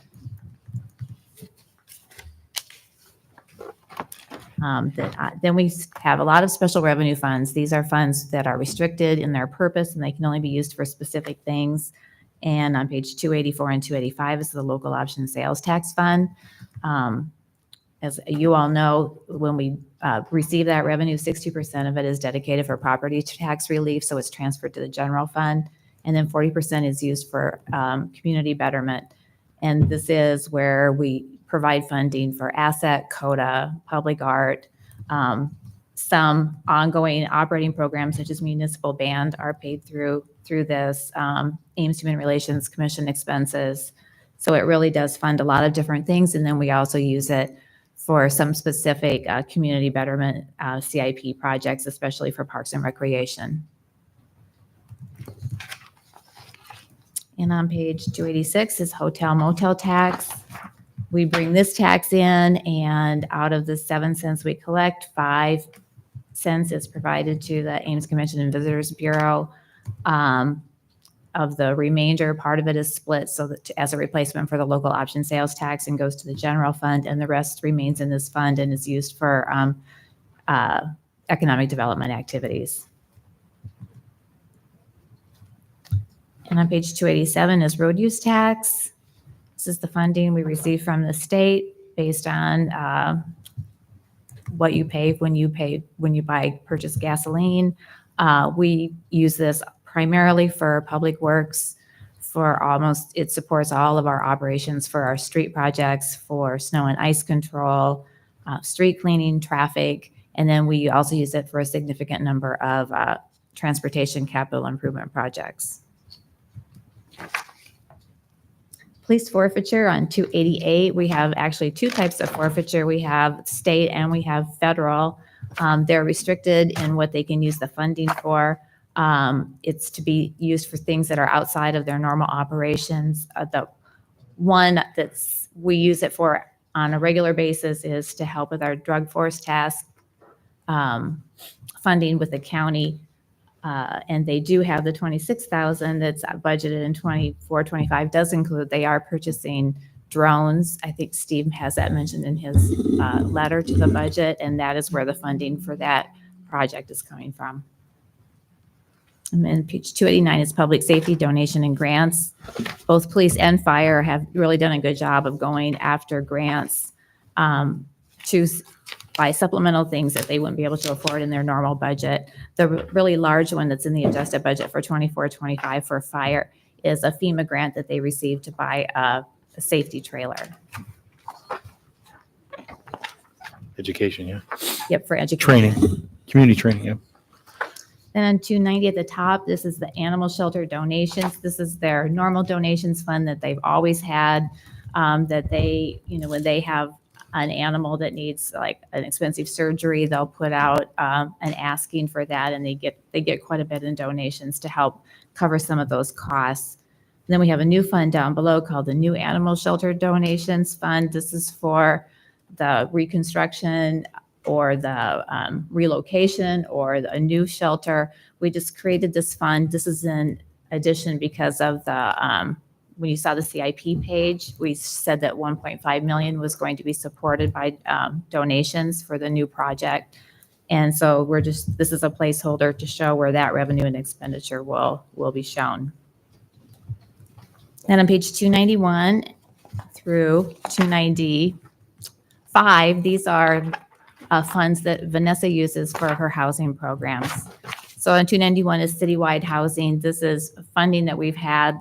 Then we have a lot of special revenue funds. These are funds that are restricted in their purpose and they can only be used for specific things. And on page 284 and 285 is the local option sales tax fund. As you all know, when we receive that revenue, 60% of it is dedicated for property tax relief. So it's transferred to the general fund. And then 40% is used for community betterment. And this is where we provide funding for asset, CODA, public art. Some ongoing operating programs such as municipal band are paid through this Ames Human Relations Commission expenses. So it really does fund a lot of different things. And then we also use it for some specific community betterment CIP projects, especially for parks and recreation. And on page 286 is hotel motel tax. We bring this tax in, and out of the 7 cents we collect, 5 cents is provided to the Ames Convention and Visitors Bureau. Of the remainder, part of it is split so that as a replacement for the local option sales tax and goes to the general fund, and the rest remains in this fund and is used for economic development activities. And on page 287 is road use tax. This is the funding we receive from the state based on what you pay when you purchase gasoline. We use this primarily for public works. It supports all of our operations for our street projects, for snow and ice control, street cleaning, traffic, and then we also use it for a significant number of transportation capital improvement projects. Police forfeiture on 288. We have actually 2 types of forfeiture. We have state and we have federal. They're restricted in what they can use the funding for. It's to be used for things that are outside of their normal operations. The one we use it for on a regular basis is to help with our drug force task funding with the county. And they do have the $26,000 that's budgeted in 24-25 does include, they are purchasing drones. I think Steve has that mentioned in his letter to the budget, and that is where the funding for that project is coming from. And then page 289 is public safety donation and grants. Both police and fire have really done a good job of going after grants to buy supplemental things that they wouldn't be able to afford in their normal budget. The really large one that's in the adjusted budget for 24-25 for fire is a FEMA grant that they received to buy a safety trailer. Education, yeah. Yep, for education. Training, community training, yeah. Then on 290 at the top, this is the animal shelter donations. This is their normal donations fund that they've always had. that they, when they have an animal that needs like an expensive surgery, they'll put out an asking for that, and they get quite a bit in donations to help cover some of those costs. And then we have a new fund down below called the New Animal Shelter Donations Fund. This is for the reconstruction or the relocation or a new shelter. We just created this fund. This is in addition because of the when you saw the CIP page, we said that 1.5 million was going to be supported by donations for the new project. And so this is a placeholder to show where that revenue and expenditure will be shown. Then on page 291 through 295, these are funds that Vanessa uses for her housing programs. So on 291 is citywide housing. This is funding that we've had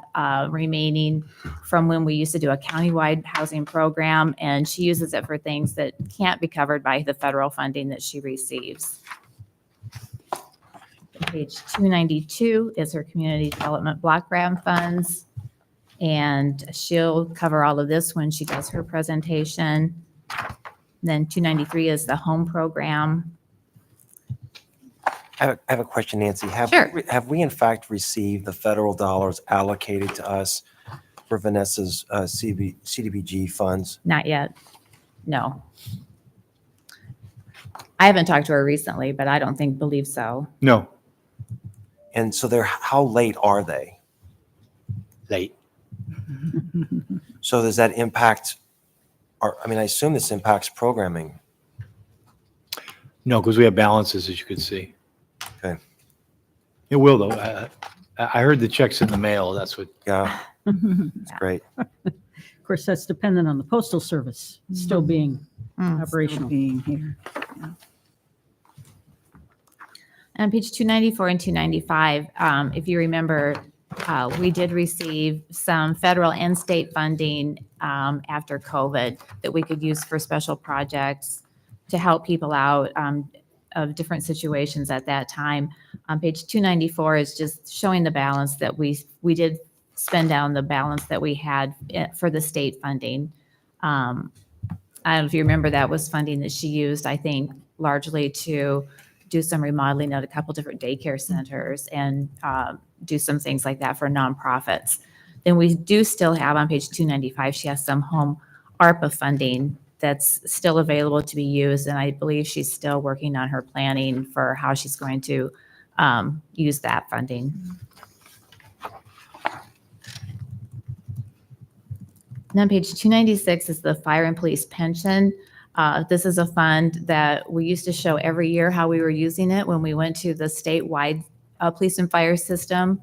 remaining from when we used to do a countywide housing program, and she uses it for things that can't be covered by the federal funding that she receives. Page 292 is her community development block grant funds, and she'll cover all of this when she does her presentation. Then 293 is the home program. I have a question, Nancy. Sure. Have we in fact received the federal dollars allocated to us for Vanessa's CDBG funds? Not yet. No. I haven't talked to her recently, but I don't believe so. No, And so how late are they? late. So does that impact, I assume this impacts programming. No, because we have balances, as you can see. Okay. It will, though. I heard the checks in the mail. That's what. Yeah, that's great. Of course, that's dependent on the postal service still being operational. Being here. On page 294 and 295, if you remember, we did receive some federal and state funding after COVID that we could use for special projects to help people out of different situations at that time. On page 294 is just showing the balance that we did spend down the balance that we had for the state funding. I don't know if you remember, that was funding that she used, I think, largely to do some remodeling at a couple different daycare centers and do some things like that for nonprofits. Then we do still have on page 295, she has some home ARPA funding that's still available to be used. And I believe she's still working on her planning for how she's going to use that funding. And on page 296 is the fire and police pension. This is a fund that we used to show every year how we were using it when we went to the statewide police and fire system.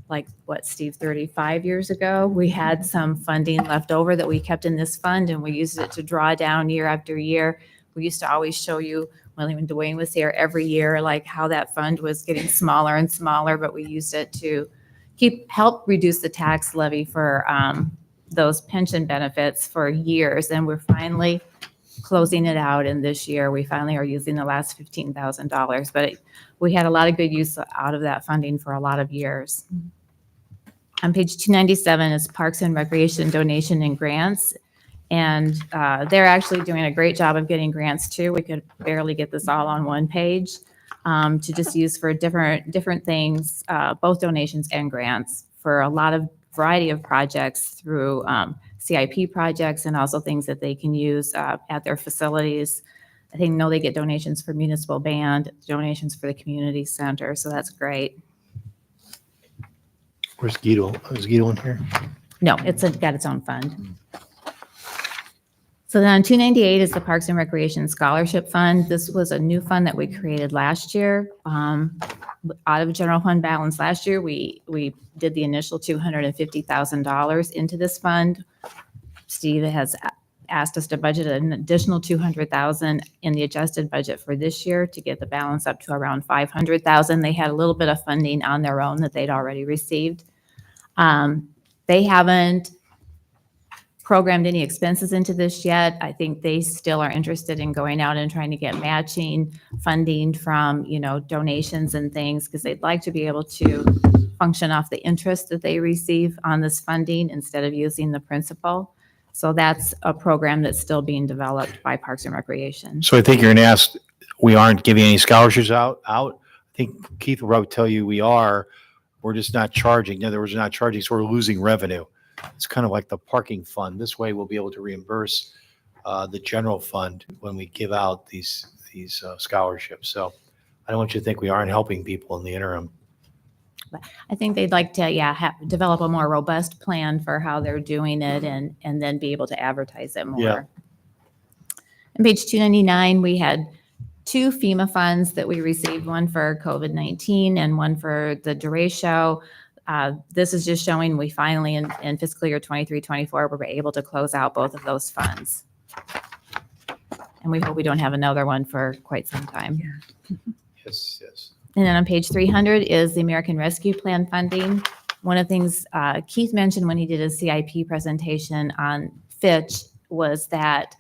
Like what, Steve, 35 years ago, we had some funding left over that we kept in this fund, and we used it to draw down year after year. We used to always show you, well, even Dwayne was here, every year, like how that fund was getting smaller and smaller, but we used it to help reduce the tax levy for those pension benefits for years. And we're finally closing it out, and this year we finally are using the last $15,000, but we had a lot of good use out of that funding for a lot of years. On page 297 is Parks and Recreation donation and grants, and they're actually doing a great job of getting grants too. We could barely get this all on one page to just use for different things, both donations and grants for a lot of variety of projects through CIP projects and also things that they can use at their facilities. I think they get donations for municipal band, donations for the community center, so that's great. Where's Guido? Is Guido in here? No, it's got its own fund. So then on 298 is the Parks and Recreation Scholarship Fund. This was a new fund that we created last year. Out of general fund balance last year, we did the initial $250,000 into this fund. Steve has asked us to budget an additional $200,000 in the adjusted budget for this year to get the balance up to around $500,000. They had a little bit of funding on their own that they'd already received. They haven't programmed any expenses into this yet. I think they still are interested in going out and trying to get matching funding from, donations and things, because they'd like to be able to function off the interest that they receive on this funding instead of using the principal. So that's a program that's still being developed by Parks and Recreation. So I think you're going to ask, we aren't giving any scholarships out? I think Keith will probably tell you we are. We're just not charging. In other words, we're not charging, so we're losing revenue. It's kind of like the parking fund. This way we'll be able to reimburse the general fund when we give out these scholarships. So I don't want you to think we aren't helping people in the interim. I think they'd like to, develop a more robust plan for how they're doing it and then be able to advertise it more. Yeah. On page 299, we had 2 FEMA funds that we received, one for COVID-19 and one for the derecho. This is just showing we finally, in fiscal year 23-24, were able to close out both of those funds. And we hope we don't have another one for quite some time. Yes, yes. And then on page 300 is the American Rescue Plan funding. One of the things Keith mentioned when he did his CIP presentation on Fitch was that,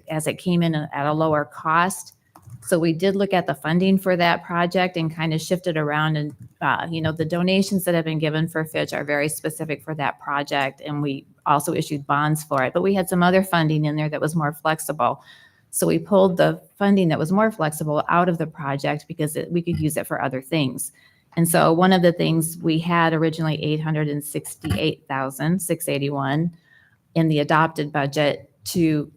as it came in at a lower cost. So we did look at the funding for that project and kind of shifted around. And, the donations that have been given for Fitch are very specific for that project. And we also issued bonds for it. But we had some other funding in there that was more flexible. So we pulled the funding that was more flexible out of the project because we could use it for other things. And so one of the things we had originally $868,681 in the adopted budget to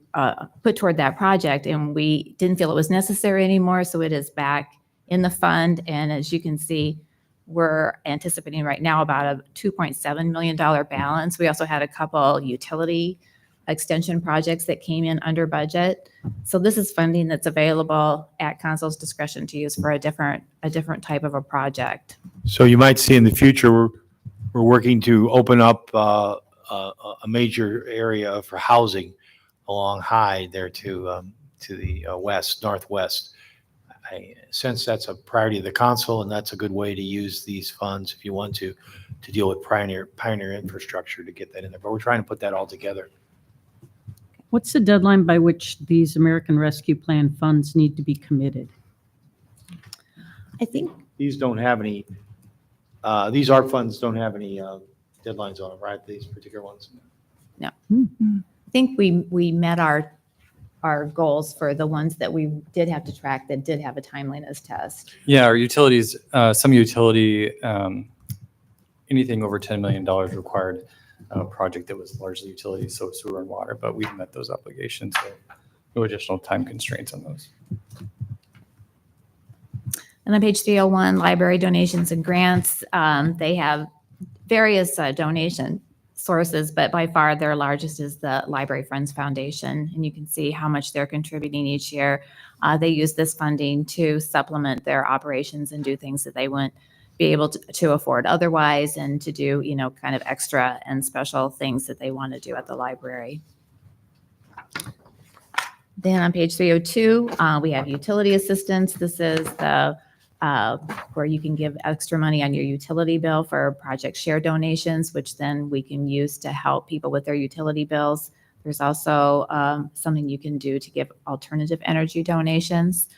put toward that project, and we didn't feel it was necessary anymore. So it is back in the fund. And as you can see, we're anticipating right now about a $2.7 million balance. We also had a couple utility extension projects that came in under budget. So this is funding that's available at council's discretion to use for a different type of a project. So you might see in the future, we're working to open up a major area for housing along Hyde there to the northwest. I sense that's a priority of the council, and that's a good way to use these funds if you want to deal with pioneer infrastructure to get that in there. But we're trying to put that all together. What's the deadline by which these American Rescue Plan funds need to be committed? I think These don't have any, these ARP funds don't have any deadlines on them, right? These particular ones? I think we met our goals for the ones that we did have to track that did have a timeliness test. Yeah, our utilities, some utility, anything over $10 million required a project that was largely utility, so sewer and water, but we've met those obligations, so no additional time constraints on those. And on page 301, library donations and grants, they have various donation sources, but by far their largest is the Library Friends Foundation. And you can see how much they're contributing each year. They use this funding to supplement their operations and do things that they wouldn't be able to afford otherwise, and to do, kind of extra and special things that they want to do at the library. Then on page 302, we have utility assistance. This is the where you can give extra money on your utility bill for project share donations, which then we can use to help people with their utility bills. There's also something you can do to give alternative energy donations.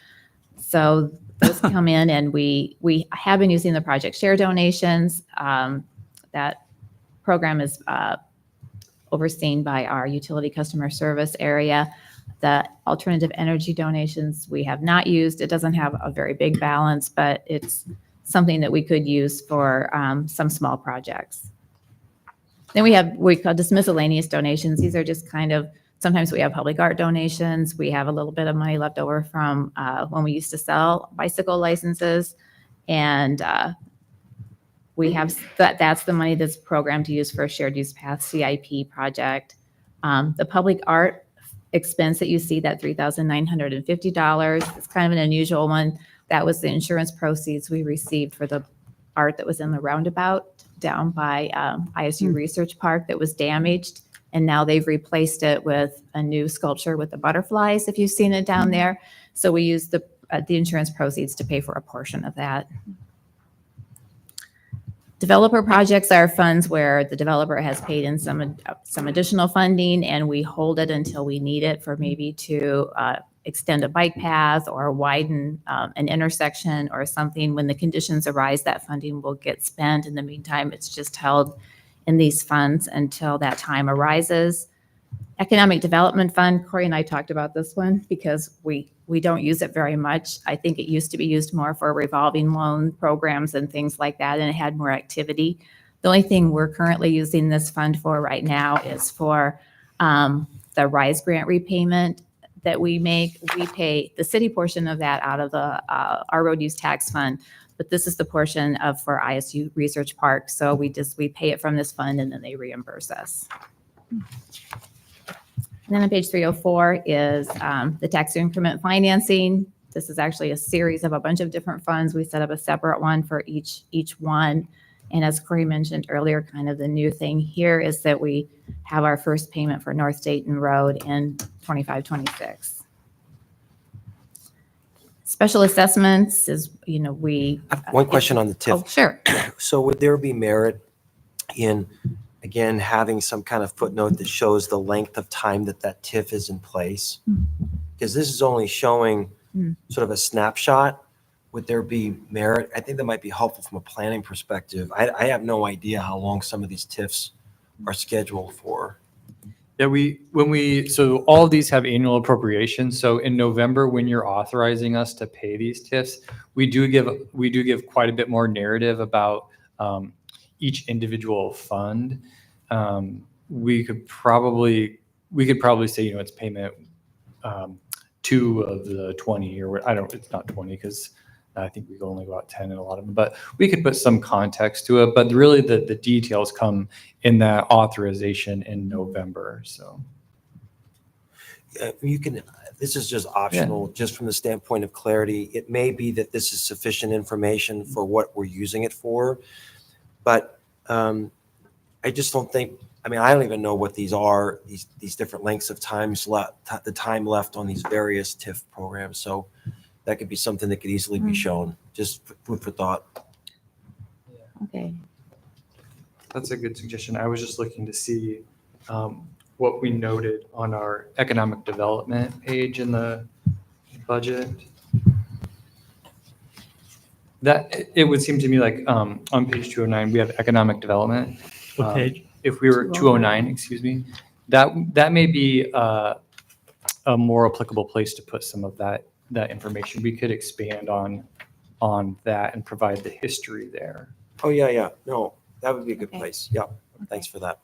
So those come in, and we have been using the project share donations. That program is overseen by our utility customer service area. The alternative energy donations we have not used. It doesn't have a very big balance, but it's something that we could use for some small projects. Then we call this miscellaneous donations. These are just kind of, sometimes we have public art donations. We have a little bit of money left over from when we used to sell bicycle licenses. And we have that's the money that's programmed to use for a shared use path CIP project. The public art expense that you see, that $3,950, it's kind of an unusual one. That was the insurance proceeds we received for the art that was in the roundabout down by ISU Research Park that was damaged. And now they've replaced it with a new sculpture with the butterflies, if you've seen it down there. So we used the insurance proceeds to pay for a portion of that. Developer projects are funds where the developer has paid in some additional funding, and we hold it until we need it for maybe to extend a bike path or widen an intersection or something. When the conditions arise, that funding will get spent. In the meantime, it's just held in these funds until that time arises. Economic Development Fund, Corey and I talked about this one because we don't use it very much. I think it used to be used more for revolving loan programs and things like that, and it had more activity. The only thing we're currently using this fund for right now is for the RISE grant repayment that we make. We pay the city portion of that out of the our road use tax fund, but this is the portion of for ISU Research Park. So we pay it from this fund and then they reimburse us. And then on page 304 is the tax increment financing. This is actually a series of a bunch of different funds. We set up a separate one for each one. And as Corey mentioned earlier, kind of the new thing here is that we have our first payment for North Dayton Road in 25-26. Special assessments is, we. I have one question on the TIF. Oh, sure. So would there be merit in, again, having some kind of footnote that shows the length of time that TIF is in place? Because this is only showing sort of a snapshot. Would there be merit? I think that might be helpful from a planning perspective. I have no idea how long some of these TIFs are scheduled for. Yeah, so all of these have annual appropriations. So in November, when you're authorizing us to pay these TIFs, we do give quite a bit more narrative about each individual fund. We could probably say, it's payment 2 of the 20, or it's not 20 because I think we only go out 10 in a lot of them, but we could put some context to it. But really the details come in that authorization in November. So You can, this is just optional, just from the standpoint of clarity. It may be that this is sufficient information for what we're using it for, but I just don't think, I don't even know what these are, these different lengths of times left, the time left on these various TIF programs. So that could be something that could easily be shown, just food for thought. Okay. that's a good suggestion. I was just looking to see what we noted on our economic development page in the budget. That it would seem to me like on page 209 we have economic development. What page? If we were 209, excuse me, that may be a more applicable place to put some of that information. We could expand on that and provide the history there. Oh, yeah. No, that would be a good Okay. place. Yep. Thanks for that.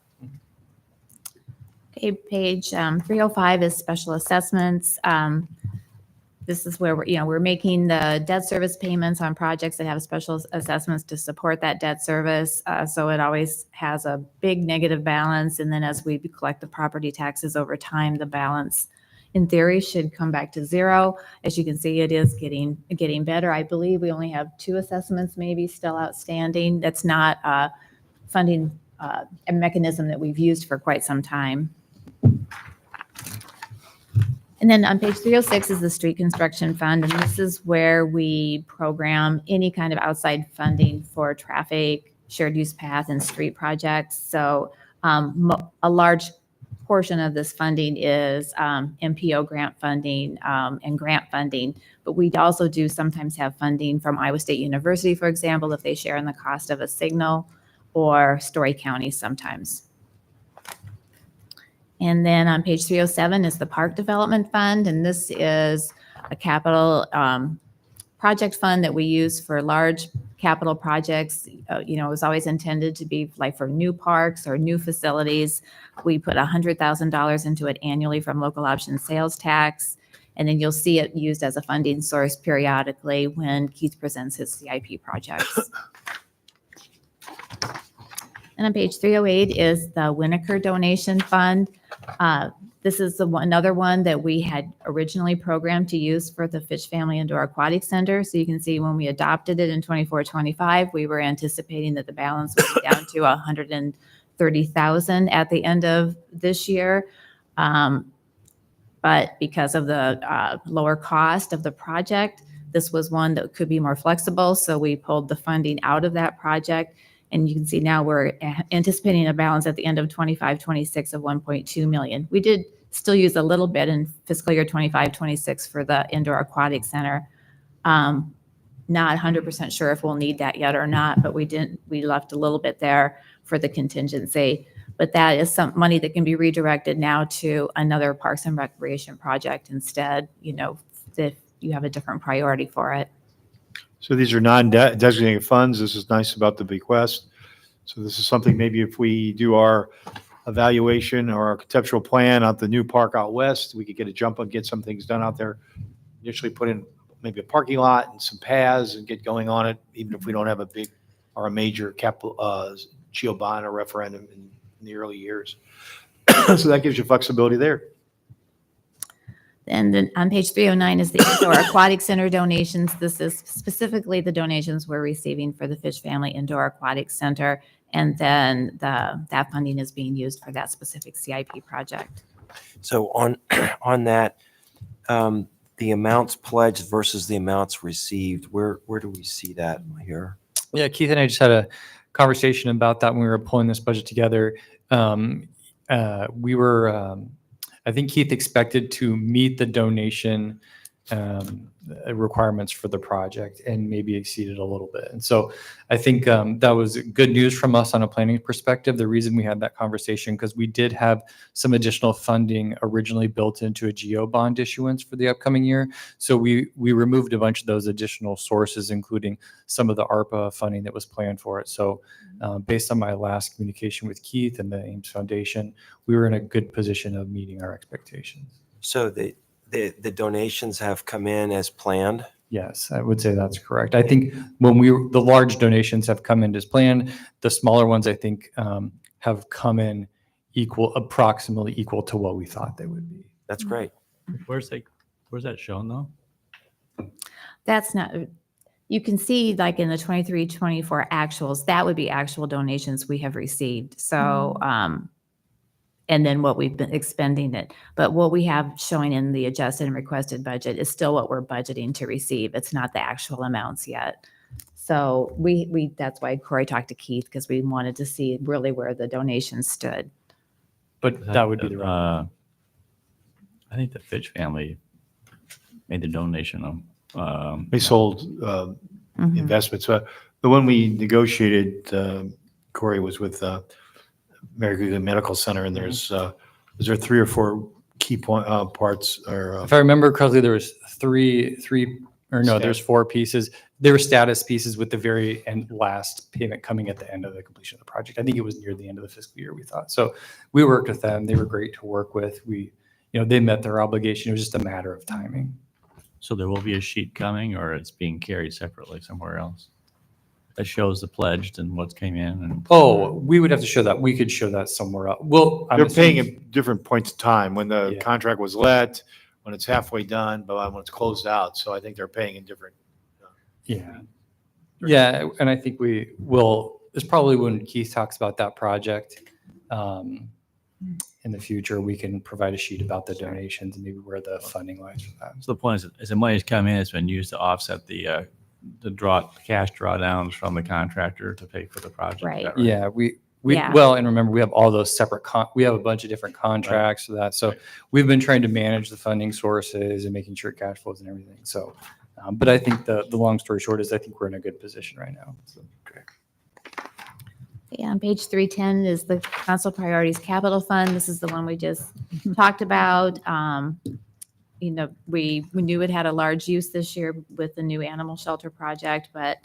Okay, page 305 is special assessments. This is where we're making the debt service payments on projects that have special assessments to support that debt service. So it always has a big negative balance. And then as we collect the property taxes over time, the balance in theory should come back to zero. As you can see, it is getting better. I believe we only have 2 assessments maybe still outstanding. That's not funding a mechanism that we've used for quite some time. And then on page 306 is the street construction fund, and this is where we program any kind of outside funding for traffic, shared use path, and street projects. So a large portion of this funding is MPO grant funding and grant funding, but we also do sometimes have funding from Iowa State University, for example, if they share in the cost of a signal, or Story County sometimes. And then on page 307 is the Park Development Fund, and this is a capital project fund that we use for large capital projects. It was always intended to be like for new parks or new facilities. We put $100,000 into it annually from local option sales tax, and then you'll see it used as a funding source periodically when Keith presents his CIP projects. And on page 308 is the Winokur Donation Fund. This is another one that we had originally programmed to use for the Fitch Family Indoor Aquatic Center. So you can see when we adopted it in 24-25, we were anticipating that the balance would be down to $130,000 at the end of this year. But because of the lower cost of the project, this was one that could be more flexible. So we pulled the funding out of that project. And you can see now we're anticipating a balance at the end of 25-26 of $1.2 million. We did still use a little bit in fiscal year 25-26 for the Indoor Aquatic Center. Not 100% sure if we'll need that yet or not, but we left a little bit there for the contingency. But that is some money that can be redirected now to another Parks and Recreation project instead, if you have a different priority for it. So these are non-designated funds. This is nice about the bequest. So this is something maybe if we do our evaluation or our conceptual plan out the new park out west, we could get a jump on, get some things done out there. Initially put in maybe a parking lot and some paths and get going on it, even if we don't have a big or a major capital, GO bond or referendum in the early years. So that gives you flexibility there. And then on page 309 is the Indoor Aquatic Center donations. This is specifically the donations we're receiving for the Fish Family Indoor Aquatic Center. And then that funding is being used for that specific CIP project. So on that, the amounts pledged versus the amounts received, where do we see that here? Yeah, Keith and I just had a conversation about that when we were pulling this budget together. I think Keith expected to meet the donation requirements for the project and maybe exceeded a little bit. And so I think that was good news from us on a planning perspective. The reason we had that conversation, because we did have some additional funding originally built into a GO bond issuance for the upcoming year. So we removed a bunch of those additional sources, including some of the ARPA funding that was planned for it. So based on my last communication with Keith and the Ames Foundation, we were in a good position of meeting our expectations. So the donations have come in as planned? Yes, I would say that's correct. I think the large donations have come in as planned. The smaller ones, I think, have come in approximately equal to what we thought they would be. That's great. Where's that shown though? That's not, you can see like in the 23-24 actuals, that would be actual donations we have received. So, and then what we've been expending it. But what we have showing in the adjusted and requested budget is still what we're budgeting to receive. It's not the actual amounts yet. So that's why Corey talked to Keith, because we wanted to see really where the donations stood. But that would be the right. I think the Fitch family made the donation of. They sold investments. The one we negotiated, Corey, was with American Medical Center, and there's is there 3 or 4 key parts? Or if I remember correctly, there was there's 4 pieces. There were status pieces with the very end, last payment coming at the end of the completion of the project. I think it was near the end of the fiscal year, we thought. So we worked with them. They were great to work with. They met their obligation. It was just a matter of timing. So there will be a sheet coming, or it's being carried separately somewhere else that shows the pledged and what's came in. And we would have to show that. We could show that somewhere else. Well, they're paying at different points in time, when the contract was let, when it's halfway done, but when it's closed out. So I think they're paying in different. Yeah, and I think we will. It's probably when Keith talks about that project in the future, we can provide a sheet about the donations and maybe where the funding lies for that. So the point is the money's come in, it's been used to offset the cash drawdowns from the contractor to pay for the project. Is Right. that Yeah, Yeah. well, and remember, we have all those separate, we have a bunch of different contracts for that. So we've been trying to manage the funding sources and making sure cash flows and everything. So, but I think the long story short is I think we're in a good position right now. So. Yeah, on page 310 is the Council Priorities Capital Fund. This is the one we just talked about. We knew it had a large use this year with the new animal shelter project, but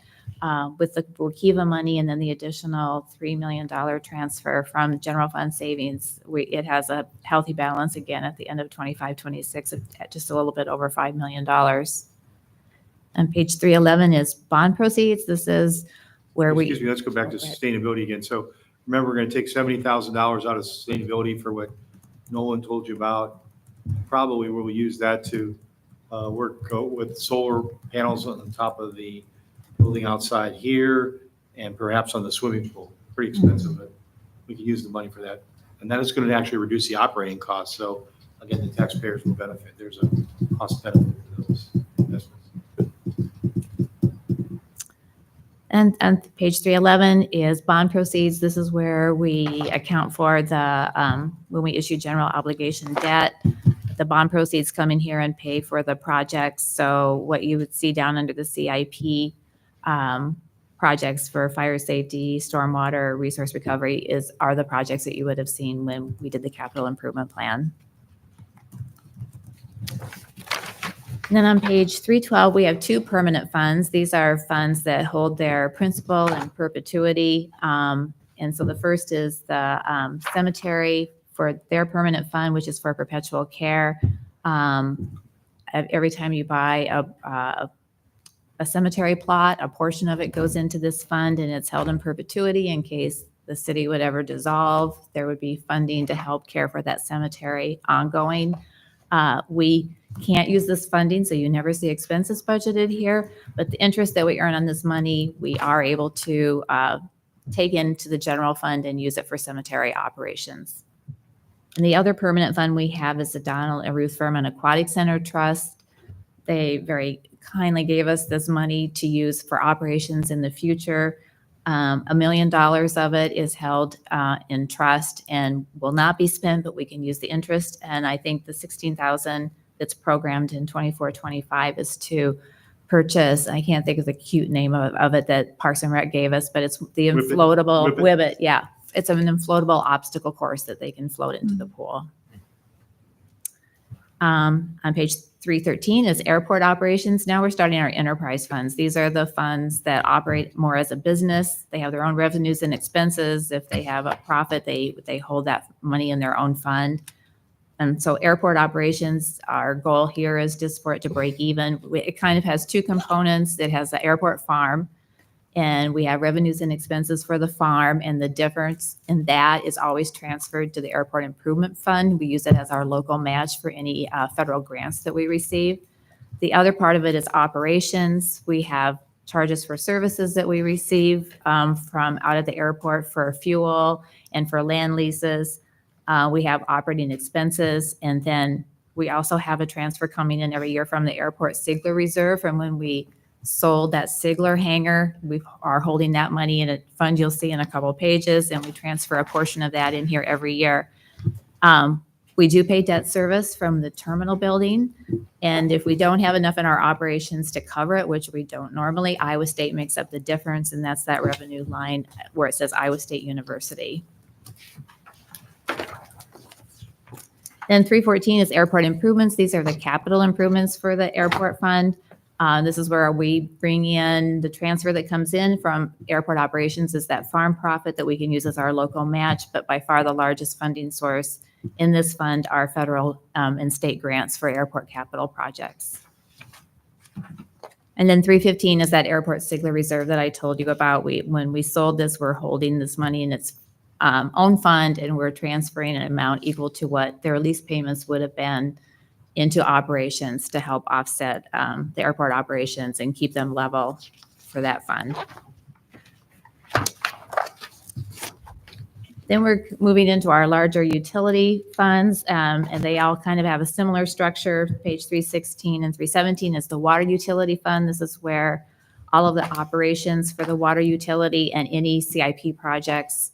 with the Workiva money and then the additional $3 million transfer from general fund savings, it has a healthy balance again at the end of 25-26 at just a little bit over $5 million. On page 311 is bond proceeds. This is where Excuse me, let's go back to sustainability again. So remember, we're going to take $70,000 out of sustainability for what Nolan told you about. Probably we'll use that to work with solar panels on the top of the building outside here and perhaps on the swimming pool. Pretty expensive, but we can use the money for that. And that is going to actually reduce the operating costs. So again, the taxpayers will benefit. There's a cost benefit for those investments. And page 311 is bond proceeds. This is where we account for the, when we issue general obligation debt, the bond proceeds come in here and pay for the projects. So what you would see down under the CIP projects for fire safety, stormwater, resource recovery are the projects that you would have seen when we did the capital improvement plan. And then on page 312, we have two permanent funds. These are funds that hold their principal in perpetuity. And so the first is the cemetery for their permanent fund, which is for perpetual care. Every time you buy a cemetery plot, a portion of it goes into this fund and it's held in perpetuity in case the city would ever dissolve. There would be funding to help care for that cemetery ongoing. We can't use this funding, so you never see expenses budgeted here, but the interest that we earn on this money, we are able to take into the general fund and use it for cemetery operations. And the other permanent fund we have is the Donald and Ruth Furman Aquatic Center Trust. They very kindly gave us this money to use for operations in the future. $1 million of it is held in trust and will not be spent, but we can use the interest. And I think the $16,000 that's programmed in 24-25 is to purchase, I can't think of the cute name of it that Parks and Rec gave us, but it's the inflatable Whibbit. Yeah, it's an inflatable obstacle course that they can float into the pool. On page 313 is airport operations. Now we're starting our enterprise funds. These are the funds that operate more as a business. They have their own revenues and expenses. If they have a profit, they hold that money in their own fund. And so airport operations, our goal here is just for it to break even. It kind of has two components. It has the airport farm, and we have revenues and expenses for the farm, and the difference in that is always transferred to the airport improvement fund. We use it as our local match for any federal grants that we receive. The other part of it is operations. We have charges for services that we receive from out of the airport for fuel and for land leases. We have operating expenses, and then we also have a transfer coming in every year from the airport Sigler Reserve. And when we sold that Sigler hangar, we are holding that money in a fund you'll see in a couple of pages, and we transfer a portion of that in here every year. We do pay debt service from the terminal building, and if we don't have enough in our operations to cover it, which we don't normally, Iowa State makes up the difference, and that's that revenue line where it says Iowa State University. Then 314 is airport improvements. These are the capital improvements for the airport fund. This is where we bring in the transfer that comes in from airport operations is that farm profit that we can use as our local match, but by far the largest funding source in this fund are federal and state grants for airport capital projects. And then 315 is that airport Sigler Reserve that I told you about. When we sold this, we're holding this money in its own fund, and we're transferring an amount equal to what their lease payments would have been into operations to help offset the airport operations and keep them level for that fund. Then we're moving into our larger utility funds, and they all kind of have a similar structure. Page 316 and 317 is the water utility fund. This is where all of the operations for the water utility and any CIP projects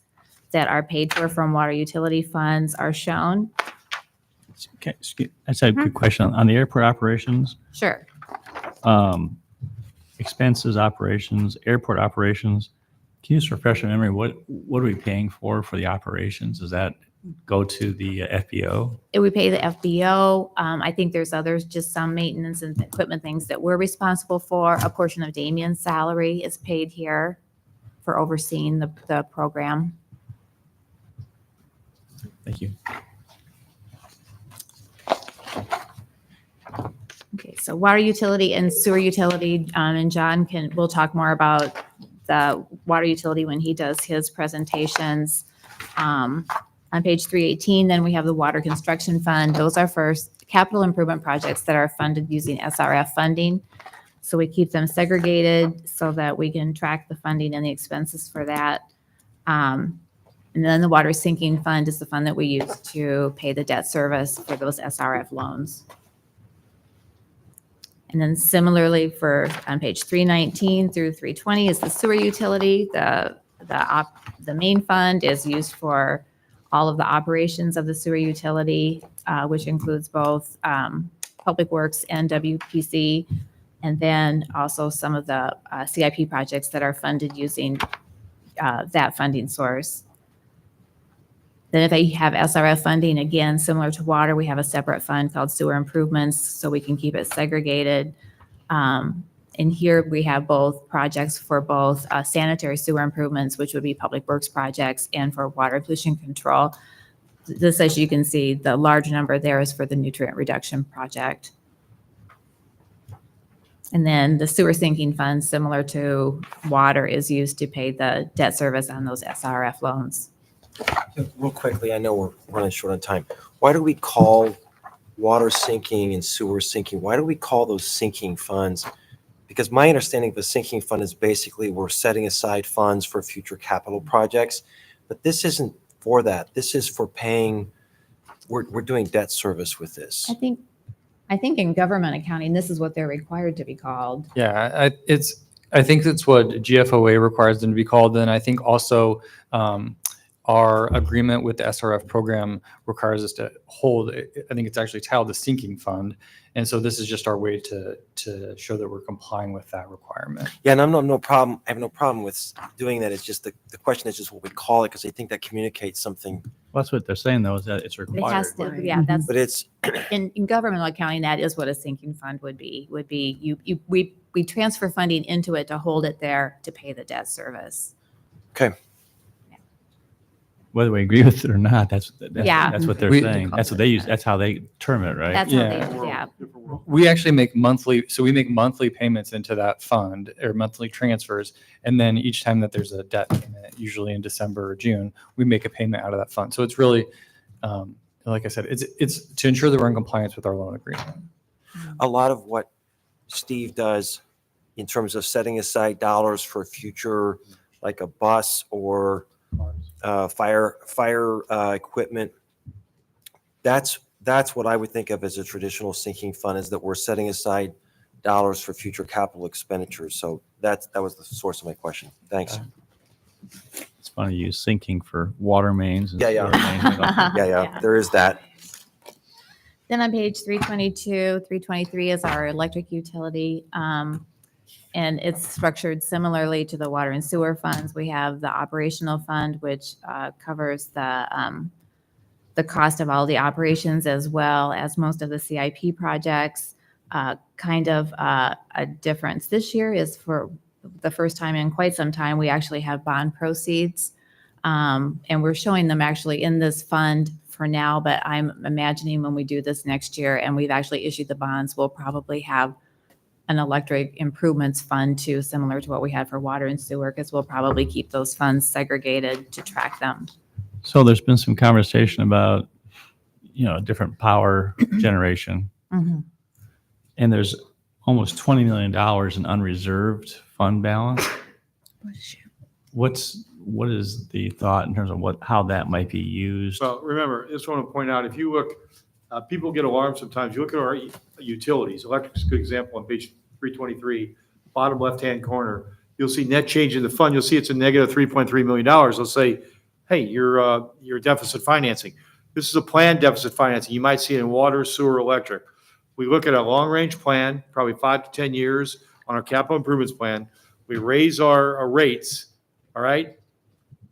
that are paid for from water utility funds are shown. Okay, I just had a quick question on the airport operations. Sure. Expenses, operations, airport operations. Can you just refresh my memory? What are we paying for the operations? Does that go to the FBO? We pay the FBO. I think there's others, just some maintenance and equipment things that we're responsible for. A portion of Damien's salary is paid here for overseeing the program. Thank you. Okay, so water utility and sewer utility, and John will talk more about the water utility when he does his presentations. On page 318, then we have the water construction fund. Those are for capital improvement projects that are funded using SRF funding. So we keep them segregated so that we can track the funding and the expenses for that. And then the water sinking fund is the fund that we use to pay the debt service for those SRF loans. And then similarly on page 319 through 320 is the sewer utility. The main fund is used for all of the operations of the sewer utility, which includes both Public Works and WPC. And then also some of the CIP projects that are funded using that funding source. Then if they have SRF funding, again, similar to water, we have a separate fund called sewer improvements, so we can keep it segregated. And here we have both projects for both sanitary sewer improvements, which would be public works projects, and for water pollution control. This, as you can see, the large number there is for the nutrient reduction project. And then the sewer sinking fund, similar to water, is used to pay the debt service on those SRF loans. Real quickly, I know we're running short on time. Why do we call water sinking and sewer sinking, why do we call those sinking funds? Because my understanding of a sinking fund is basically we're setting aside funds for future capital projects, but this isn't for that. This is for paying, we're doing debt service with this. I think in government accounting, this is what they're required to be called. Yeah, I think that's what GFOA requires them to be called. And I think also our agreement with the SRF program requires us to hold, I think it's actually titled the sinking fund. And so this is just our way to show that we're complying with that requirement. Yeah, and I have no problem with doing that. It's just the question is just what we call it, because I think that communicates something. Well, that's what they're saying, though, is that it's It required. has to, yeah, that's, But it's, in government accounting, that is what a sinking fund would be, we transfer funding into it to hold it there to pay the debt service. okay. Whether we agree with it or not, that's Yeah. what they're We- saying. That's what they use. That's how they term it, right? That's how Yeah. they, yeah. We actually make monthly payments into that fund, or monthly transfers. And then each time that there's a debt payment, usually in December or June, we make a payment out of that fund. So it's really, like I said, it's to ensure that we're in compliance with our loan agreement. A lot of what Steve does in terms of setting aside dollars for future, like a bus or fire equipment, that's what I would think of as a traditional sinking fund, is that we're setting aside dollars for future capital expenditures. So that was the source of my question. Thanks. It's funny you use sinking for water mains. And Yeah, yeah. sewer mains. Yeah, Yeah. there is that. Then on page 322, 323 is our electric utility. And it's structured similarly to the water and sewer funds. We have the operational fund, which covers the cost of all the operations, as well as most of the CIP projects. Kind of a difference this year is, for the first time in quite some time, we actually have bond proceeds. And we're showing them actually in this fund for now, but I'm imagining when we do this next year and we've actually issued the bonds, we'll probably have an electric improvements fund too, similar to what we had for water and sewer, because we'll probably keep those funds segregated to track them. So there's been some conversation about, different power generation. Mm-hmm. And there's almost $20 million in unreserved fund balance. What is the thought in terms of how that might be used? Well, remember, I just want to point out, if you look, people get alarmed sometimes. You look at our utilities. Electric's a good example on page 323, bottom left-hand corner. You'll see net change in the fund. You'll see it's a negative $3.3 million. They'll say, hey, you're deficit financing. This is a planned deficit financing. You might see it in water, sewer, electric. We look at a long-range plan, probably 5 to 10 years on our capital improvements plan. We raise our rates, all right,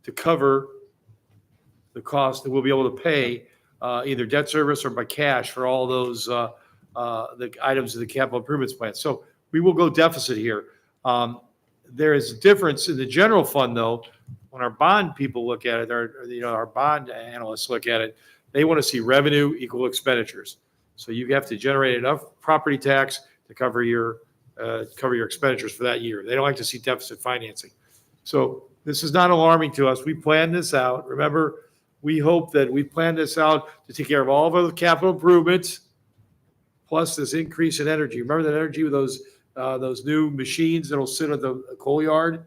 to cover the cost that we'll be able to pay either debt service or by cash for all those the items of the capital improvements plan. So we will go deficit here. There is a difference in the general fund, though. When our bond people look at it, or our bond analysts look at it, they want to see revenue equal expenditures. So you have to generate enough property tax to cover your expenditures for that year. They don't like to see deficit financing. So this is not alarming to us. We planned this out. Remember, we hope that we planned this out to take care of all of our capital improvements, plus this increase in energy. Remember that energy with those new machines that'll sit at the coal yard?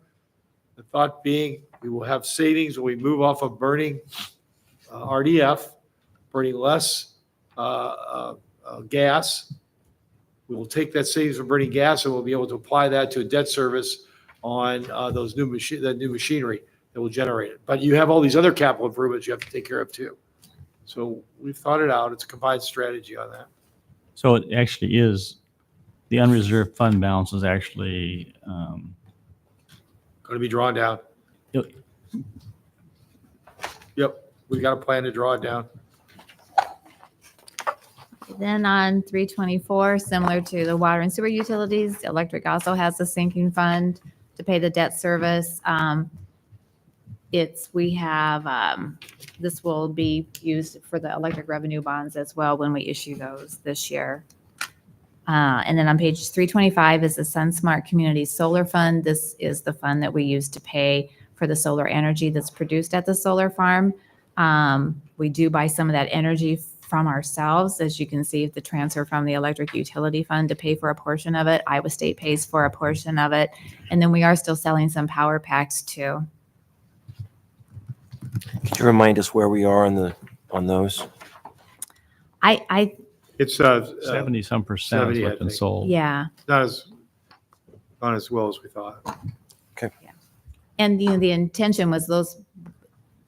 The thought being we will have savings when we move off of burning RDF, burning less gas. We will take that savings from burning gas and we'll be able to apply that to a debt service on those new machinery that will generate it. But you have all these other capital improvements you have to take care of too. So we've thought it out. It's a combined strategy on that. So it actually is the unreserved fund balance is actually, Going to be drawn down. Yep. Yep, we got a plan to draw it down. Then on 324, similar to the water and sewer utilities, electric also has a sinking fund to pay the debt service. This will be used for the electric revenue bonds as well when we issue those this year. And then on page 325 is the SunSmart Community Solar Fund. This is the fund that we use to pay for the solar energy that's produced at the solar farm. We do buy some of that energy from ourselves. As you can see, the transfer from the electric utility fund to pay for a portion of it. Iowa State pays for a portion of it. And then we are still selling some power packs too. Could you remind us where we are on those? It's 70-some percent 70, is I what's been think. sold. Yeah. not as well as we thought. And the intention was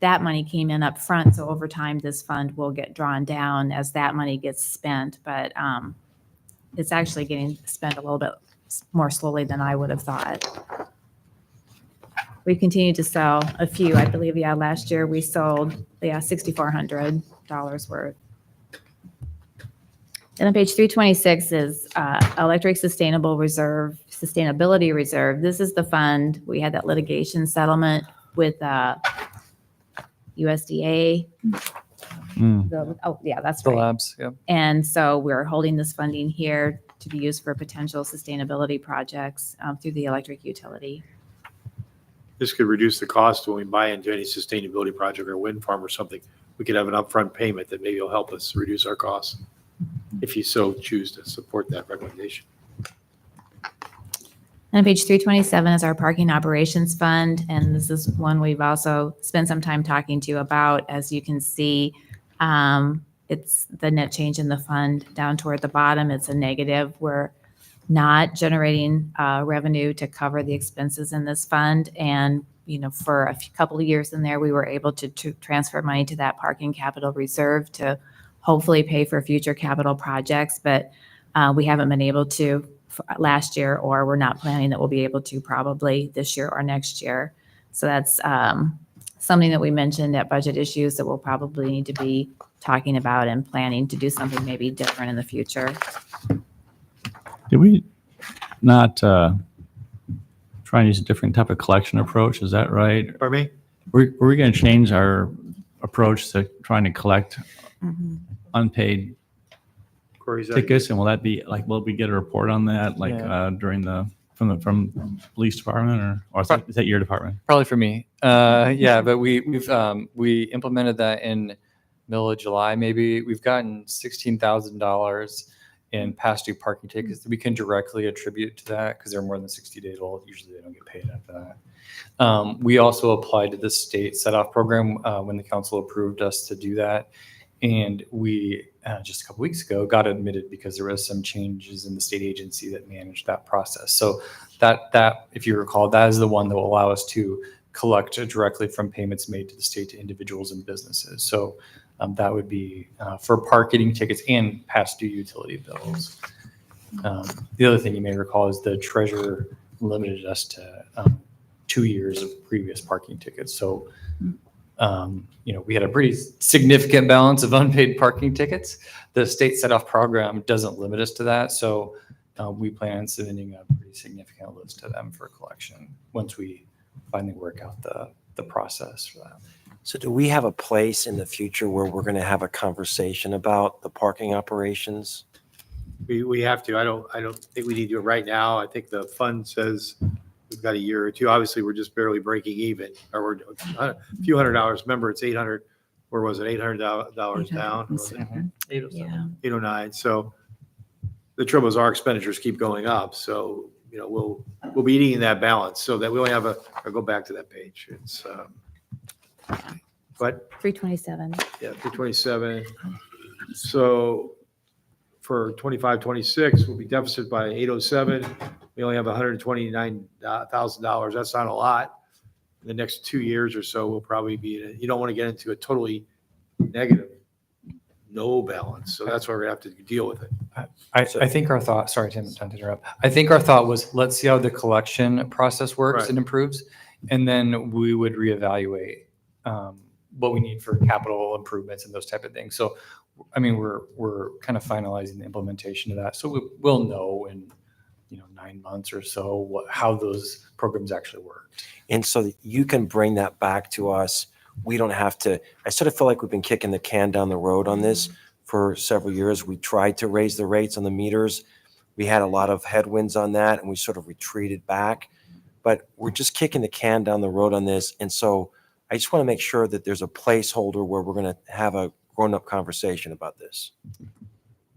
that money came in up front, so over time, this fund will get drawn down as that money gets spent, but it's actually getting spent a little bit more slowly than I would have thought. We continue to sell a few. I believe, last year we sold, $6,400 worth. And on page 326 is electric sustainability reserve. This is the fund. We had that litigation settlement with USDA. That's The right. labs, yeah. And so we're holding this funding here to be used for potential sustainability projects through the electric utility. This could reduce the cost when we buy into any sustainability project or wind farm or something. We could have an upfront payment that maybe will help us reduce our costs if you so choose to support that recommendation. And on page 327 is our parking operations fund. And this is one we've also spent some time talking to you about. As you can see, it's the net change in the fund down toward the bottom. It's a negative. We're not generating revenue to cover the expenses in this fund. And, for a couple of years in there, we were able to transfer money to that parking capital reserve to hopefully pay for future capital projects. But we haven't been able to last year, or we're not planning that we'll be able to probably this year or next year. So that's something that we mentioned at budget issues that we'll probably need to be talking about and planning to do something maybe different in the future. Did we not try and use a different type of collection approach? Is that right? Pardon me? Were we going to change our approach to trying to collect unpaid Corey, is that- tickets? And will that be will we get a report on that during from police department or is that your department? Probably for me. But we implemented that in middle of July. Maybe we've gotten $16,000 in past due parking tickets that we can directly attribute to that because they're more than 60 days old. Usually they don't get paid after that. We also applied to the state set-off program when the council approved us to do that. And we just a couple weeks ago got admitted because there was some changes in the state agency that managed that process. So that if you recall, that is the one that will allow us to collect directly from payments made to the state to individuals and businesses. So that would be for parking tickets and past due utility bills. The other thing you may recall is the treasurer limited us to 2 years of previous parking tickets. So we had a pretty significant balance of unpaid parking tickets. The state set-off program doesn't limit us to that. So we plan on submitting a pretty significant list to them for collection once we finally work out the process for that. So do we have a place in the future where we're going to have a conversation about the parking operations? We have to. I don't think we need to do it right now. I think the fund says we've got a year or two. Obviously, we're just barely breaking even, or we're a few $100. Remember, it's 800. Where was it? $800 down. Was it? 809. So the trouble is our expenditures keep going up. So we'll be eating in that balance. So that we only have I'll go back to that page. It's but 327. yeah, 327. So for 25, 26, we'll be deficit by 807. We only have $129,000. That's not a lot. In the next 2 years or so, we'll probably be you don't want to get into a totally negative, no balance. So that's why we're going to have to deal with it. I think our thought, sorry, Tim, not to interrupt. I think our thought was, let's see how the collection process works Right. and improves, and then we would reevaluate what we need for capital improvements and those type of things. So, I mean, we're kind of finalizing the implementation of that. So we'll know in, 9 months or so how those programs actually work. And so you can bring that back to us. We don't have to, I sort of feel like we've been kicking the can down the road on this for several years. We tried to raise the rates on the meters. We had a lot of headwinds on that and we sort of retreated back. But we're just kicking the can down the road on this. And so I just want to make sure that there's a placeholder where we're going to have a grown-up conversation about this.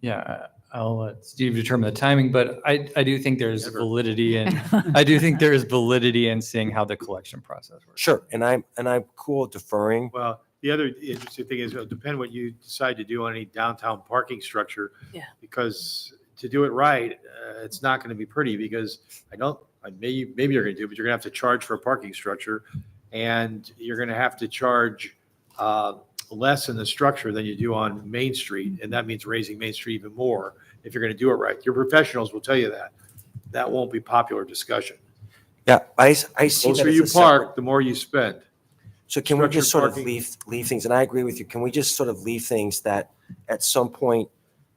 Yeah, I'll let Steve determine the timing, but I do think there's Never. validity in, I do think there is validity in seeing how the collection process works. Sure. And I'm cool deferring. Well, the other interesting thing is it'll depend what you decide to do on any downtown parking structure. Yeah. Because to do it right, it's not going to be pretty because maybe you're going to do, but you're going to have to charge for a parking structure and you're going to have to charge less in the structure than you do on Main Street. And that means raising Main Street even more if you're going to do it right. Your professionals will tell you that. That won't be popular discussion. Yeah, I see The that closer as you a separate. park, the more you spend. So can we just Structured sort of parking. leave things, and I agree with you, can we just sort of leave things that at some point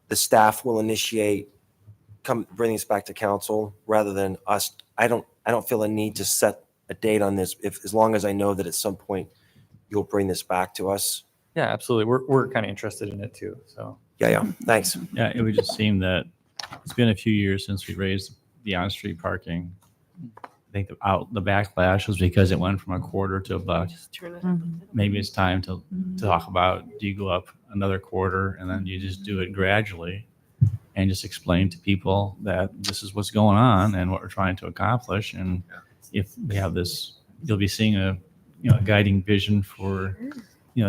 the staff will initiate, bring this back to council rather than us? I don't feel a need to set a date on this as long as I know that at some point you'll bring this back to us. Yeah, absolutely. We're kind of interested in it too, so. Yeah, thanks. Yeah, it would just seem that it's been a few years since we raised the on-street parking. I think the backlash was because it went from a quarter to a buck. Just turn it up. Mhm. Maybe it's time to talk about, do you go up another quarter and then you just do it gradually and just explain to people that this is what's going on and what we're trying to accomplish. And if we have this, you'll be seeing a guiding vision for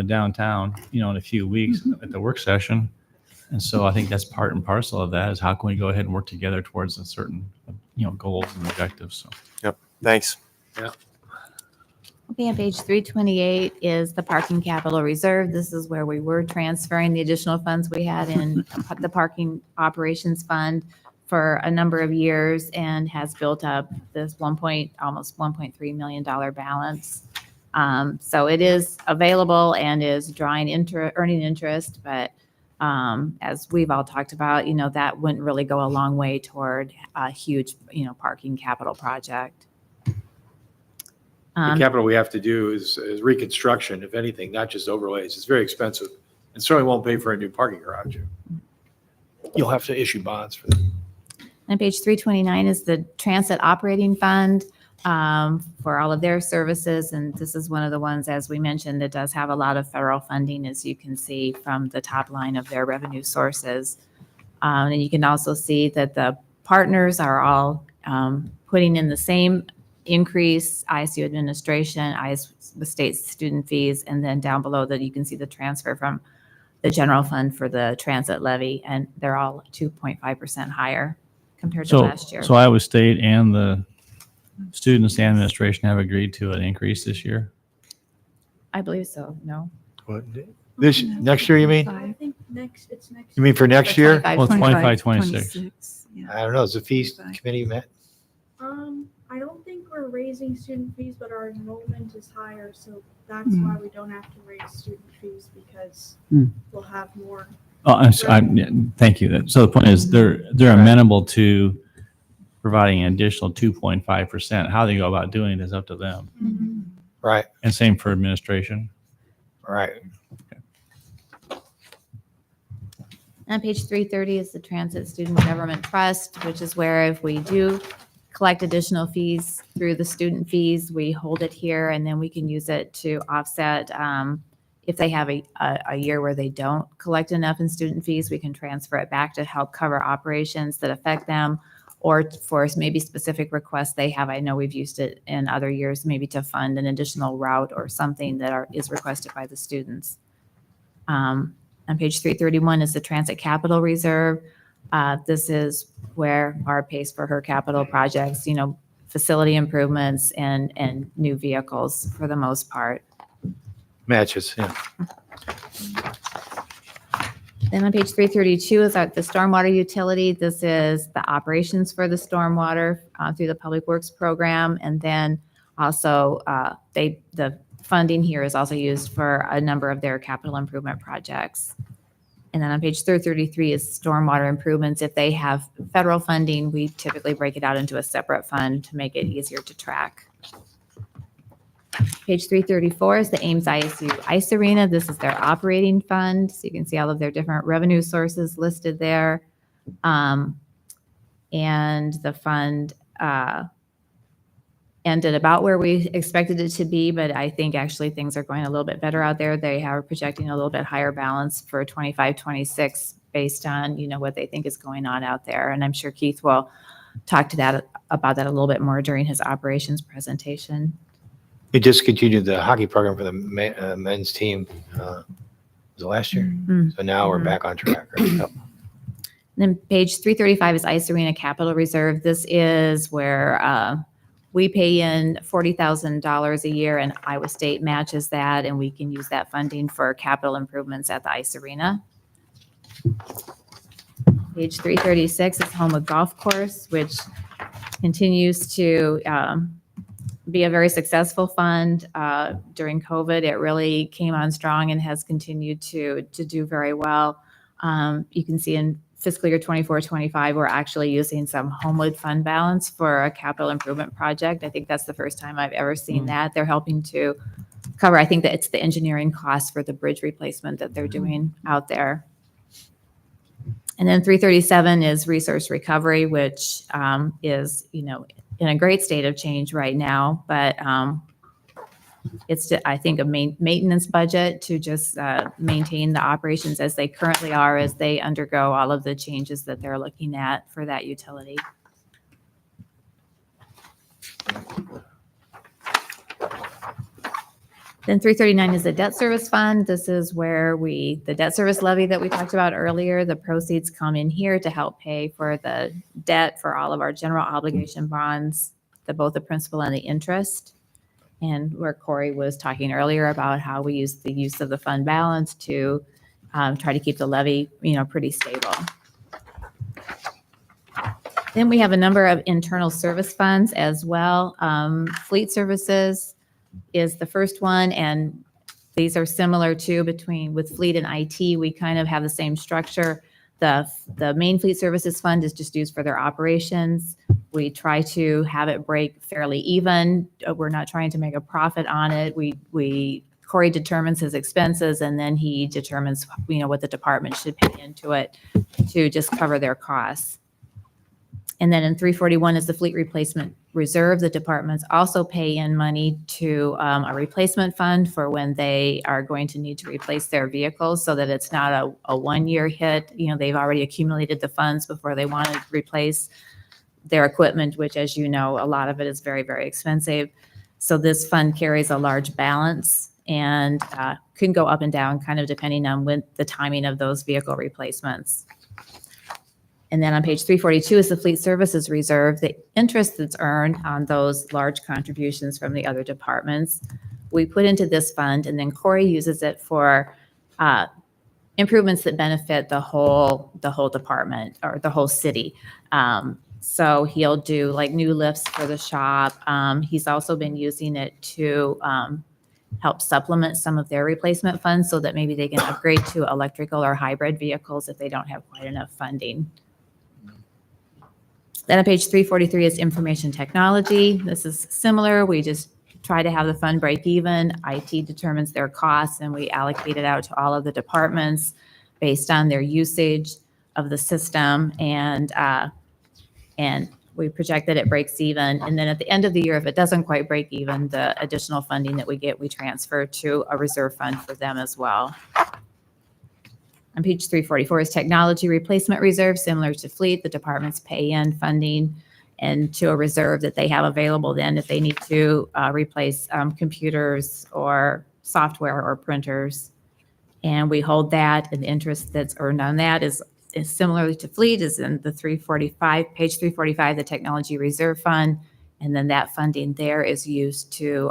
downtown in a few weeks at the work session. And so I think that's part and parcel of that is how can we go ahead and work together towards a certain goals and objectives. So Thanks. Okay, on page 328 is the parking capital reserve. This is where we were transferring the additional funds we had in the parking operations fund for a number of years and has built up this almost $1.3 million balance. So it is available and is earning interest, but as we've all talked about, that wouldn't really go a long way toward a huge, parking capital project. The capital we have to do is reconstruction, if anything, not just overlays. It's very expensive and certainly won't pay for a new parking garage. You'll have to issue bonds for that. And page 329 is the transit operating fund for all of their services. And this is one of the ones, as we mentioned, that does have a lot of federal funding, as you can see from the top line of their revenue sources. And you can also see that the partners are all putting in the same increase, ISU administration, the state student fees, and then down below that you can see the transfer from the general fund for the transit levy, and they're all 2.5% higher compared to last year. So Iowa State and the students and administration have agreed to an increase this year. I believe so. No. What, next year, you mean? I think it's next. You mean for next year? Well, it's 25, 26. Yeah. I don't know. Is the fees committee met? I don't think we're raising student fees, but our enrollment is higher, so that's why we don't have to raise student fees because we'll have more. Oh, thank you. So the point is they're amenable to providing an additional 2.5%. How they go about doing it is up to them. Right, And same for administration. right. On page 330 is the Transit Student Government Trust, which is where if we do collect additional fees through the student fees, we hold it here and then we can use it to offset. If they have a year where they don't collect enough in student fees, we can transfer it back to help cover operations that affect them or for maybe specific requests they have. I know we've used it in other years, maybe to fund an additional route or something that is requested by the students. On page 331 is the Transit Capital Reserve. This is where Barb pays for her capital projects, facility improvements and new vehicles for the most part. Matches, yeah. Then on page 332 is the stormwater utility. This is the operations for the stormwater through the Public Works program. And then also the funding here is also used for a number of their capital improvement projects. And then on page 333 is stormwater improvements. If they have federal funding, we typically break it out into a separate fund to make it easier to track. Page 334 is the Ames ISU Ice Arena. This is their operating fund. So you can see all of their different revenue sources listed there. And the fund ended about where we expected it to be, but I think actually things are going a little bit better out there. They are projecting a little bit higher balance for 25-26 based on, what they think is going on out there. And I'm sure Keith will talk to about that a little bit more during his operations presentation. We just continued the hockey program for the men's team. Was it last year? So now we're back on track. Right? Yep. Then page 335 is Ice Arena Capital Reserve. This is where we pay in $40,000 a year and Iowa State matches that, and we can use that funding for capital improvements at the Ice Arena. Page 336 is Homewood Golf Course, which continues to be a very successful fund. During COVID, it really came on strong and has continued to do very well. You can see in fiscal year 24-25, we're actually using some Homewood fund balance for a capital improvement project. I think that's the first time I've ever seen that. They're helping to cover, I think that it's the engineering costs for the bridge replacement that they're doing out there. And then 337 is resource recovery, which is, in a great state of change right now, but it's, I think, a maintenance budget to just maintain the operations as they currently are, as they undergo all of the changes that they're looking at for that utility. Then 339 is the debt service fund. This is where the debt service levy that we talked about earlier, the proceeds come in here to help pay for the debt for all of our general obligation bonds, both the principal and the interest. And where Corey was talking earlier about how we use the use of the fund balance to try to keep the levy, pretty stable. Then we have a number of internal service funds as well. Fleet services is the first one, and these are similar too with fleet and IT. We kind of have the same structure. The main fleet services fund is just used for their operations. We try to have it break fairly even. We're not trying to make a profit on it. Corey determines his expenses, and then he determines, what the department should pay into it to just cover their costs. And then in 341 is the fleet replacement reserve. The departments also pay in money to a replacement fund for when they are going to need to replace their vehicles, so that it's not a one-year hit. They've already accumulated the funds before they want to replace their equipment, which, as you know, a lot of it is very, very expensive. So this fund carries a large balance and can go up and down kind of depending on when the timing of those vehicle replacements. And then on page 342 is the fleet services reserve, the interest that's earned on those large contributions from the other departments. We put into this fund, and then Corey uses it for improvements that benefit the whole department or the whole city. So he'll do like new lifts for the shop. He's also been using it to help supplement some of their replacement funds so that maybe they can upgrade to electrical or hybrid vehicles if they don't have quite enough funding. Then on page 343 is information technology. This is similar. We just try to have the fund break even. IT determines their costs, and we allocate it out to all of the departments based on their usage of the system. And we project that it breaks even. And then at the end of the year, if it doesn't quite break even, the additional funding that we get, we transfer to a reserve fund for them as well. On page 344 is technology replacement reserve, similar to fleet. The departments pay in funding and to a reserve that they have available then if they need to replace computers or software or printers. And we hold that, and the interest that's earned on that is similarly to fleet, is in the page 345, the technology reserve fund. And then that funding there is used to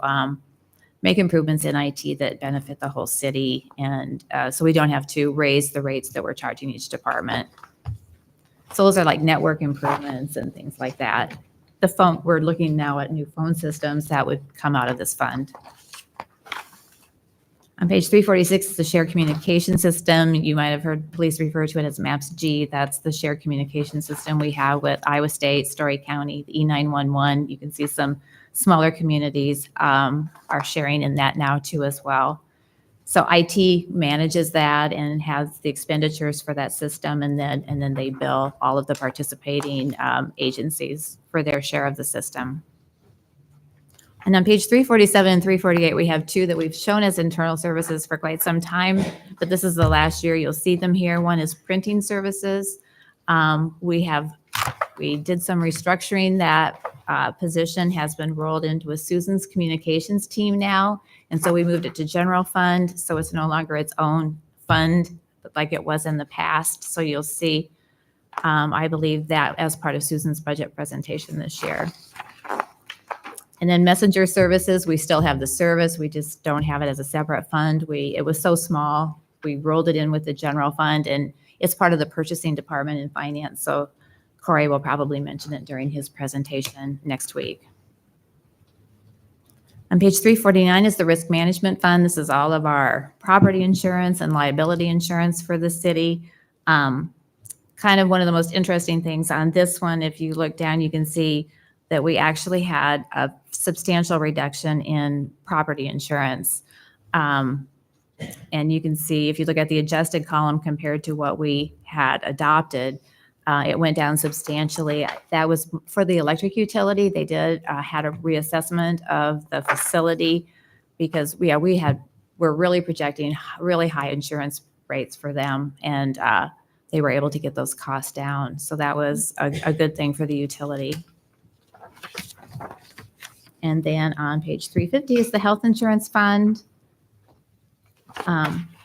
make improvements in IT that benefit the whole city. And so we don't have to raise the rates that we're charging each department. So those are like network improvements and things like that. The phone, we're looking now at new phone systems that would come out of this fund. On page 346 is the shared communication system. You might have heard police refer to it as MAPS-G. That's the shared communication system we have with Iowa State, Story County, the E911. You can see some smaller communities are sharing in that now too as well. So IT manages that and has the expenditures for that system, and then they bill all of the participating agencies for their share of the system. And on page 347 and 348, we have two that we've shown as internal services for quite some time, but this is the last year. You'll see them here. One is printing services. We did some restructuring. That position has been rolled into a Susan's communications team now. And so we moved it to general fund. So it's no longer its own fund like it was in the past. So you'll see, I believe, that as part of Susan's budget presentation this year. And then messenger services, we still have the service. We just don't have it as a separate fund. It was so small. We rolled it in with the general fund, and it's part of the purchasing department in finance. So Corey will probably mention it during his presentation next week. On page 349 is the risk management fund. This is all of our property insurance and liability insurance for the city. Kind of one of the most interesting things on this one, if you look down, you can see that we actually had a substantial reduction in property insurance. And you can see, if you look at the adjusted column compared to what we had adopted, it went down substantially. That was for the electric utility. They had a reassessment of the facility because we're really projecting really high insurance rates for them, and they were able to get those costs down. So that was a good thing for the utility. And then on page 350 is the health insurance fund.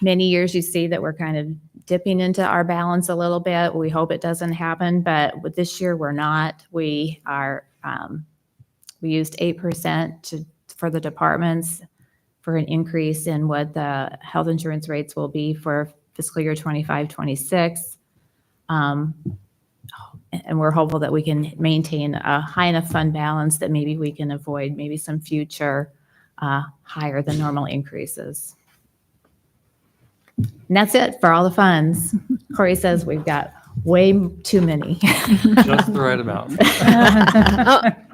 Many years you see that we're kind of dipping into our balance a little bit. We hope it doesn't happen, but with this year we're not. We used 8% for the departments for an increase in what the health insurance rates will be for fiscal year 25-26. And we're hopeful that we can maintain a high enough fund balance that maybe we can avoid maybe some future higher than normal increases. And that's it for all the funds. Corey says we've got way too many. Just the right amount.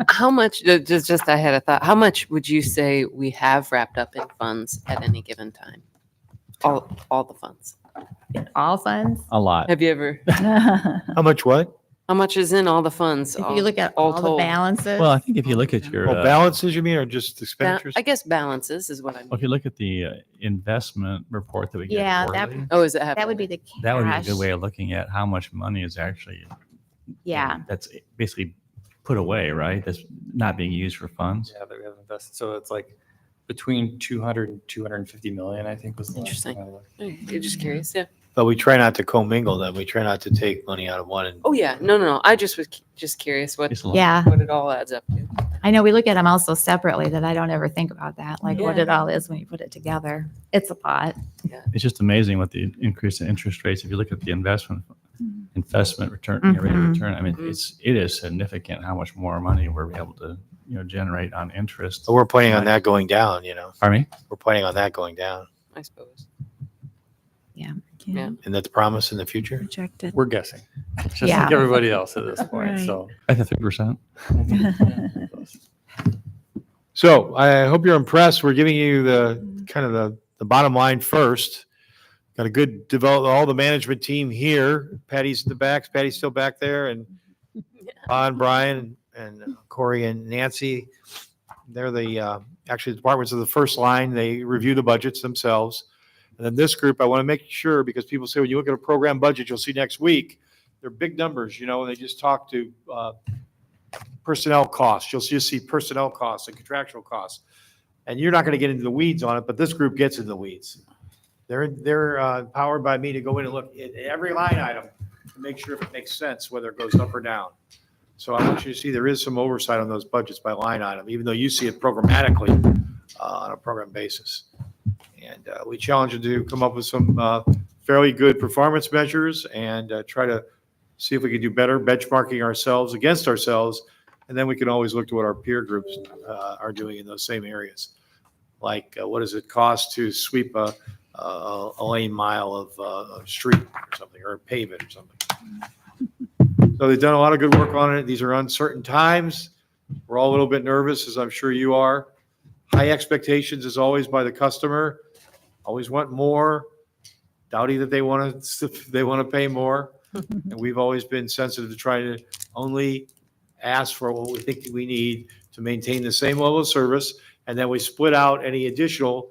How much, just I had a thought, how much would you say we have wrapped up in funds at any given time? All the funds. All funds? A lot. Have you ever, How much what? how much is in all the funds? If you look at all the told? balances. Well, I think if you look at your, Oh, balances you mean, or just expenditures? I guess balances is what I if mean. you look at the investment report that we get Yeah, quarterly, Oh, is it that would be happening? the cash. that would be a good way of looking at how much money is actually Yeah. that's basically put away, right? That's not being used for funds. Yeah, that we have invested. So it's like between 200 and 250 million, I think was the last Interesting. thing I looked. You're just curious, yeah. But we try not to commingle them. We try not to take money out of one and Oh, yeah, no. I just was just curious what It's a lot. Yeah. what it all adds up to. I know we look at them also separately, that I don't ever think about that, like what Yeah. it all is when you put it together. It's a lot. It's just amazing what the increase in interest rates. If you look at the investment return, rate of Mhm. return, I mean, Mhm. it is significant how much more money we're able to generate on interest. but we're planning on that going down, Pardon me? We're planning on that going down. I suppose. Yeah. And that's promise in the future. Projected. We're guessing, just Yeah. like everybody else at this point. Right. So Like the 3%. So I hope you're impressed. We're giving you the kind of the bottom line first. Got a good all the management team here. Patty's in the back. Patty's still back there, and Brian, and Corey and Nancy. They're the actually the departments of the first line. They review the budgets themselves. And then this group, I want to make sure, because people say when you look at a program budget, you'll see next week, they're big numbers, and they just talk to personnel costs. You'll just see personnel costs and contractual costs. And you're not going to get into the weeds on it, but this group gets into the weeds. They're empowered by me to go in and look at every line item to make sure if it makes sense, whether it goes up or down. So I want you to see there is some oversight on those budgets by line item, even though you see it programmatically. on a program basis. And we challenge you to come up with some fairly good performance measures and try to see if we can do better, benchmarking ourselves against ourselves. And then we can always look to what our peer groups are doing in those same areas. Like what does it cost to sweep a lane mile of street or something, or pave it or something. So they've done a lot of good work on it. These are uncertain times. We're all a little bit nervous, as I'm sure you are. High expectations as always by the customer. Always want more. Doubting that they want to pay more. And we've always been sensitive to trying to only ask for what we think we need to maintain the same level of service. And then we split out any additional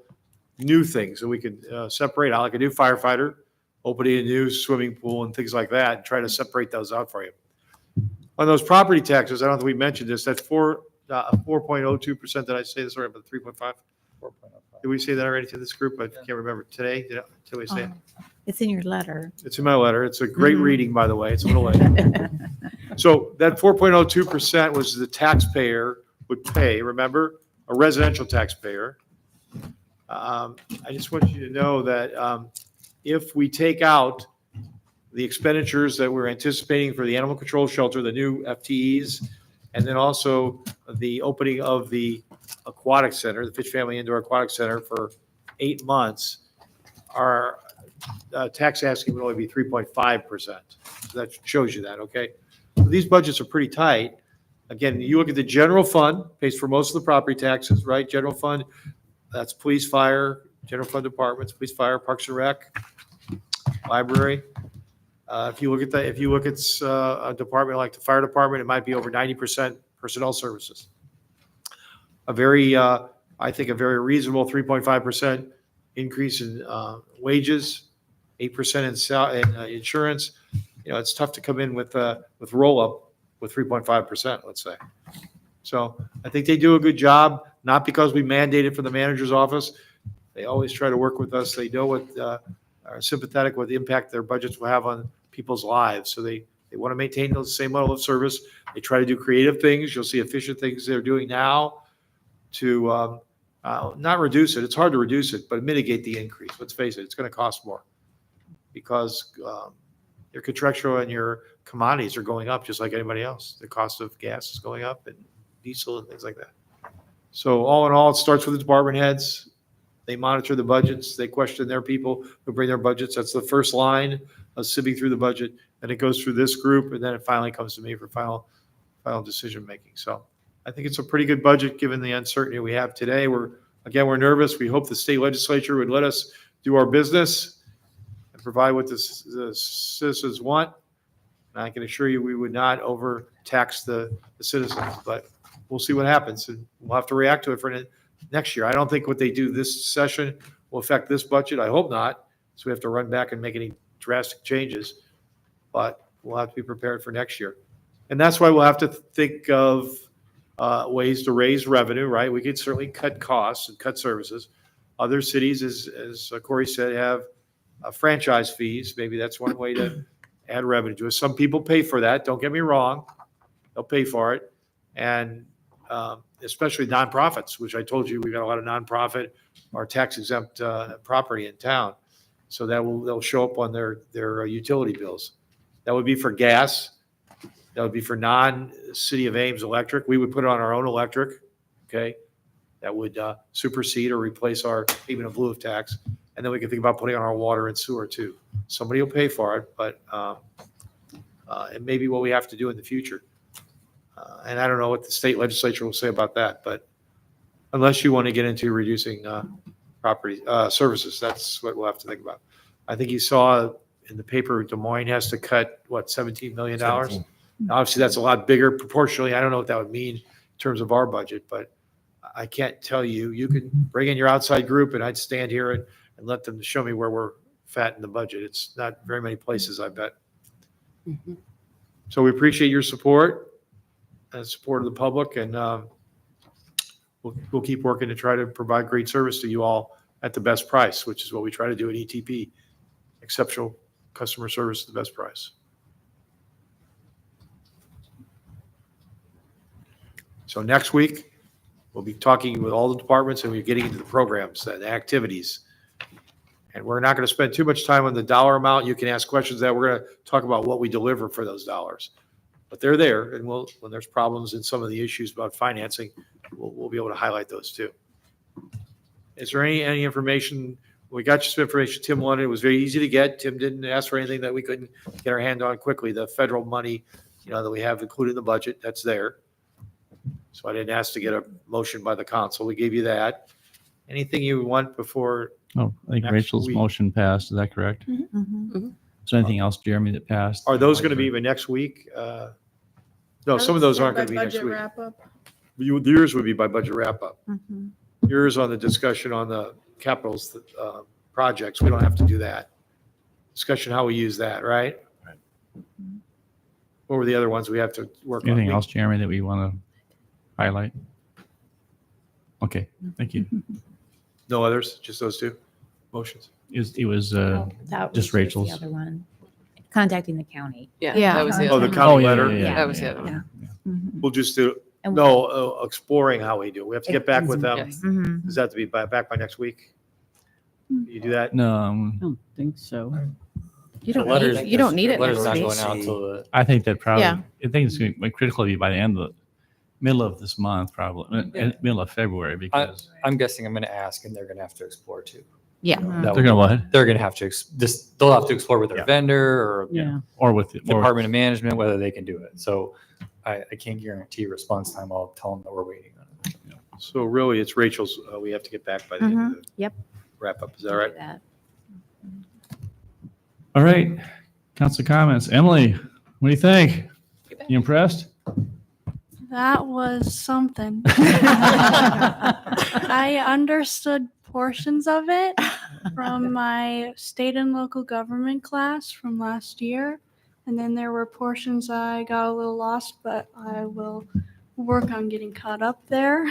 new things that we could separate out, like a new firefighter, opening a new swimming pool and things like that, and try to separate those out for you. On those property taxes, I don't think we mentioned this, that's 4.02%. Did I say this already, but 3.5? Did we say that already to this group? I can't remember. Today, did we say it? It's in your letter. It's in my letter. It's a great reading, by the way. It's a little late. So that 4.02% was the taxpayer would pay, remember, a residential taxpayer. I just want you to know that if we take out the expenditures that we're anticipating for the animal control shelter, the new FTEs, and then also the opening of the aquatic center, the Fish Family Indoor Aquatic Center for 8 months, our tax asking would only be 3.5%. So that shows you that, okay? So these budgets are pretty tight. Again, you look at the general fund, pays for most of the property taxes, right? General fund, that's police, fire, general fund departments, police, fire, parks and rec, library. If you look at a department like the fire department, it might be over 90% personnel services. I think a very reasonable 3.5% increase in wages, 8% in insurance. You know, it's tough to come in with roll up with 3.5%, let's say. So I think they do a good job, not because we mandate it from the manager's office. They always try to work with us. They know what are sympathetic with the impact their budgets will have on people's lives. So they want to maintain the same level of service. They try to do creative things. You'll see efficient things they're doing now to not reduce it. It's hard to reduce it, but mitigate the increase. Let's face it, it's going to cost more because your contractual and your commodities are going up just like anybody else. The cost of gas is going up and diesel and things like that. So all in all, it starts with the department heads. They monitor the budgets. They question their people who bring their budgets. That's the first line of sifting through the budget. And it goes through this group, and then it finally comes to me for final decision making. So I think it's a pretty good budget given the uncertainty we have today. We're nervous. We hope the state legislature would let us do our business and provide what the citizens want. And I can assure you we would not overtax the citizens, but we'll see what happens, and we'll have to react to it for next year. I don't think what they do this session will affect this budget. I hope not. So we have to run back and make any drastic changes, but we'll have to be prepared for next year. And that's why we'll have to think of ways to raise revenue, right? We could certainly cut costs and cut services. Other cities, as Corey said, have franchise fees. Maybe that's one way to add revenue to it. Some people pay for that. Don't get me wrong. They'll pay for it. And especially nonprofits, which I told you, we've got a lot of nonprofit or tax exempt property in town. So they'll show up on their utility bills. That would be for gas. That would be for non-City of Ames electric. We would put it on our own electric, okay? That would supersede or replace our payment of lieu of tax. And then we can think about putting on our water and sewer too. Somebody will pay for it, but it may be what we have to do in the future. And I don't know what the state legislature will say about that, but unless you want to get into reducing property services, that's what we'll have to think about. I think you saw in the paper, Des Moines has to cut, what, $17 million? 17. Obviously, that's a lot bigger proportionally. I don't know what that would mean in terms of our budget, but I can't tell you. You can bring in your outside group, and I'd stand here and let them show me where we're fat in the budget. It's not very many places, I bet. Mm-hmm. So we appreciate your support and support of the public, and we'll keep working to try to provide great service to you all at the best price, which is what we try to do at ETP. Exceptional customer service at the best price. So next week, We'll be talking with all the departments and we're getting into the programs and activities. And we're not going to spend too much time on the dollar amount. You can ask questions that we're going to talk about what we deliver for those dollars. But they're there, and when there's problems in some of the issues about financing, we'll be able to highlight those too. Is there any information? We got you some information Tim wanted. It was very easy to get. Tim didn't ask for anything that we couldn't get our hand on quickly. The federal money, that we have included in the budget, that's there. So I didn't ask to get a motion by the council. We gave you that. Anything you want before? Oh, I think Next Rachel's week. motion passed. Is that correct? Mhm. Is there anything else, Jeremy, that passed? Are those going to be even next week? No, some of those aren't going to be next Budget week. wrap up. Yours would be by budget wrap-up. Mhm. Yours on the discussion on the capitals projects. We don't have to do that. Discussion how we use that, right? What were the other ones we have to work on? Anything else, Jeremy, that we want to highlight? Okay, thank you. No others? Just those two motions? It was That just was Rachel's. The other one, contacting the county. Yeah, Yeah. that was the Oh, other the one. county yeah, letter? yeah, That was the other one. Mhm. We'll just do, And- no, exploring how we do. We have to get back with them. Yes. Mhm. Does that have to be back by next week? You do that? No, I don't think so. You The don't letters- need, you don't need it Letter's next not week. going out until the, I think that probably, Yeah. I think it's going to be critically by the end of the middle of this month, probably, middle of February, because I'm guessing I'm going to ask and they're going to have to explore too. Yeah. That they're would- going to what? They're going to have to, they'll have to explore with their Yeah. vendor or Yeah. Or with, or Department of Management, whether they can do it. So I can't guarantee response time. I'll tell them that we're waiting on it. So really, it's Rachel's, we have to get back by the end of the Yep. wrap-up. Is that right? That. all right. Council comments. Emily, what do you think? You impressed? That was something. I understood portions of it from my state and local government class from last year. And then there were portions I got a little lost, but I will work on getting caught up there.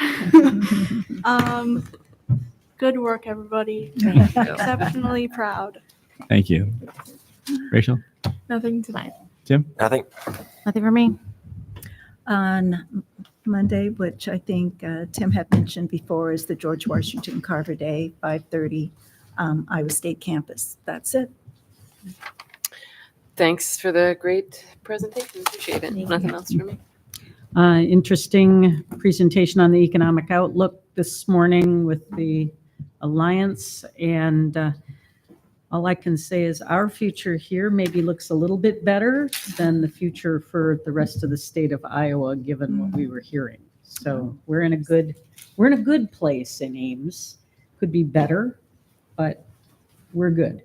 Good work, everybody. Exceptionally proud. Thank you. Rachel? Nothing tonight. Nothing. Nothing for me. On Monday, which I think Tim had mentioned before, is the George Washington Carver Day, 5:30, Iowa State campus. That's it. Thanks for the great presentation. Appreciate it. Nothing else for me. Interesting presentation on the economic outlook this morning with the Alliance. And all I can say is our future here maybe looks a little bit better than the future for the rest of the state of Iowa, given what we were hearing. So we're in a good place in Ames. Could be better, but we're good.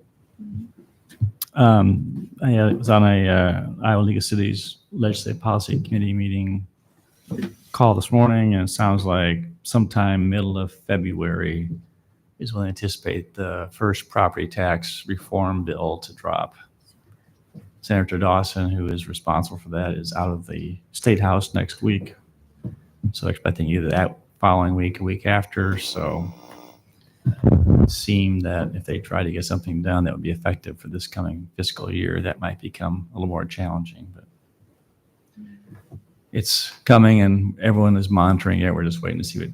I was on a Iowa League of Cities Legislative Policy Committee meeting call this morning, and it sounds like sometime middle of February is when they anticipate the first property tax reform bill to drop. Senator Dawson, who is responsible for that, is out of the State House next week. So expecting either that following week, a week after. So it seemed that if they try to get something done that would be effective for this coming fiscal year, that might become a little more challenging. But it's coming and everyone is monitoring it. We're just waiting to see what,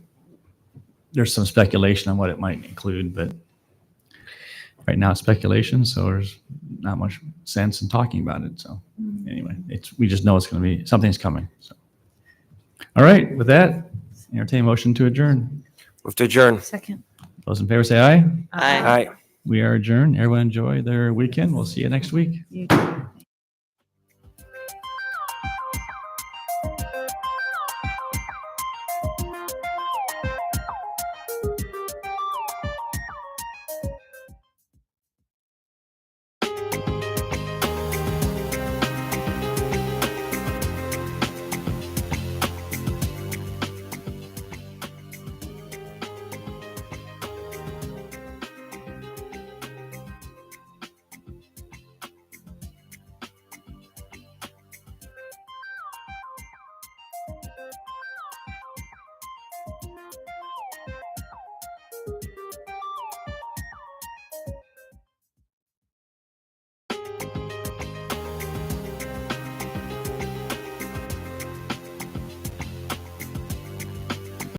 there's some speculation on what it might include, but right now it's speculation, so there's not much sense in talking about it. So anyway, we just know it's going to be, something's coming. So, all right, with that, entertain a motion to adjourn. Move to adjourn. Second. Those in favor say aye. Aye. We are adjourned. Everyone enjoy their weekend. We'll see you next week. You too.